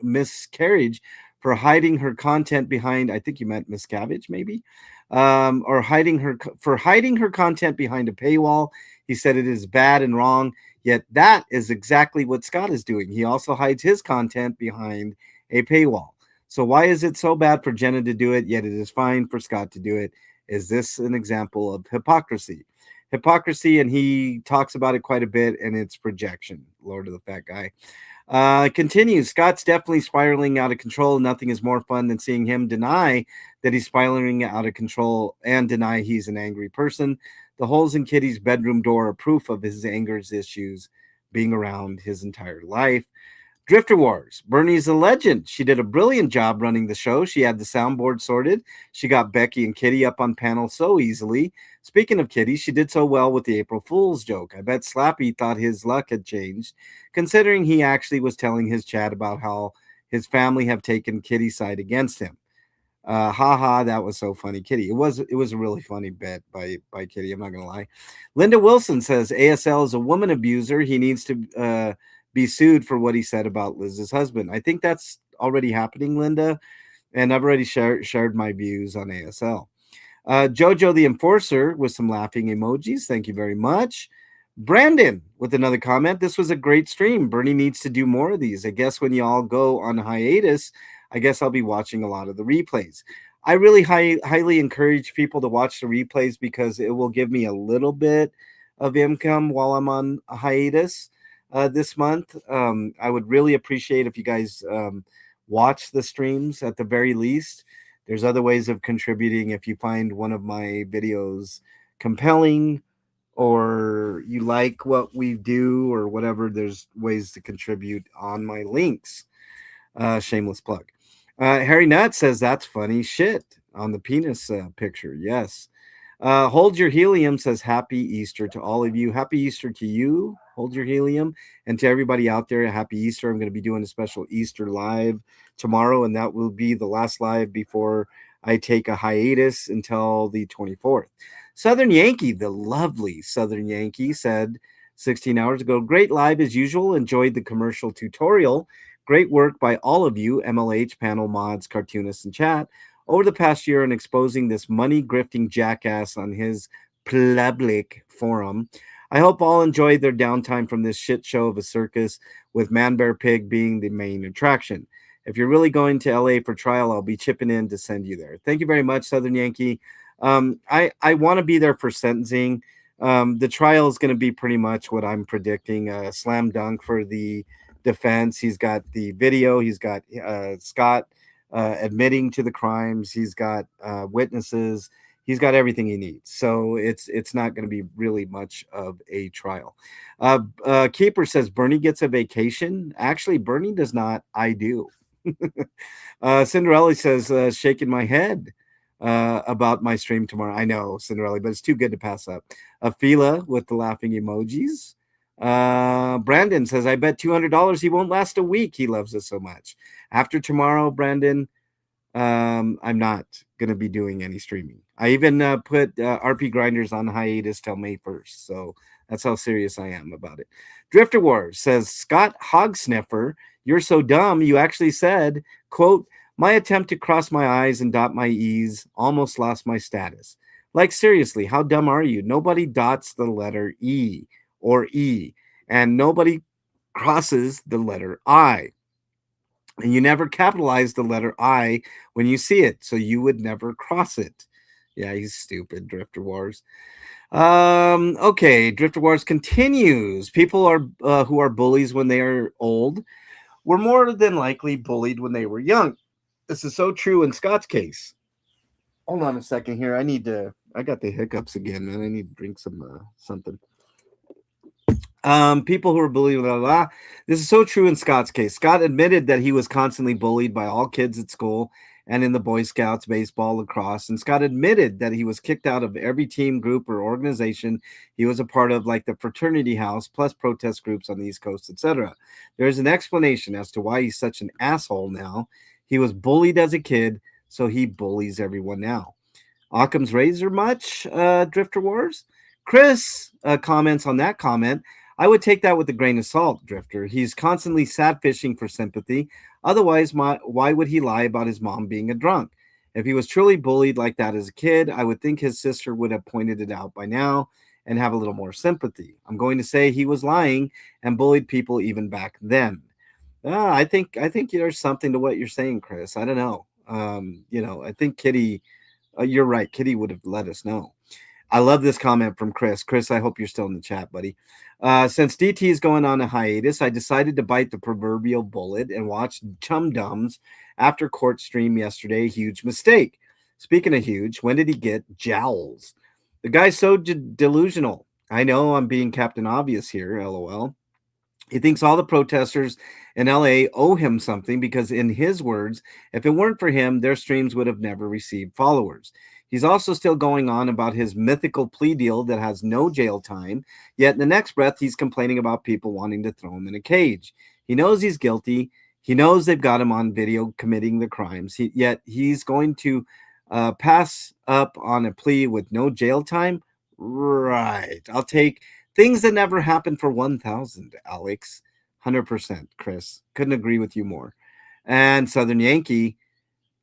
Miscarriage for hiding her content behind, I think you meant Miscavige, maybe, or hiding her content behind a paywall. He said it is bad and wrong, yet that is exactly what Scott is doing. He also hides his content behind a paywall. So why is it so bad for Jenna to do it, yet it is fine for Scott to do it? Is this an example of hypocrisy? Hypocrisy, and he talks about it quite a bit, and it's projection. Lord of the Fat Guy. Continues. Scott's definitely spiraling out of control. Nothing is more fun than seeing him deny that he's spiraling out of control and deny he's an angry person. The holes in Kitty's bedroom door are proof of his anger's issues being around his entire life. Drifter Wars. Bernie's a legend. She did a brilliant job running the show. She had the soundboard sorted. She got Becky and Kitty up on panel so easily. Speaking of Kitty, she did so well with the April Fool's joke. I bet Slappy thought his luck had changed, considering he actually was telling his chat about how his family have taken Kitty's side against him. That was so funny, Kitty. It was a really funny bit by Kitty. I'm not gonna lie. Linda Wilson says ASL is a woman abuser. He needs to be sued for what he said about Liz's husband. I think that's already happening, Linda, and I've already shared my views on ASL. Jojo the Enforcer with some laughing emojis. Thank you very much. Brandon with another comment. This was a great stream. Bernie needs to do more of these. I guess when you all go on hiatus, I guess I'll be watching a lot of the replays. I really highly encourage people to watch the replays because it will give me a little bit of income while I'm on a hiatus this month. I would really appreciate if you guys watch the streams at the very least. There's other ways of contributing. If you find one of my videos compelling or you like what we do or whatever, there's ways to contribute on my links. Shameless plug. Harry Nutt says that's funny shit on the penis picture. Yes. Hold Your Helium says happy Easter to all of you. Happy Easter to you. Hold your helium. And to everybody out there, happy Easter. I'm going to be doing a special Easter live tomorrow, and that will be the last live before I take a hiatus until the 24th. Southern Yankee, the lovely Southern Yankee, said 16 hours ago, great live as usual. Enjoyed the commercial tutorial. Great work by all of you, MLH panel mods, cartoonists, and chat, over the past year in exposing this money grifting jackass on his public forum. I hope all enjoyed their downtime from this shit show of a circus, with Man Bear Pig being the main attraction. If you're really going to LA for trial, I'll be chipping in to send you there. Thank you very much, Southern Yankee. I want to be there for sentencing. The trial is going to be pretty much what I'm predicting. Slam dunk for the defense. He's got the video. He's got Scott admitting to the crimes. He's got witnesses. He's got everything he needs. So it's not going to be really much of a trial. Keeper says Bernie gets a vacation. Actually, Bernie does not. I do. Cinderella says, shaking my head about my stream tomorrow. I know, Cinderella, but it's too good to pass up. Fila with the laughing emojis. Brandon says, I bet $200 he won't last a week. He loves us so much. After tomorrow, Brandon, I'm not going to be doing any streaming. I even put RP Grinders on hiatus till May 1st. So that's how serious I am about it. Drifter Wars says, Scott Hogsniffer, you're so dumb. You actually said, quote, my attempt to cross my I's and dot my E's almost lost my status. Like, seriously, how dumb are you? Nobody dots the letter E or E, and nobody crosses the letter I. And you never capitalize the letter I when you see it, so you would never cross it. Yeah, he's stupid, Drifter Wars. Okay, Drifter Wars continues. People are who are bullies when they are old were more than likely bullied when they were young. This is so true in Scott's case. Hold on a second here. I got the hiccups again, man. I need to drink some something. People who are bullied, blah, blah, blah. This is so true in Scott's case. Scott admitted that he was constantly bullied by all kids at school and in the Boy Scouts, baseball, lacrosse. And Scott admitted that he was kicked out of every team, group, or organization he was a part of, like the fraternity house, plus protest groups on the East Coast, etc. There's an explanation as to why he's such an asshole now. He was bullied as a kid, so he bullies everyone now. Occam's razor much, Drifter Wars? Chris comments on that comment. I would take that with a grain of salt, Drifter. He's constantly sad fishing for sympathy. Otherwise, why would he lie about his mom being a drunk? If he was truly bullied like that as a kid, I would think his sister would have pointed it out by now and have a little more sympathy. I'm going to say he was lying and bullied people even back then. I think there's something to what you're saying, Chris. I don't know. I think Kitty, you're right. Kitty would have let us know. I love this comment from Chris. Chris, I hope you're still in the chat, buddy. Since DT is going on a hiatus, I decided to bite the proverbial bullet and watch Chum Dums after court stream yesterday. Huge mistake. Speaking of huge, when did he get jowls? The guy's so delusional. I know I'm being Captain Obvious here, LOL. He thinks all the protesters in LA owe him something because, in his words, if it weren't for him, their streams would have never received followers. He's also still going on about his mythical plea deal that has no jail time, yet in the next breath, he's complaining about people wanting to throw him in a cage. He knows he's guilty. He knows they've got him on video committing the crimes, yet he's going to pass up on a plea with no jail time? Right. I'll take things that never happened for 1,000, Alex. 100%, Chris. Couldn't agree with you more. And Southern Yankee,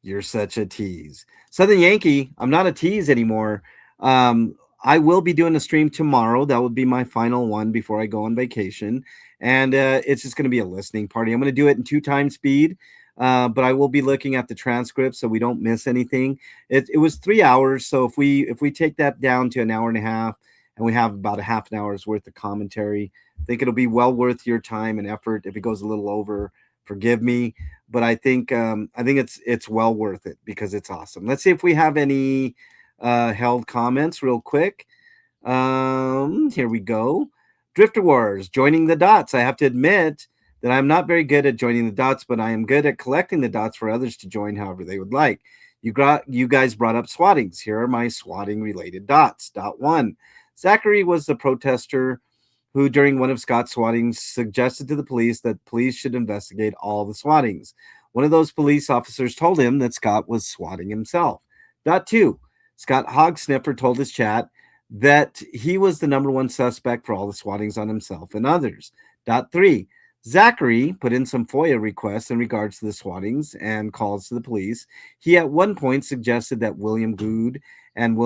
you're such a tease. Southern Yankee, I'm not a tease anymore. I will be doing a stream tomorrow. That will be my final one before I go on vacation. And it's just going to be a listening party. I'm going to do it in 2 times speed, but I will be looking at the transcript so we don't miss anything. It was 3 hours. So if we take that down to an hour and a half, and we have about a half an hour's worth of commentary, I think it'll be well worth your time and effort. If it goes a little over, forgive me. But I think it's well worth it because it's awesome. Let's see if we have any held comments real quick. Here we go. Drifter Wars, joining the dots. I have to admit that I'm not very good at joining the dots, but I am good at collecting the dots for others to join however they would like. You guys brought up swattings. Here are my swatting related dots. Dot 1. Zachary was the protester who during one of Scott's swattings suggested to the police that police should investigate all the swattings. One of those police officers told him that Scott was swatting himself. Dot two, Scott Hogsniffer told his chat that he was the number one suspect for all the swattings on himself and others. Dot three, Zachary put in some FOIA requests in regards to the swattings and calls to the police. He at one point suggested that William Good and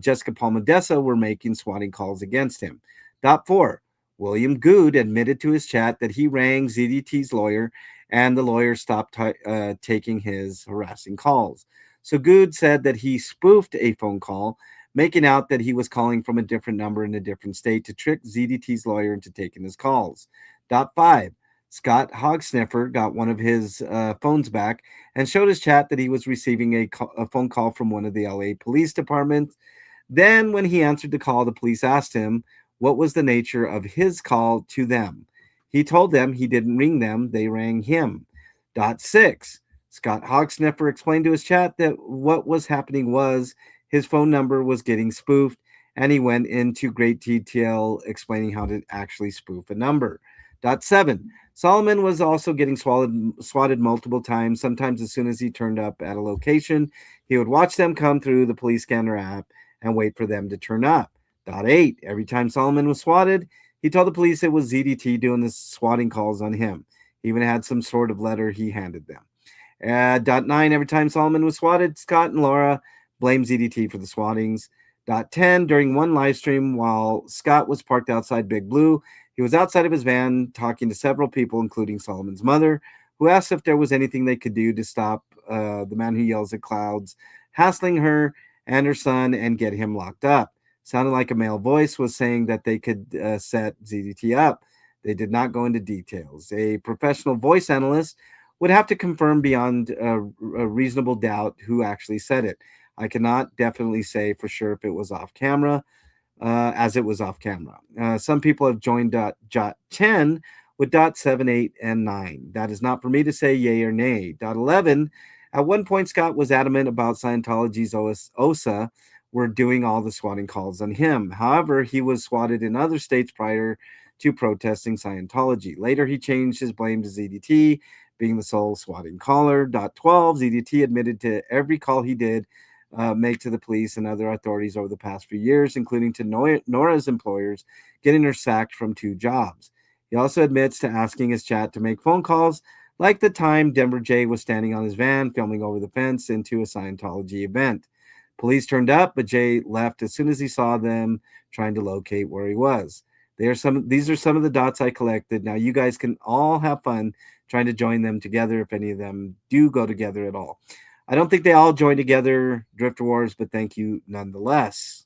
Jessica Palmadessa were making swatting calls against him. Dot four, William Good admitted to his chat that he rang ZDT's lawyer and the lawyer stopped taking his harassing calls. So Good said that he spoofed a phone call, making out that he was calling from a different number in a different state to trick ZDT's lawyer into taking his calls. Dot five, Scott Hogsniffer got one of his phones back and showed his chat that he was receiving a phone call from one of the LA police departments. Then, when he answered the call, the police asked him what was the nature of his call to them. He told them he didn't ring them, they rang him. Dot six, Scott Hogsniffer explained to his chat that what was happening was his phone number was getting spoofed, and he went into great detail explaining how to actually spoof a number. Dot seven, Solomon was also getting swatted multiple times, sometimes as soon as he turned up at a location. He would watch them come through the police scanner app and wait for them to turn up. Dot eight, every time Solomon was swatted, he told the police it was ZDT doing the swatting calls on him. He even had some sort of letter he handed them. Dot nine, every time Solomon was swatted, Scott and Laura blamed ZDT for the swattings. Dot 10, during one live stream while Scott was parked outside Big Blue, he was outside of his van talking to several people, including Solomon's mother, who asked if there was anything they could do to stop the man who yells at clouds, hassling her and her son and get him locked up. Sounded like a male voice was saying that they could set ZDT up. They did not go into details. A professional voice analyst would have to confirm beyond a reasonable doubt who actually said it. I cannot definitely say for sure if it was off camera, as it was off camera. Some people have joined dot 10 with dot 7, 8, and 9. That is not for me to say yay or nay. Dot 11, at one point, Scott was adamant about Scientology's OSA were doing all the swatting calls on him. However, he was swatted in other states prior to protesting Scientology. Later, he changed his blame to ZDT, being the sole swatting caller. Dot 12, ZDT admitted to every call he did make to the police and other authorities over the past few years, including to Nora's employers, getting her sacked from 2 jobs. He also admits to asking his chat to make phone calls, like the time Denver J was standing on his van filming over the fence into a Scientology event. Police turned up, but Jay left as soon as he saw them trying to locate where he was. These are some of the dots I collected. Now you guys can all have fun trying to join them together if any of them do go together at all. I don't think they all join together, Drifter Wars, but thank you nonetheless.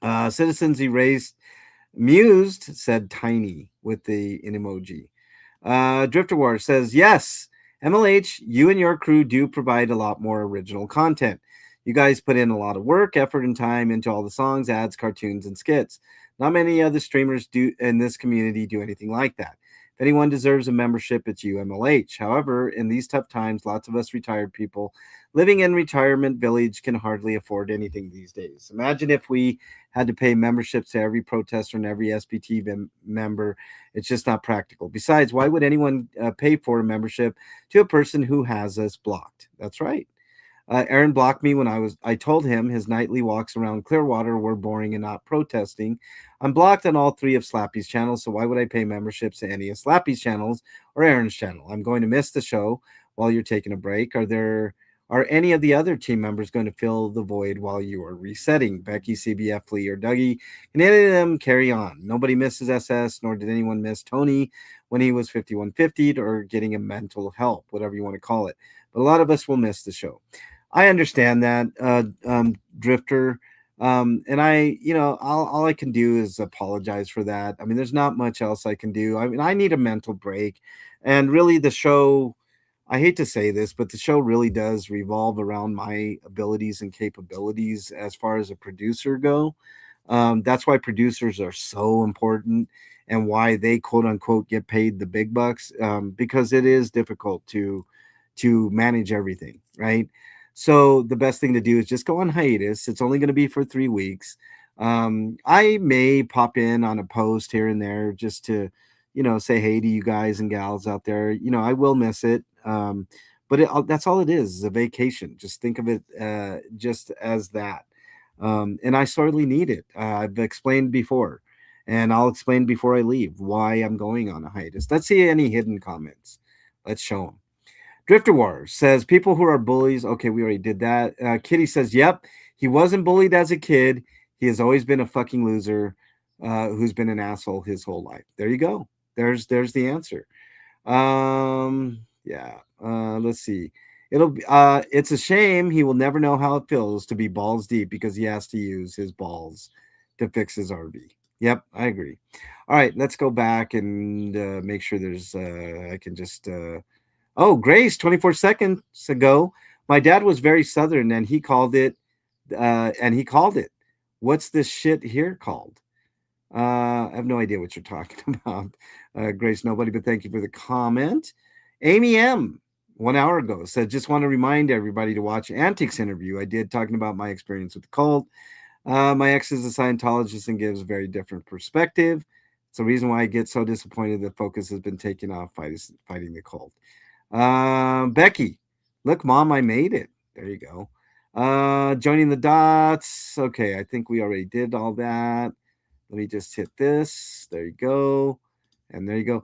Citizens erased, mused, said Tiny with the in emoji. Drifter Wars says, yes, MLH, you and your crew do provide a lot more original content. You guys put in a lot of work, effort, and time into all the songs, ads, cartoons, and skits. Not many other streamers do in this community do anything like that. If anyone deserves a membership, it's you, MLH. However, in these tough times, lots of us retired people living in retirement village can hardly afford anything these days. Imagine if we had to pay memberships to every protester and every SPT member. It's just not practical. Besides, why would anyone pay for a membership to a person who has us blocked? That's right. Aaron blocked me when I told him his nightly walks around Clearwater were boring and not protesting. I'm blocked on all 3 of Slappy's channels, so why would I pay memberships to any of Slappy's channels or Aaron's channel? I'm going to miss the show while you're taking a break. Are any of the other team members going to fill the void while you are resetting? Becky, CBF, Lee, or Dougie? Can any of them carry on? Nobody misses SS, nor did anyone miss Tony when he was 5150'd or getting a mental help, whatever you want to call it. But a lot of us will miss the show. I understand that, Drifter. And all I can do is apologize for that. I mean, there's not much else I can do. I mean, I need a mental break. And really, the show, I hate to say this, but the show really does revolve around my abilities and capabilities as far as a producer go. That's why producers are so important and why they, quote unquote, get paid the big bucks, because it is difficult to manage everything, right? So the best thing to do is just go on hiatus. It's only going to be for 3 weeks. I may pop in on a post here and there just to, say hey to you guys and gals out there. I will miss it. But that's all it is a vacation. Just think of it just as that. And I sorely need it. I've explained before, and I'll explain before I leave why I'm going on a hiatus. Let's see any hidden comments. Let's show them. Drifter Wars says people who are bullies. Okay, we already did that. Kitty says, "Yep, he wasn't bullied as a kid. He has always been a fucking loser, who's been an asshole his whole life." There you go. There's the answer. Yeah. Let's see. It's a shame he will never know how it feels to be balls deep because he has to use his balls to fix his RV. Yep, I agree. All right, let's go back and make sure there's I can just oh, Grace, 24 seconds ago. My dad was very southern and he called it. What's this shit here called? I have no idea what you're talking about, Grace. Nobody, but thank you for the comment. Amy M. 1 hour ago said, just want to remind everybody to watch Antics interview I did talking about my experience with the cult. My ex is a Scientologist and gives a very different perspective. It's the reason why I get so disappointed that focus has been taken off fighting the cult. Becky, look, Mom, I made it. There you go. Joining the dots. Okay, I think we already did all that. Let me just hit this. There you go. And there you go.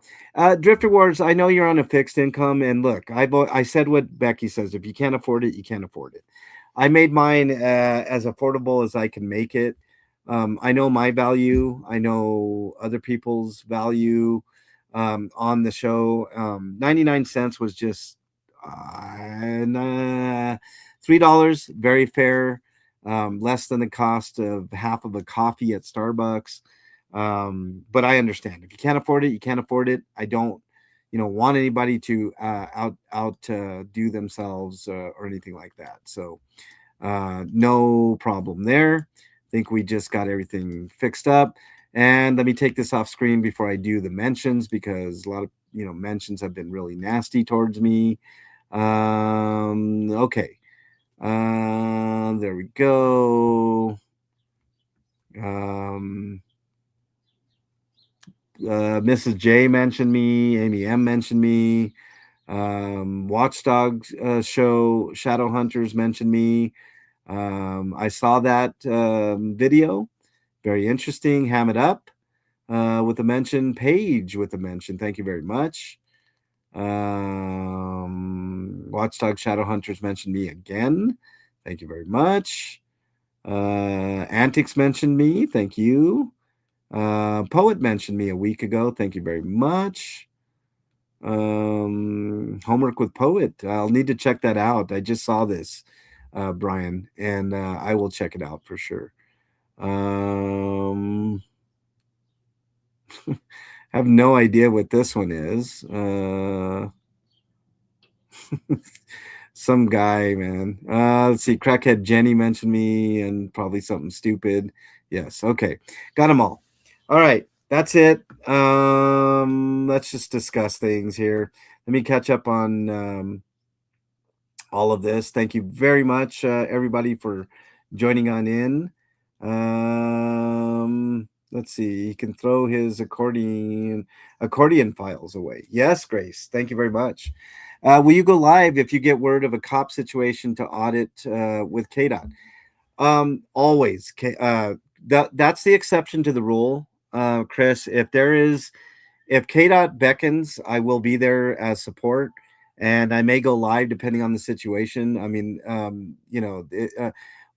Drifter Wars, I know you're on a fixed income. And look, I said what Becky says. If you can't afford it, you can't afford it. I made mine as affordable as I can make it. I know my value. I know other people's value on the show. 99 cents was just $3. Very fair. Less than the cost of half of a coffee at Starbucks. But I understand if you can't afford it, you can't afford it. I don't, want anybody to out do themselves or anything like that. So no problem there. I think we just got everything fixed up. And let me take this off screen before I do the mentions because a lot of mentions have been really nasty towards me. Okay. There we go. Mrs. J mentioned me. Amy M mentioned me. Watchdog show Shadow Hunters mentioned me. I saw that video. Very interesting. Ham it up with a mention. Page with a mention. Thank you very much. Watchdog Shadow Hunters mentioned me again. Thank you very much. Antics mentioned me. Thank you. Poet mentioned me a week ago. Thank you very much. Homework with Poet. I'll need to check that out. I just saw this, Brian, and I will check it out for sure. Have no idea what this one is. Some guy, man. Let's see. Crackhead Jenny mentioned me and probably something stupid. Yes. Okay. Got them all. All right. That's it. Let's just discuss things here. Let me catch up on all of this. Thank you very much, everybody, for joining on in. Let's see. He can throw his accordion files away. Yes, Grace. Thank you very much. Will you go live if you get word of a cop situation to audit with KDOT? Always. That's the exception to the rule, Chris. If KDOT beckons, I will be there as support, and I may go live depending on the situation. I mean,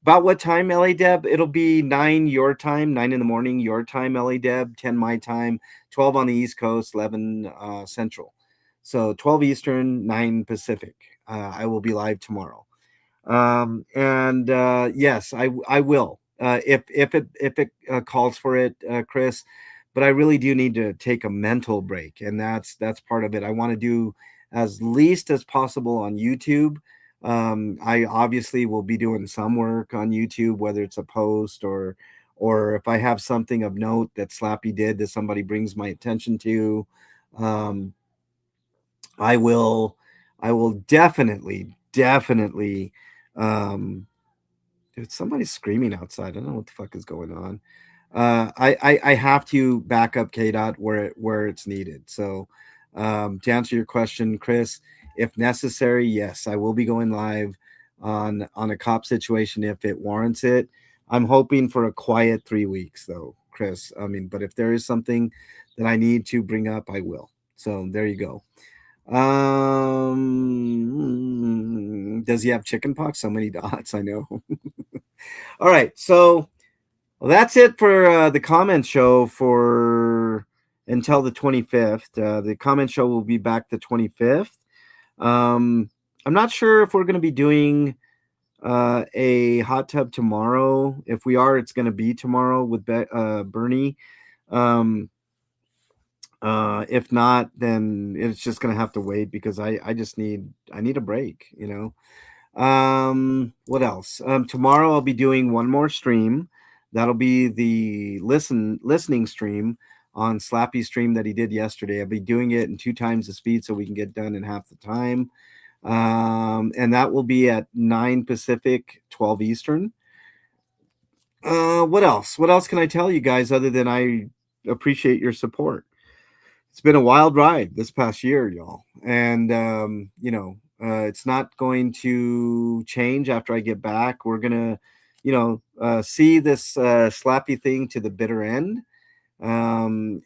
about what time, LA Deb? It'll be 9 your time, 9 in the morning your time, LA Deb, 10 my time, 12 on the East Coast, 11 Central. So 12 Eastern, 9 Pacific. I will be live tomorrow. Yes, I will. If it calls for it, Chris. But I really do need to take a mental break, and that's part of it. I want to do as least as possible on YouTube. I obviously will be doing some work on YouTube, whether it's a post or if I have something of note that Slappy did that somebody brings my attention to. I will definitely Dude, somebody's screaming outside. I don't know what the fuck is going on. I have to back up KDOT where it's needed. So to answer your question, Chris, if necessary, yes, I will be going live on a cop situation if it warrants it. I'm hoping for a quiet 3 weeks though, Chris. I mean, but if there is something that I need to bring up, I will. So there you go. Does he have chicken pox? So many dots, I know. All right, so well, that's it for the comment show for until the 25th. The comment show will be back the 25th. I'm not sure if we're going to be doing a hot tub tomorrow. If we are, it's going to be tomorrow with Bernie. Um, if not, then it's just going to have to wait because I need a break, you know. What else? Tomorrow I'll be doing one more stream. That'll be the listening stream on Slappy's stream that he did yesterday. I'll be doing it in 2 times the speed so we can get done in half the time. And that will be at 9 Pacific, 12 Eastern. What else? What else can I tell you guys other than I appreciate your support? It's been a wild ride this past year, y'all. And, it's not going to change after I get back. We're going to, see this slappy thing to the bitter end. There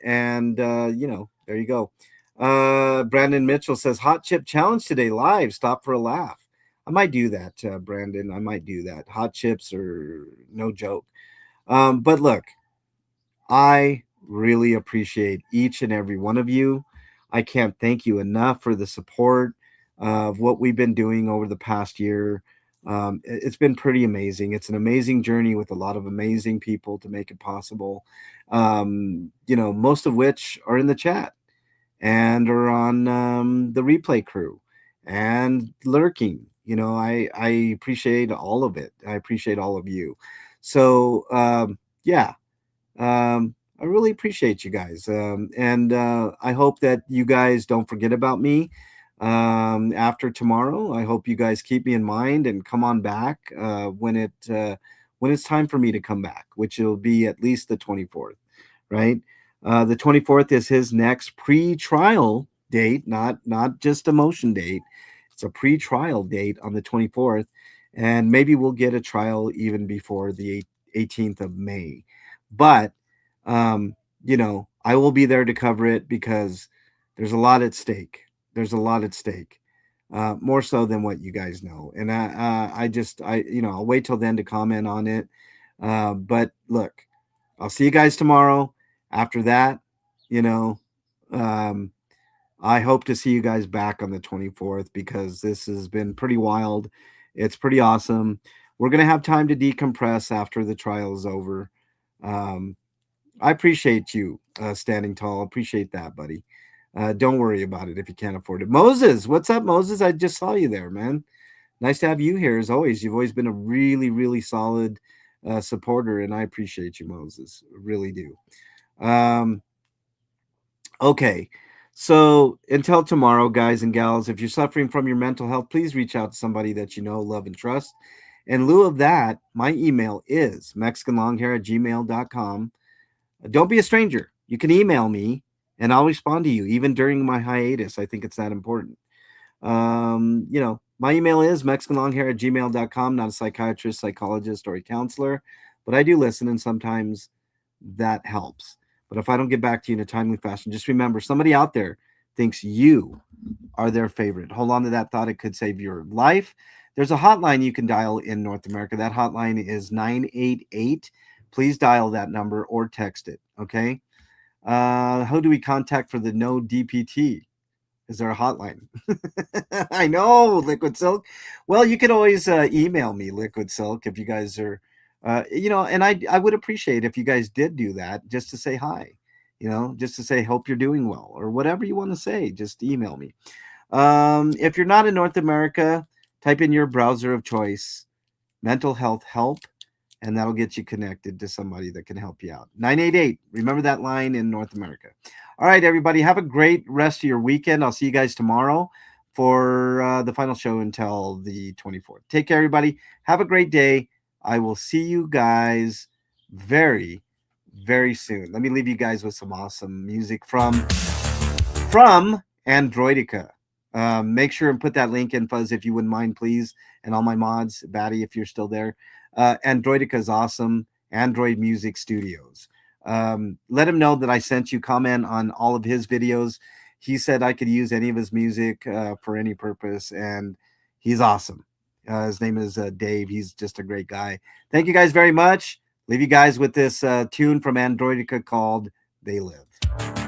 you go. Brandon Mitchell says, Hot Chip Challenge today live. Stop for a laugh. I might do that, Brandon. I might do that. Hot chips are no joke. But look, I really appreciate each and every one of you. I can't thank you enough for the support of what we've been doing over the past year. It's been pretty amazing. It's an amazing journey with a lot of amazing people to make it possible. Most of which are in the chat and are on the replay crew and lurking. I appreciate all of it. I appreciate all of you. So, yeah. I really appreciate you guys. And I hope that you guys don't forget about me after tomorrow. I hope you guys keep me in mind and come on back when it's time for me to come back, which will be at least the 24th, right? The 24th is his next pre-trial date, not just a motion date. It's a pre-trial date on the 24th. And maybe we'll get a trial even before the 18th of May. But I will be there to cover it because there's a lot at stake. There's a lot at stake, more so than what you guys know. And I'll wait till then to comment on it. But look, I'll see you guys tomorrow. After that, I hope to see you guys back on the 24th because this has been pretty wild. It's pretty awesome. We're going to have time to decompress after the trial is over. I appreciate you standing tall. Appreciate that, buddy. Don't worry about it if you can't afford it. Moses, what's up, Moses? I just saw you there, man. Nice to have you here as always. You've always been a really, really solid supporter, and I appreciate you, Moses. Really do. Okay. So until tomorrow, guys and gals, if you're suffering from your mental health, please reach out to somebody that you know, love, and trust. In lieu of that, my email is mexicanlonghair@gmail.com. Don't be a stranger. You can email me and I'll respond to you even during my hiatus. I think it's that important. My email is mexicanlonghair@gmail.com. Not a psychiatrist, psychologist, or a counselor, but I do listen and sometimes that helps. But if I don't get back to you in a timely fashion, just remember somebody out there thinks you are their favorite. Hold on to that thought. It could save your life. There's a hotline you can dial in North America. That hotline is 988. Please dial that number or text it. Okay. How do we contact for the no DPT? Is there a hotline? I know, Liquid Silk. Well, you can always email me, Liquid Silk, if you guys are, and I would appreciate if you guys did do that just to say hi, just to say, hope you're doing well or whatever you want to say, just email me. If you're not in North America, type in your browser of choice, mental health help, and that'll get you connected to somebody that can help you out. 988. Remember that line in North America. All right, everybody. Have a great rest of your weekend. I'll see you guys tomorrow for the final show until the 24th. Take care, everybody. Have a great day. I will see you guys very, very soon. Let me leave you guys with some awesome music from Androidica. Make sure and put that link in, Fuzz, if you wouldn't mind, please. And all my mods, Batty, if you're still there. Androidica is awesome. Android Music Studios. Let him know that I sent you. Comment on all of his videos. He said I could use any of his music for any purpose, and he's awesome. His name is Dave. He's just a great guy. Thank you guys very much. Leave you guys with this tune from Androidica called They Live.